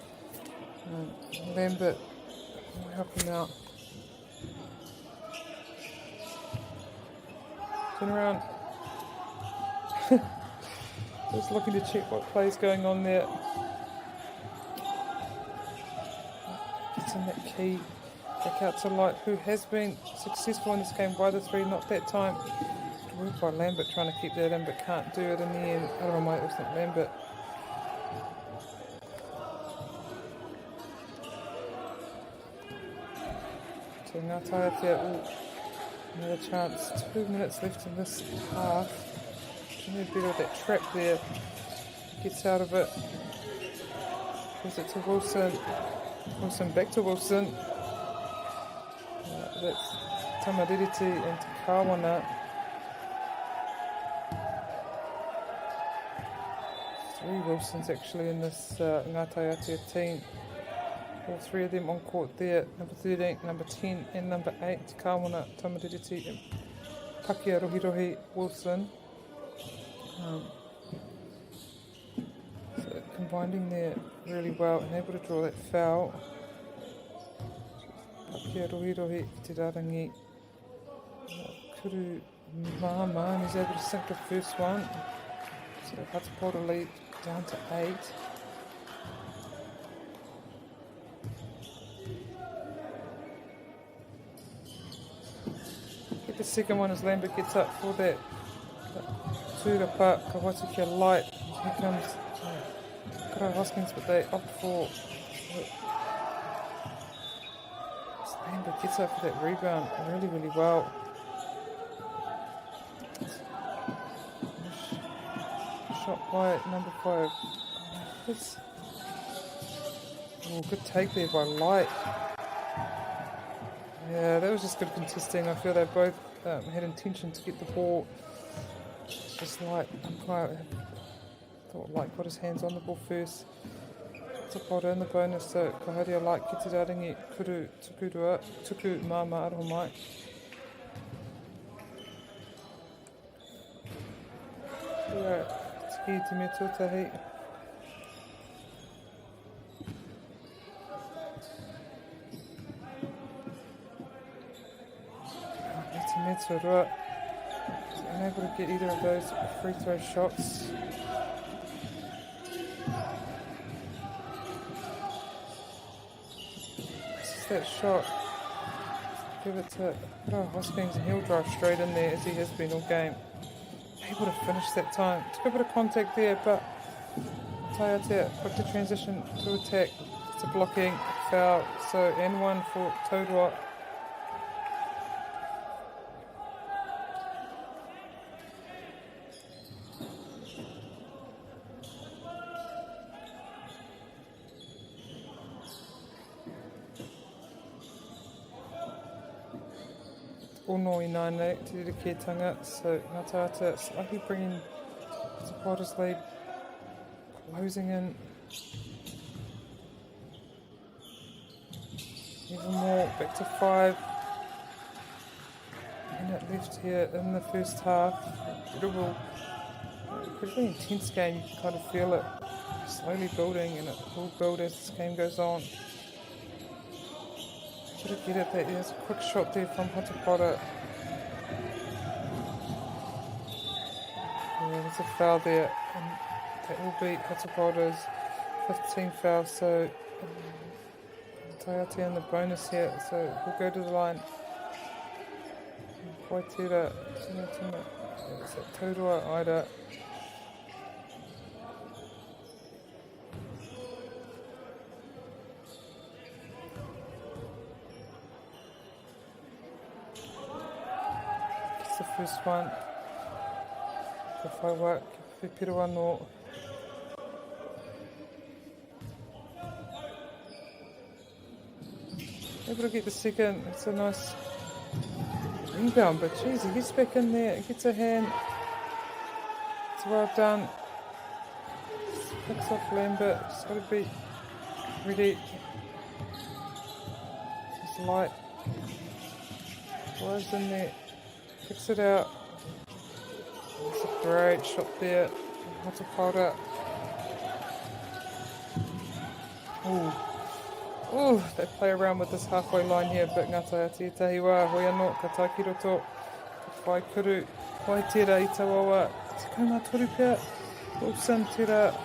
A: Lambert will help him out. Turn around. Just looking to check what play's going on there. Gets in that key. Back out to Light, who has been successful in this game by the 3, not that time. Good work by Lambert trying to keep that in, but can't do it in the end. I don't know, it wasn't Lambert. So Nataia there, another chance. 2 minutes left in this half. Jimmy better with that trap there. Gets out of it. Gives it to Wilson. Wilson back to Wilson. That's Tamariti and Kawana. 3 Wilsons actually in this Ngātai team. All 3 of them on court there. Number 13, number 10 and number 8. Kawana, Tamariti and Pakia Rohirohi Wilson. So combining there really well and able to draw that foul. Pakia Rohirohi te rarangi. Kuru Mama, and he's able to sink the first one. So Hatapora lead down to 8. Get the second one as Lambert gets up for that. Tūrapa, Kawatiki Light. Here comes Kara Hoskins, but they opt for. Lambert gets up for that rebound really, really well. Shot by number 5. Good take there by Light. Yeah, that was just good contesting. I feel they both had intention to get the ball. Just Light, umpire thought Light got his hands on the ball first. Tapora in the bonus, so Kaharia Light gets it out and Kuru Tukurua, Tuku Mama Aromai. Alright, Ski Timitu Tahi. Timitu Rua. Unable to get either of those free throw shots. This is that shot. Give it to Hoskins and he'll drive straight in there as he has been all game. Able to finish that time. Took a bit of contact there, but Taiatea quick to transition to attack. It's a blocking foul. So and 1 for Taurua. Ono I nāne te rerekētanga, so Nataia slightly bringing supporters lead, closing in even more, back to 5 minute left here in the first half. Pretty intense game, you can kind of feel it slowly building and it will build as this game goes on. Should have get it that there's a quick shot there from Hatapora. Yeah, there's a foul there, and that will be Hatapora's 15th foul. So Taiatea in the bonus here, so we'll go to the line. Waitira, it's at Taurua Aira. The first one, if I work, Pipiruwa no. Able to get the second, it's a nice rebound, but geez, he gets back in there, gets a hand. It's well done. Picks off Lambert. Just got to be ready. It's light. Was in there. Picks it out. It's a great shot there. Hata. Oh, they play around with this halfway line here, but Nataia te tahi wā, hoi anō, ka tāki roto, ka whai kuru, hoi tērā I tā wawa, te kaumā toru pia, Wilson tērā.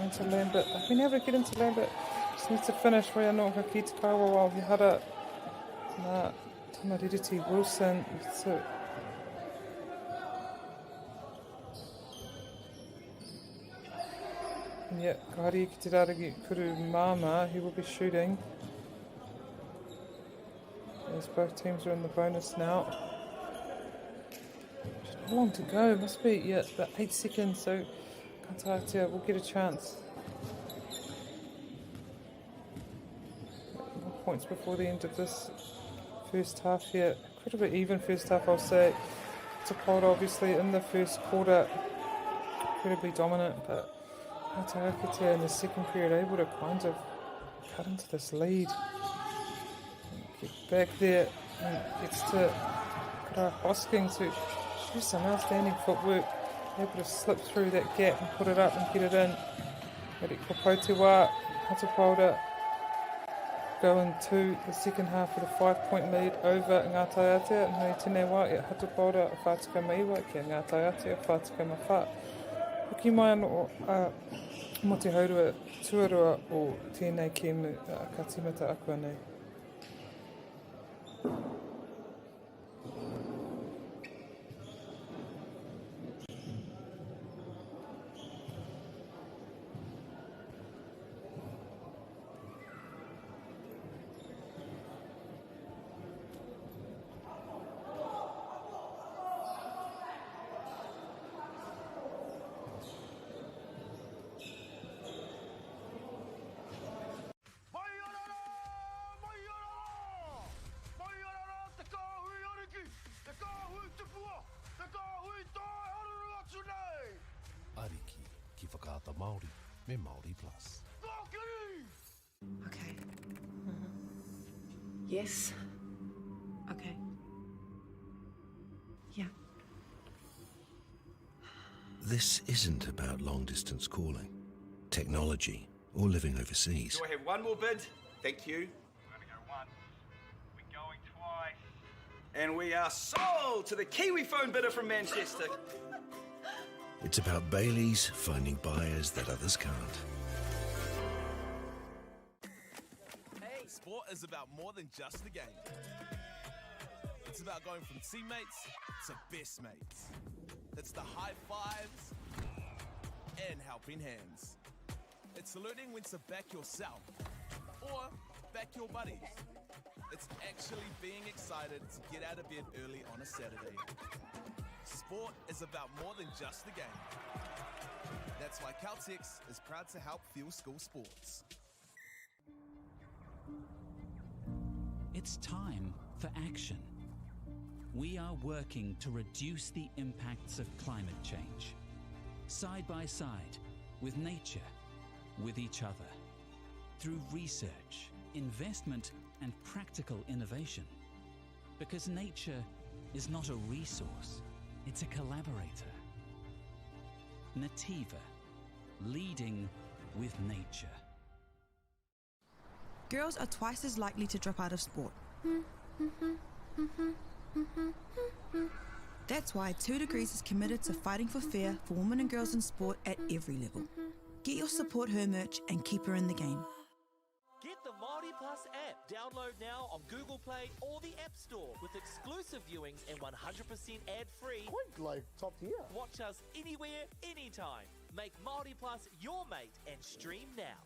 A: Into Lambert, I've been able to get into Lambert, just needs to finish, hoi anō, ka ki te kawa wā, he Hata, nā, tamariri Wilson, so. Yeah, kahari ki te rāragi kuru Mama, he will be shooting. As both teams are in the bonus now. How long to go? Must be, yeah, about 8 seconds, so Nataia will get a chance. More points before the end of this first half here. Incredibly even first half, I'll say. It's a cold, obviously, in the first quarter. Incredibly dominant, but Nataia in the second period able to kind of cut into this lead. Get back there and gets to Hoskins, who shows some outstanding footwork, able to slip through that gap and put it up and get it in. Potewa, Hata go into the second half with a 5-point lead over Nataia, and hei tēnei wā, Hata Paura, whātika maiwa, kia Nataia, whātika mawha. Hoki mai anō mo te haurua tuarua o tēnei kēmu ka tīmata akua nei.
B: Ariki ki whakaata Māori me MāORI Plus.
C: Okay. Yes. Okay. Yeah.
D: This isn't about long-distance calling, technology, or living overseas.
E: Do I have one more bid? Thank you.
F: We're going to go once. We're going twice.
E: And we are sold to the Kiwi phone bidder from Manchester.
D: It's about Bailey's finding buyers that others can't.
G: Hey, sport is about more than just a game. It's about going from teammates to best mates. It's the high fives and helping hands. It's learning when to back yourself or back your buddies. It's actually being excited to get out of bed early on a Saturday. Sport is about more than just the game. That's why Caltex is proud to help fuel school sports.
H: It's time for action. We are working to reduce the impacts of climate change, side by side, with nature, with each other, through research, investment, and practical innovation. Because nature is not a resource, it's a collaborator. Nataia, leading with nature.
I: Girls are twice as likely to drop out of sport. That's why 2 Degrees is committed to fighting for fair for women and girls in sport at every level. Get your support her merch and keep her in the game.
J: Get the MāORI Plus app. Download now on Google Play or the App Store with exclusive viewings and 100% ad-free.
M: Quite like top tier.
J: Watch us anywhere, anytime. Make MāORI Plus your mate and stream now.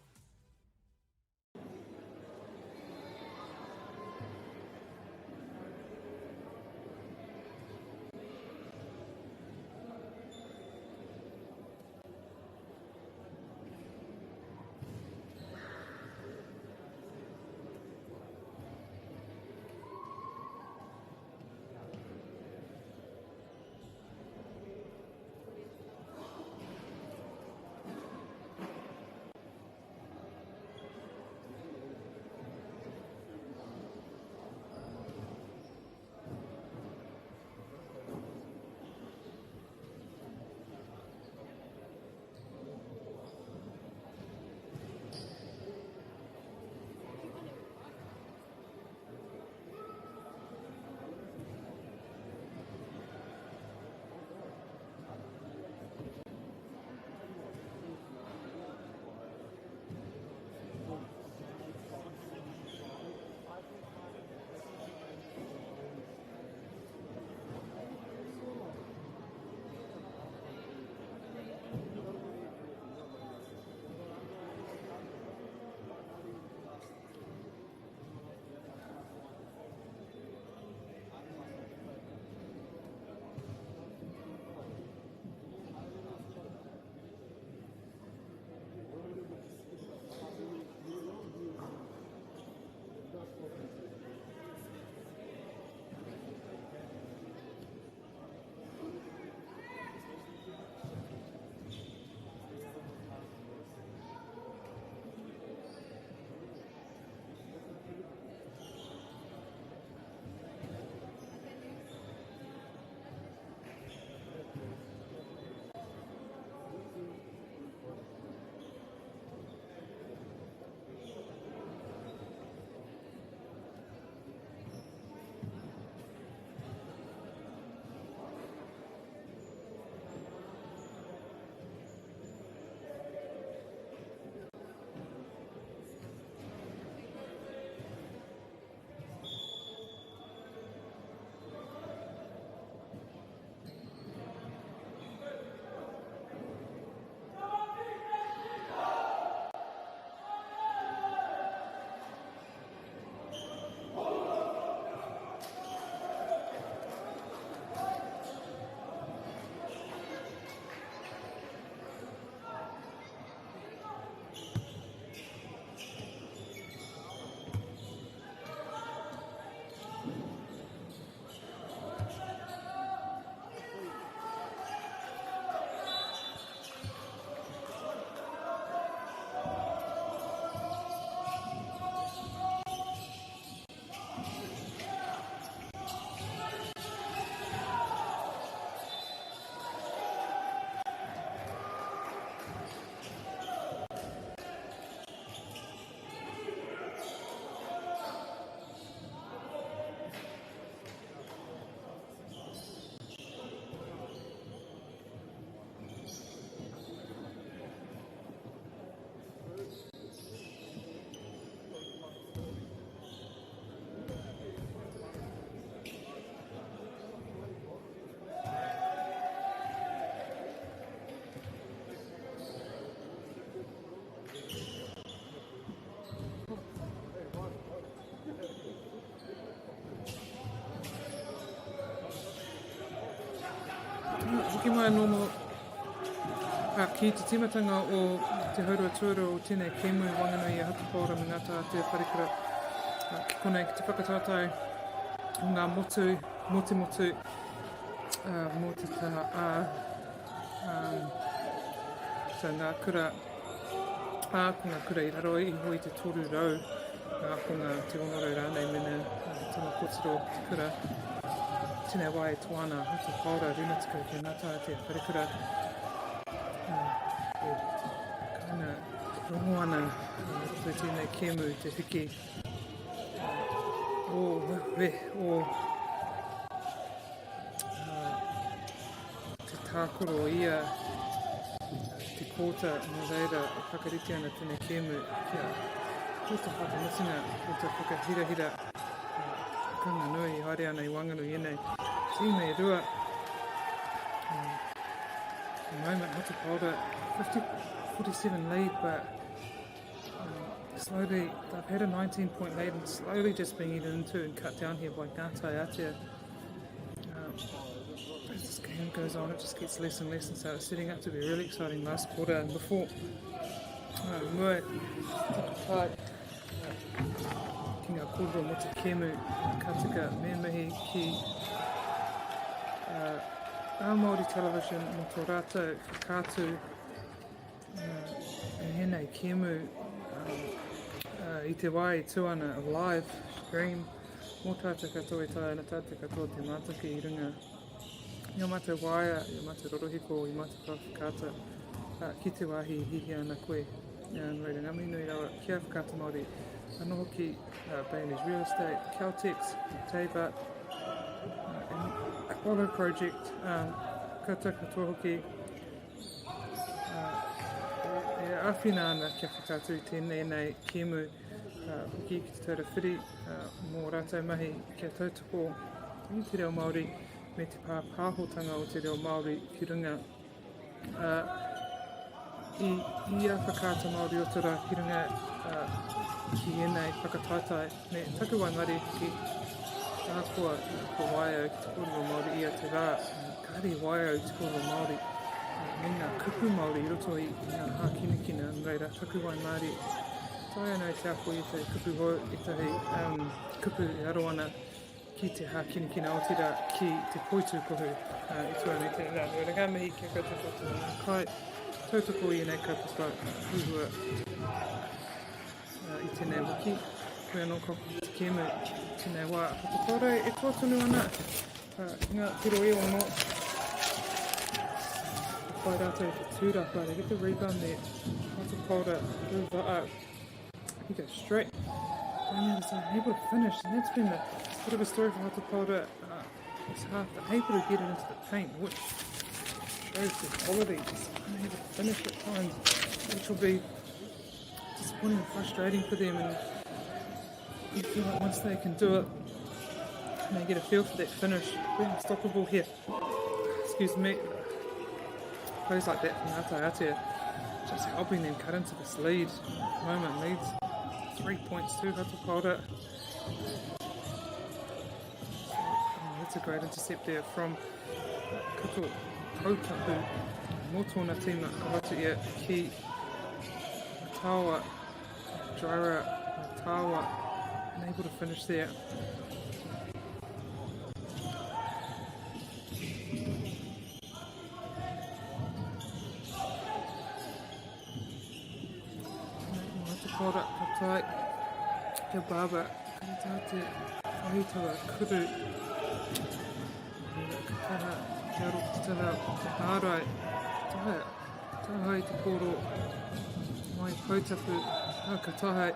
A: Ki mai nomo ki te timatanga o te haurua tuara o tēnei kēmu wanganui a Hata me ngata te wharekura ki konei ki te whakatātai o ngā motu, motu mō te taha so ngā kura ko ngā kura I raro I hoi te toru rau ko ngā te onoro rānei mena tama kōtiro te kura tēnei wai e toana Hata Paora rinatiko ki Nataia te wharekura kana rongo ana te tēnei kēmu te hiki o te tākoro ia te kōta no reira whakariti ana tēnei kēmu kia kōta whakamitinga, kōta whakahirahira kanga nui, haere ana I wanganu ienei tēnei rua the moment Hata Paora 47 lead, but slowly they've had a 19-point lead and slowly just being eaten into and cut down here by Nataia. As this game goes on, it just gets less and less, and so it's setting up to be a really exciting last quarter. And before Mua Takai ki ngā kōrero mo te kēmu katika me mihi ki MāORI television mo tō rātou whakātu e hēnei kēmu I te wai tuana of live stream mō tātou katoa I taia na tātou katoa te mātaki I runga I mata waia, I mata rorohiko, I mata whakata ki te wāhi hihi ana koe reira ngā minui rawa kia whakata Māori anō hoki Bailey's Real Estate, Caltex, Teiba and Apollo Project kata katoa hoki Awhina ana kia whakatu I tēnei nei kēmu hoki ki te taura whiri mō rātou mahi kia tautoko I te reo Māori me te pāpāhotanga o te reo Māori ki runga I a whakata Māori otora ki runga ki enei whakataitai me taku wai mari ki ākoa ko waio ki te kōrero Māori I a te rā kāre waio te kōrero Māori me ngā kupu Māori I roto I ngā hākinakina reira taku wai Māori tai anō te ako I te kupu ho I tahi kupu I aro ana ki te hākinakina o tira ki te poitu kohu I tuanei te rā reira ngā mihi kia koutou katoa ngā kai tautoko I nei kaupapa huhua I tēnei wiki koe anō koku te kēmu tēnei wā Hata Paora e tōtonu ana ngā tiro e ono whai rātou te tūrapa they get the rebound there Hata Paora over out he goes straight down the other side able to finish and that's been a bit of a story for Hata Paora it's half able to get it into the paint which shows the quality just unable to finish at times which will be disappointing and frustrating for them and you feel like once they can do it and they get a feel for that finish we're unstoppable here excuse me plays like that from Nataia just helping them cut into this lead moment leads 3 points to Hata Paora that's a great intercept there from Kato Kautapu mō tōna tīma kawatu ia ki Nataia Jaira Nataia unable to finish there Hata Paora katai kia baba katai te whahitawa kuru katana kia rokitana ārai tahai te koro mai kautapu ka tahai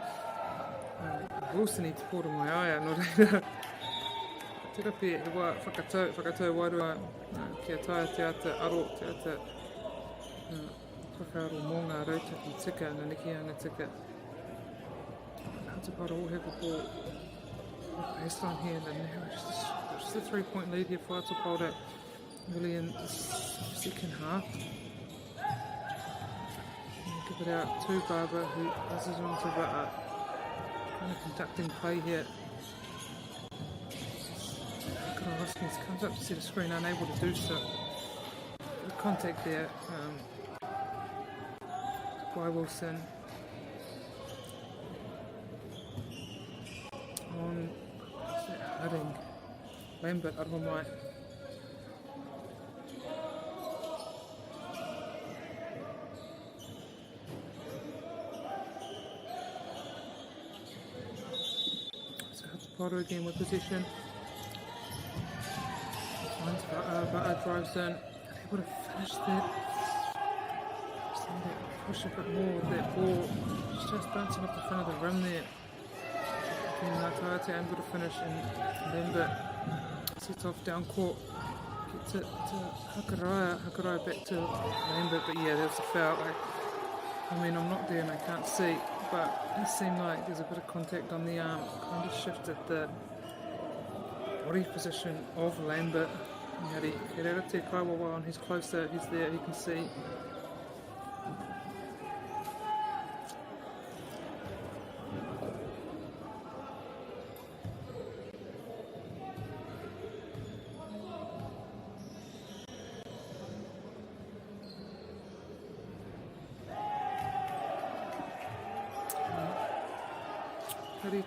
A: Wilson I te koro mai aia no reira te rapi he wā whakatau wairua kia taia te ata aro te ata whakaaro mō ngā rautaki tika na niki anga tika Hata Paora all have a ball baseline here and now just a 3-point lead here for Hata Paora really in the second half give it out to Barbara who passes on to Rata kind of conducting play here Hoskins comes up to see the screen unable to do so bit of contact there by Wilson. On Harding, Lambert, Armamai. So Potter again with possession. Finds Vata, drives in. Able to finish that. Just need to push a bit more with that ball. Just bouncing off the front of the rim there. Nataia able to finish, and Lambert sets off down court, gets it to Hakaraya back to Lambert, but yeah, there's a foul. I mean, I'm not there and I can't see, but it seemed like there's a bit of contact on the arm, kind of shifted the body position of Lambert. Ngari, Kerera te Kaiwawa, and he's closer, he's there, he can see.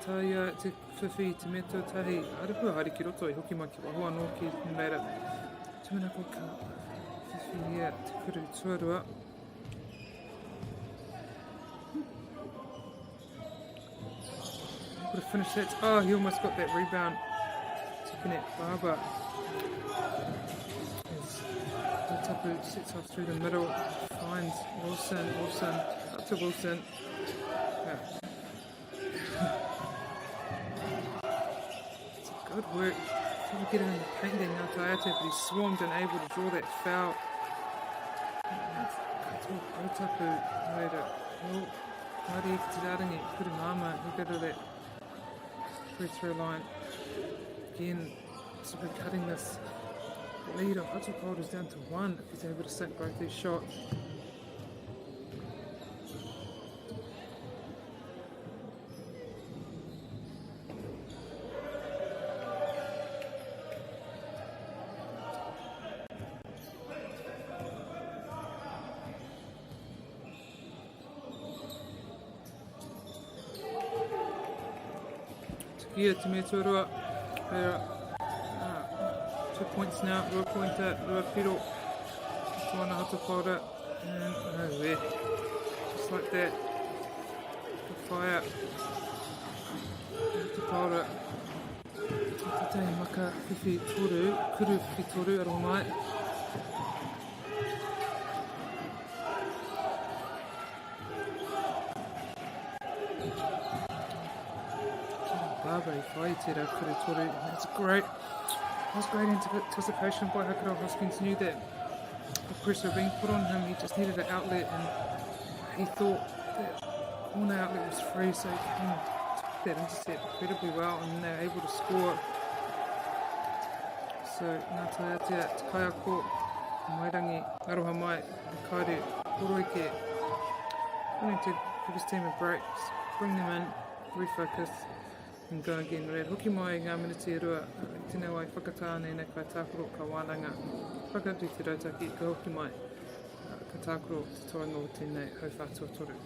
A: Nataia te whiwhi te meto tahi arapua hari ki roto I hoki mai ki wahua no ki meira tumena ko ka whiwhi ia te kuru tuarua. Able to finish that. Oh, he almost got that rebound. Taking it Barber. As Tapu sets off through the middle, finds Wilson, up to Wilson. Yeah. Good work. Trying to get him in the paint there now, Nataia, but he swarmed and able to draw that foul. Tapu made it. Oh, Haere te rarangi, Kurimama, he got to that free throw line. Again, sort of cutting this lead of Hata is down to 1 if he's able to sink both these shots. Here to Metorua, 2 points now, Rua Pointer, Rua Piro, Tuana Hata and nowhere, just like that, good fire, Hata Paura, Tatai Maka Whiwhi Toru, Kuru Whiwhi Toru, Aromai. That's great. That was great anticipation by Hakaro Hoskins. Knew that the pressure being put on him, he just needed an outlet, and he thought that corner outlet was free, so he took that intercept incredibly well, and they were able to score. So Nataia te Kaiako, Mairangi, Aroha Mai, Karu, Oroike, wanting to give his team a break, bring them in, refocus, and go again. Rea hoki mai ngā miniti rua I tēnei wai whakatāne nei kai tākoro ka wānanga. Whakatu te rautaki ka hoki mai ka tākoro te toanga o tēnei hau whātua toru.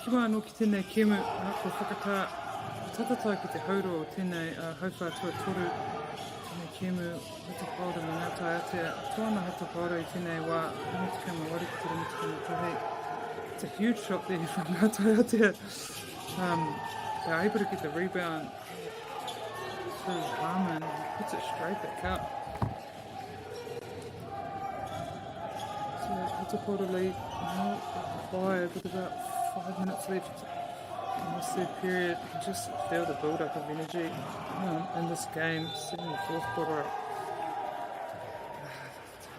A: Ki wā anō ki tēnei kemu, ko whakatā, tatatai ki te hauro o tēnei hauwhātua toru, tēnei kemu, hata paura me Nataia, tōna hata paura I tēnei wā, ringatike MāORI ki te ringatike Nataia. It's a huge shot there from Nataia. They're able to get the rebound through Rosman, puts it straight back up. So hata paura lead, five with about 5 minutes left in this third period. You can just feel the build-up of energy in this game. Setting the fourth quarter up.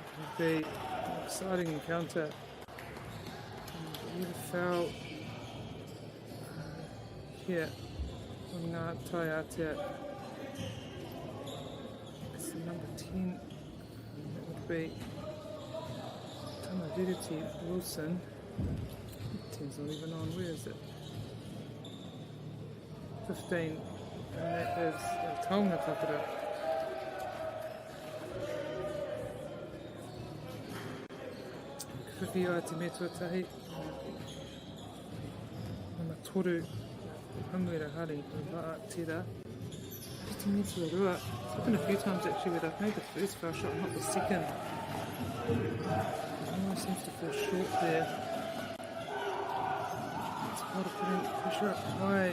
A: It will be an exciting encounter. You have a foul here on Nataia. It's the number 10. That would be Tamariti Wilson. 10's not even on. Where is it? 15. And that is Taonga Takara. Whiwhia te me tuatahi. Nama toru. Hanguera hari. Waa tira. Te me tuarua. It's happened a few times actually where I've made the first foul shot, not the second. It always seems to fall short there. It's hard putting pressure up high.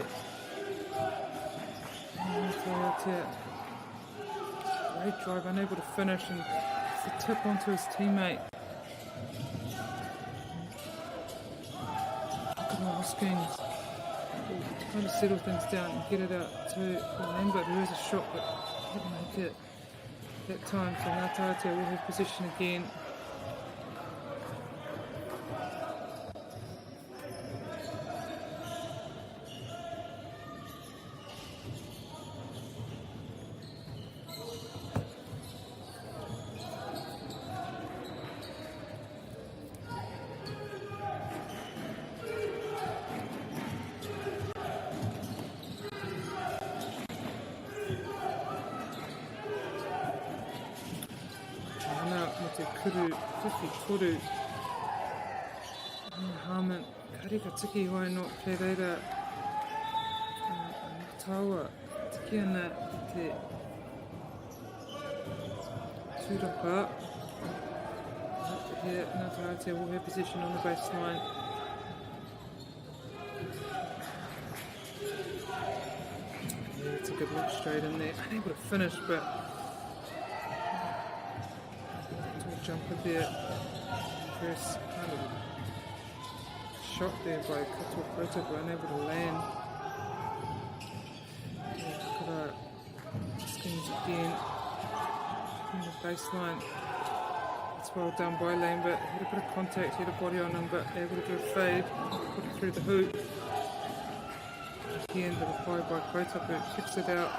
A: Great drive, unable to finish, and it's a tip onto his teammate. Hoskins trying to settle things down and get it out to Lambert, who has a shot but didn't make it that time. So Nataia will have possession again. Kuru, whiwhi toru. Harman, karika tiki wai no kei reira. Taua, tiki ana te tūrapa. Here, Nataia will have position on the baseline. Yeah, it's a good look straight in there. Unable to finish, but jumper there. First kind of shot there by Katoa Prota, but unable to land. Takara skins again in the baseline. It's well done by Lambert. Had a bit of contact, had a body on him, but able to do a fade, put it through the hoop. Again, the reply by Prota, who kicks it out.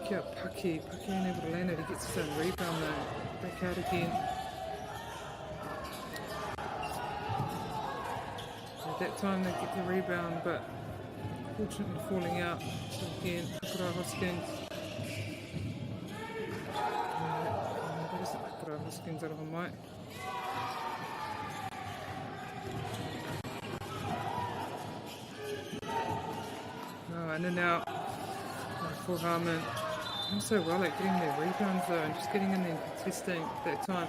A: Kia Paki unable to land it. He gets his own rebound though. Back out again. At that time they get the rebound, but fortunately falling out. So again, Takara Hoskins. That isn't Takara Hoskins out of a mic. No, in and out for Harman. Doing so well at getting their rebounds though, and just getting in there and contesting at that time.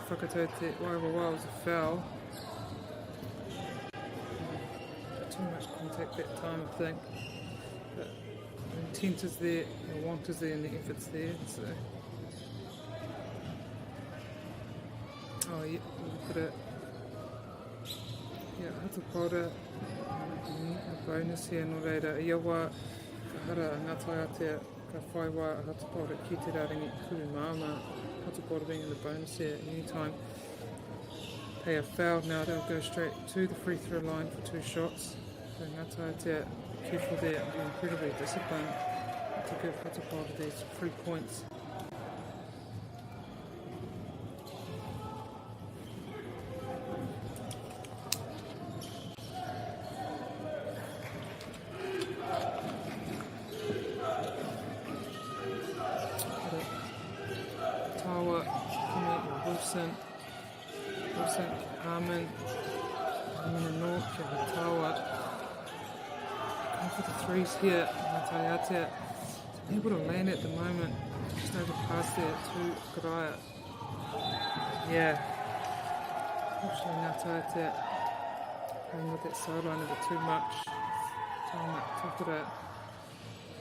A: Whakatau te waiwawa was a foul. Too much contact that time, I think. But the intent is there, the want is there, and the effort's there. So, oh yeah, look at it. Yeah, hata paura. A bonus here, no reira. Ia wā, ka hara Nataia. Ka whai wā hata paura ki te raringi kuru māma. Hata paura being in the bonus here at any time. They have fouled now, they'll go straight to the free throw line for 2 shots. So Nataia, careful there and be incredibly disciplined to give hata paura these 3 points. Wilson, Harman, Palmerston North, Hata. Going for the threes here. Nataia able to land at the moment. Just over past there to Nataia. Yeah. Unfortunately, Nataia playing with that sideline a bit too much. Takura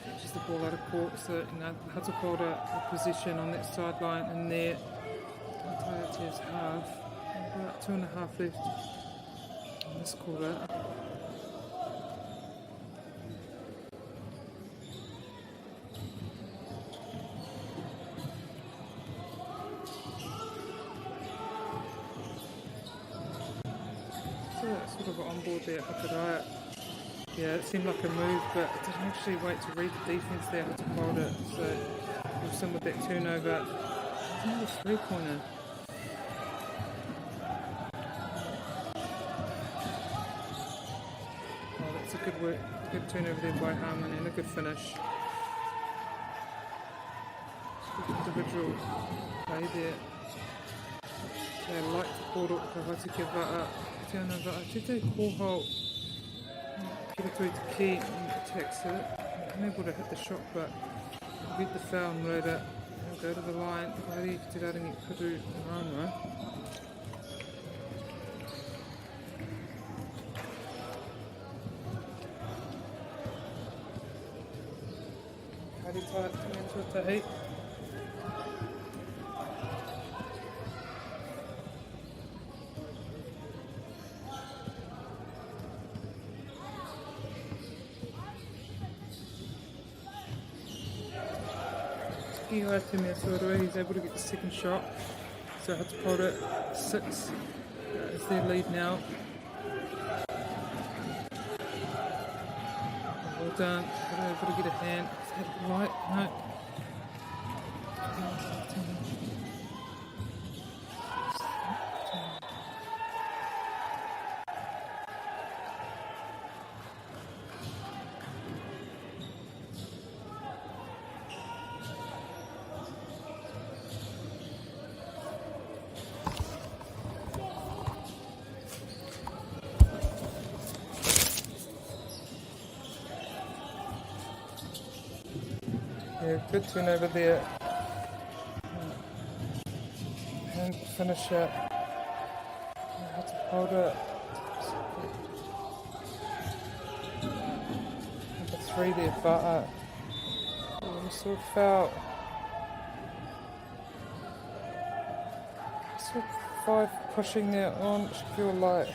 A: catches the ball out of court, so Hata hold a position on that sideline, and there Nataia's half. About 2.5 left in this quarter. Sort of on board there, Hata. Yeah, it seemed like a move, but it didn't actually wait to read the defence there. Hata hold it, so Rosman with that turnover. Another 3-pointer. Oh, that's a good work, good turnover there by Harmon, and a good finish. Good individual play there. They like to hold up the Hata give that up. Turnover, Tite Koho, Kiratui to key and attacks it. Unable to hit the shot, but get the foul and load it. He'll go to the line. Wari Kirarangi Kuru Rama. Harita into a tahi. He's able to get the second shot, so Hata hold it 6 is their lead now. Well done, able to get a hand. Is that right? No. Yeah, good turnover there. And finish it. Have to hold it. Number 3 there, but we saw foul. So 5 pushing there on Shaquille Light.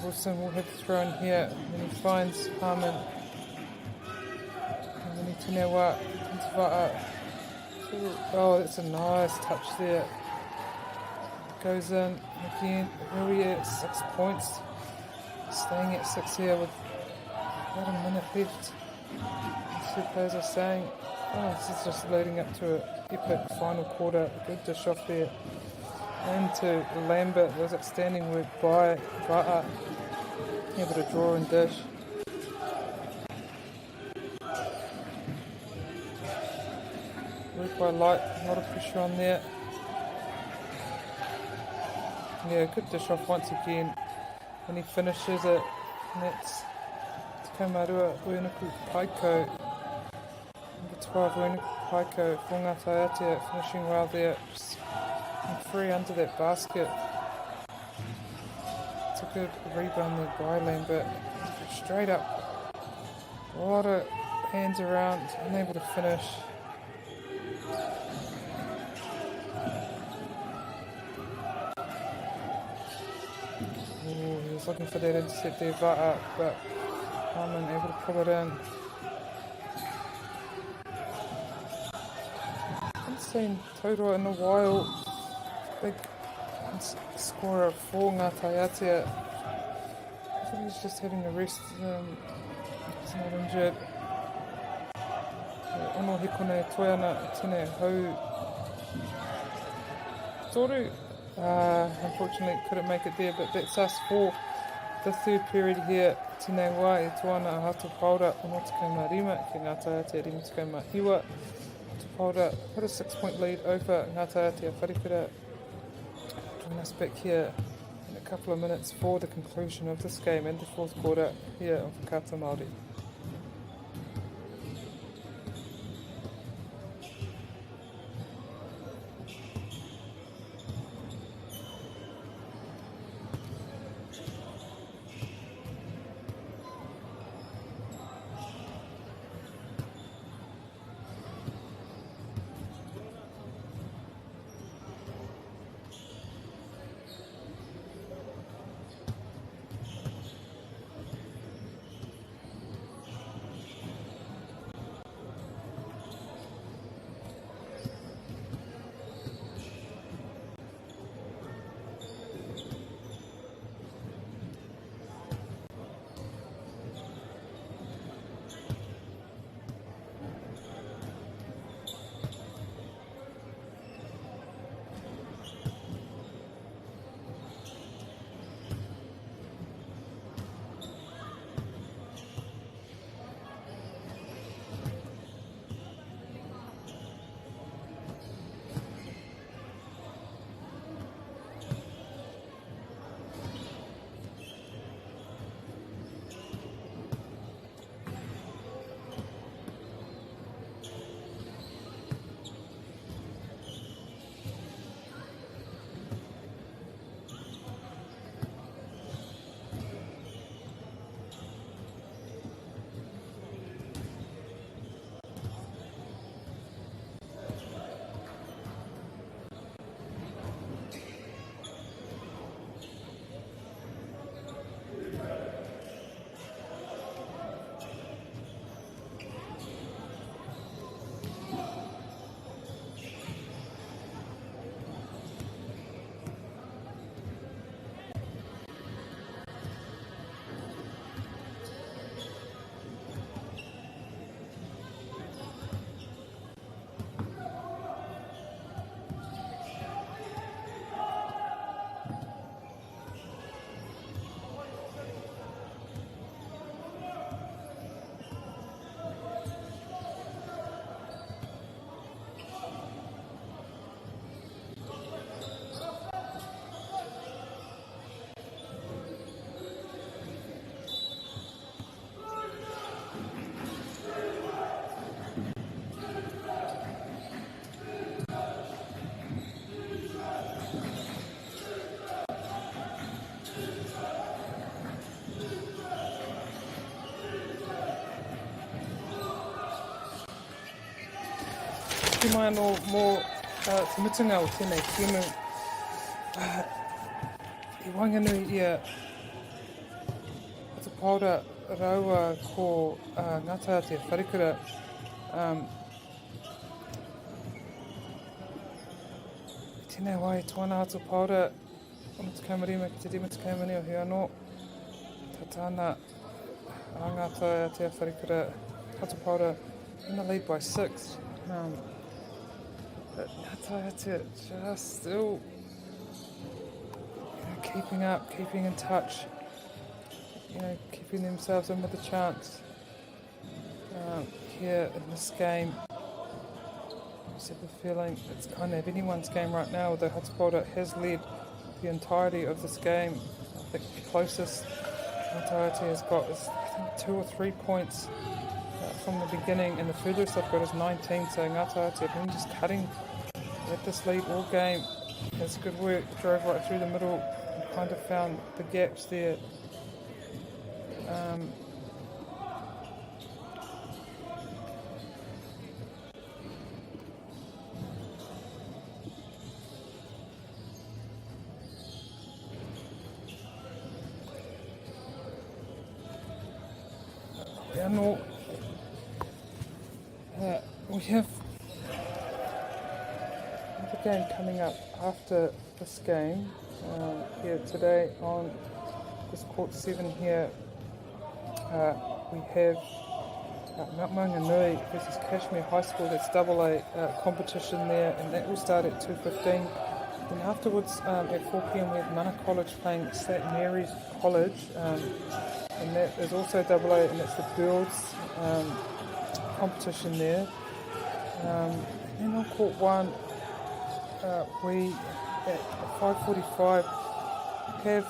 A: Wilson will have the throw in here, and he finds Harmon. And then he Tunewa into Vata. Oh, that's a nice touch there. Goes in again. Here he is, 6 points. Staying at 6 here with about a minute left. As the players are saying, oh, this is just leading up to an epic final quarter. Good dish off there. And to Lambert, there was outstanding work by Vata. Able to draw and dish. Work by Light, a lot of pressure on there. Yeah, good dish off once again. When he finishes it, and that's Kamarua Uenuku Paiko. Number 12, Uenuku Paiko, Whangataiatea, finishing well there. Just 3 under that basket. It's a good rebound there by Lambert. Straight up. A lot of hands around, unable to finish. Ooh, he was looking for that intercept there, but Harmon able to pull it in. I haven't seen Totoa in a while. Big scorer for Nataia. I think he's just having a rest. He's not injured. Ono hekone toiana tene hau. Toru, unfortunately couldn't make it there, but that's us for the third period here, tēnei wā e tuana Hata Paura o Motukai Marima ki Nataia te Rimitukai Mahiwa. Hata Paura put a 6-point lead over Nataia te Wharikura. Join us back here in a couple of minutes for the conclusion of this game and the fourth quarter here on Whakaata Māori. Ki mai anō mō te mutunga o tēnei kēmu. I wanganui ia Hata Paura raua ko Nataia te Wharikura. Tēnei wā e tuana Hata Paura o Motukai Marima ki te Rimitukai Mani o he anō. Tā tāna rangataia te Wharikura. Hata Paura in the lead by 6. But Nataia just still keeping up, keeping in touch, keeping themselves in with a chance here in this game. I just have the feeling it's kind of anyone's game right now, although Hata Paura has led the entirety of this game. I think the closest Nataia has got is I think 2 or 3 points from the beginning, and the furthest I've got is 19, so Nataia have been just cutting at this lead all game. It's good work, drove right through the middle and kind of found the gaps there. We have another game coming up after this game here today on this court 7 here. We have MΑORI versus Kashmir High School. That's AA competition there, and that will start at 2:15. Then afterwards, at 4 p.m, we have Mana College playing St Mary's College, and that is also AA, and it's the girls' competition there. And then on court 1, we at 5:45 have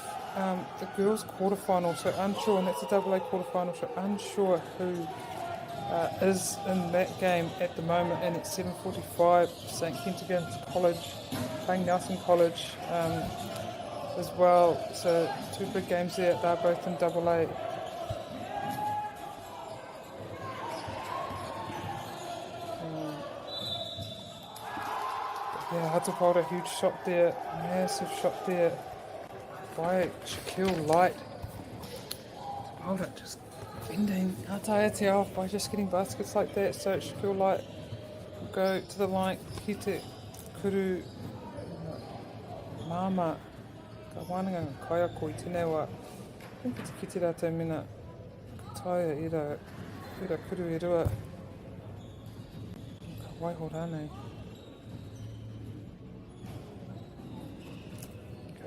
A: the girls' quarterfinal. So unsure, and that's a AA quarterfinal. So unsure who is in that game at the moment. And at 7:45, St Kentigern's College playing Nelson College as well. So 2 big games there. They're both in AA. Yeah, Hata, huge shot there, massive shot there by Shaquille Light. Hold it, just ending Nataia off by just getting baskets like that. So Shaquille Light will go to the line, Kite, Kuru, Mama, ka wānanga kaya ko I tēnei wā. I think it's Kite rātou mena, ka taia ira Kuru e rua, ka waiho rānei.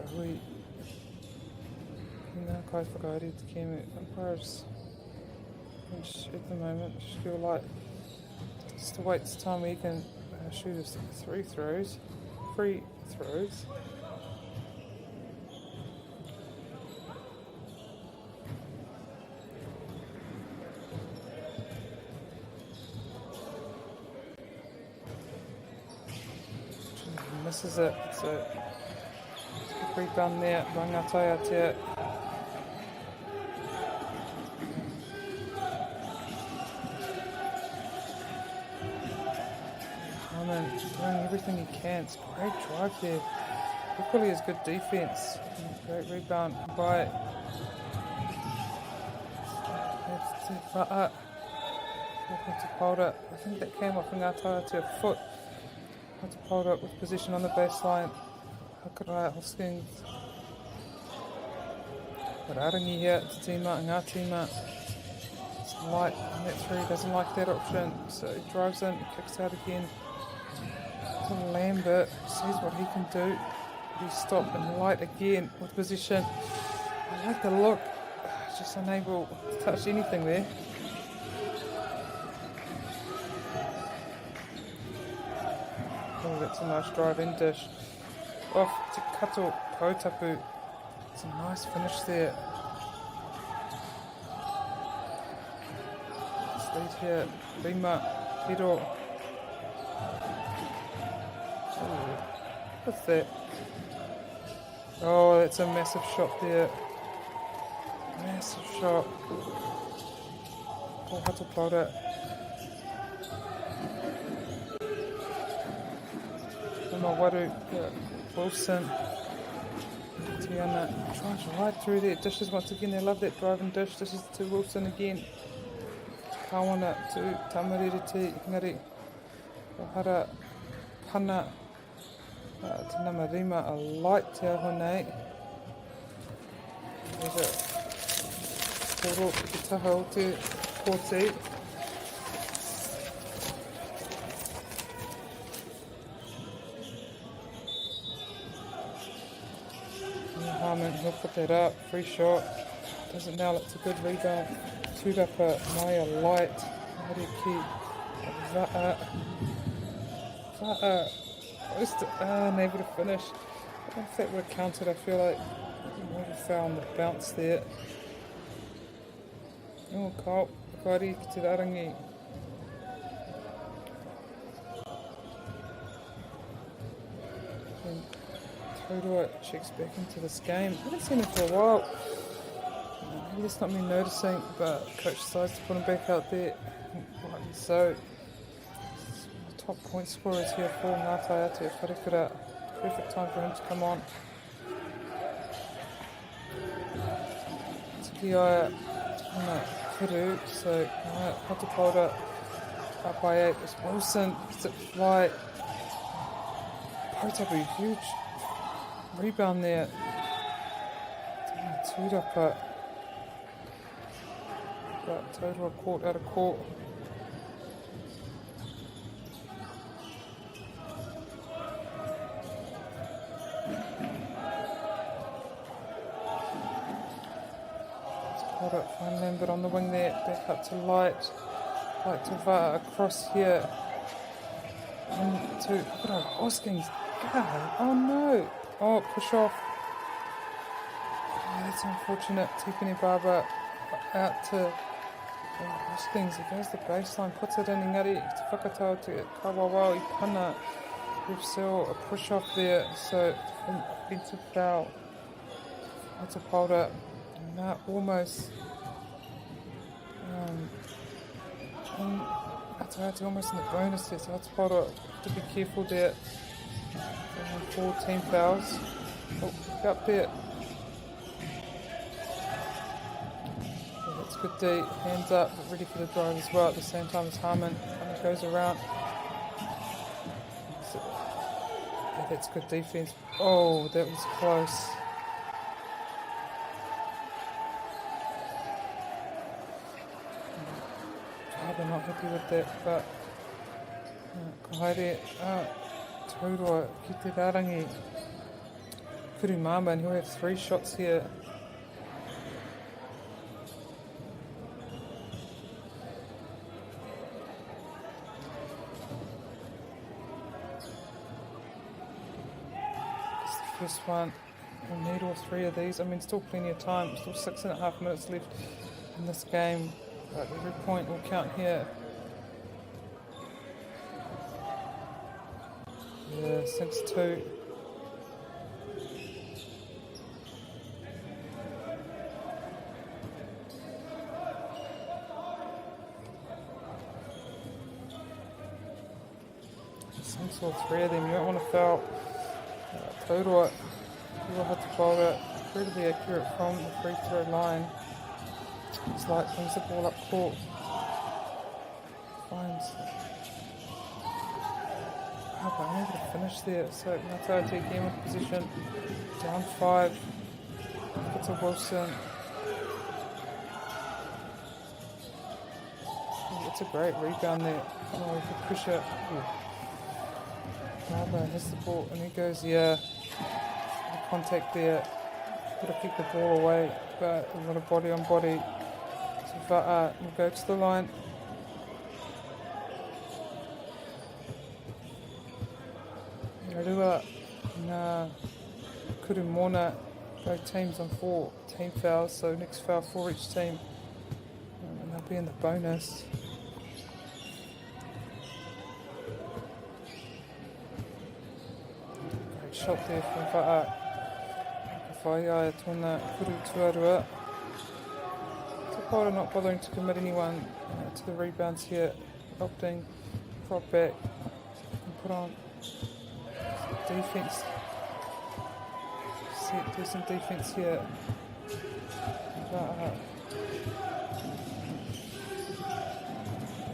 A: Hui. Nā kai whakaari te kēmu. Umpires at the moment, Shaquille Light just awaits the time where he can shoot his free throws. Misses it, so rebound there, Rangatai Atea. Harmon doing everything he can. It's a great drive there. Equally as good defense. Great rebound by Hata. I think that came off Rangatai Atea foot. Hata with position on the baseline. Hakarai Hoskins. But Arangi here, te tīma, ngā tīma. It's light, and that 3 doesn't like that option, so he drives in, kicks out again. To Lambert, sees what he can do. He stopped and light again with position. I like the look, just unable to touch anything there. Oh, that's a nice drive in dish. Off to Kato Kautapu. It's a nice finish there. Let's lead here. Lima, Piro. Oh, what's that? Oh, that's a massive shot there. Massive shot. Oh, Hata Plauder. Waru, Wilson, Tiana tries right through there. Dishes once again. They love that drive and dish. Dishes to Wilson again. Kawana to Tamariri Ngari. Hara Pana to Namarima. A light te ahonei. There's a Toro ki taha o te Kōti. He'll put that up, free shot, doesn't nail it, it's a good rebound. Tūrapa, Maya Light, Mariki, Va'a, just unable to finish. I don't know if that would have counted. I feel like he might have found the bounce there. Oh, Kau, Whakari ki te Rarangi. Taurua checks back into this game. I haven't seen him for a while. Maybe that's not me noticing, but coach decides to put him back out there. Rightly so. Top point scorers here for Nataia te Wharekura. Perfect time for him to come on. Tikiaia Kuru, so Hata up by 8 is Wilson. Zip fly. Potabu, huge rebound there. Tūrapa. But total court out of court. Hold it, fine Lambert on the wing there, back up to Light. Light to Vara across here. Into Hoskins. God, oh no! Oh, push off. Oh, that's unfortunate. Tipini Barber out to Hoskins. He goes the baseline, puts it in Ingari to Whakatau to Kawawau, Pana. We've still a push off there, so offensive foul. That's a polder. Now almost. That's almost in the bonus there, so that's polder. To be careful there. 4 team fouls. Oh, up there. Yeah, that's good D. Hands up, but ready for the drive as well at the same time as Harmon. Harmon goes around. So, yeah, that's good defense. Oh, that was close. They're not happy with that, but Kahaere, Taurua, ki te rarangi, Kurumama, and he'll have 3 shots here. It's the first one. We'll need all 3 of these. I mean, still plenty of time. Still 6.5 minutes left in this game. But every point will count here. Yeah, 6-2. Since all 3 of them, you don't want to foul. Taurua, you will have to bowl it incredibly accurate from the free throw line. It's like brings the ball up court. Finds. Oh, but I'm able to finish there. So Nataia take game with position. Down 5. It's a Wilson. Oh, it's a great rebound there. Oh, we could push it. Marbo has the ball and he goes, yeah. The contact there. Got to kick the ball away, but a lot of body on body. So we'll go to the line. Rua, na Kurumona, both teams on 4 team fouls, so next foul for each team. And they'll be in the bonus. Great shot there from Va'a. Whaiaia tōna kuru tuarua. Tapora not bothering to commit anyone to the rebounds here. Opting, prop back, and put on defense. Do some defense here.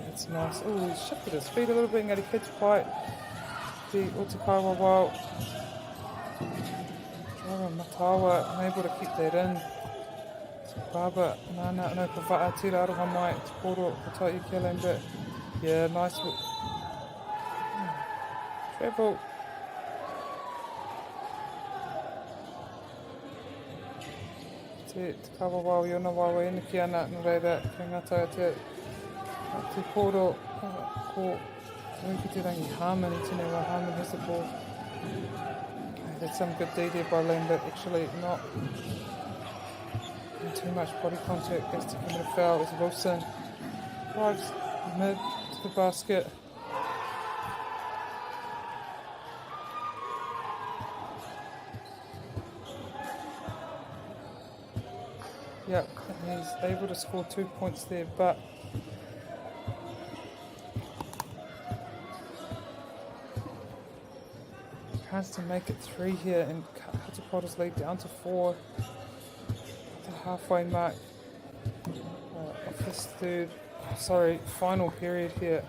A: That's nice. Oh, he shifted his feet a little bit and got a catch quite. The Otakawa Wild. Matawa unable to keep that in. Baba, Nana, no, Pava'a, Tira, Aroha Mai, Teporo, Patai, Kelembit. Yeah, nice. Travel. Te kawa wau, iona wau e niki ana, no reira, kia ngata te koro, ko ki te rangi Harmon, I tēnei wā Harmon has the ball. That's some good D there by Lambert, actually not too much body contact, gets to commit a foul as Wilson drives mid to the basket. Yep, and he's able to score 2 points there, but has to make it 3 here and cut Hatapota's lead down to 4 at the halfway mark of this final period here.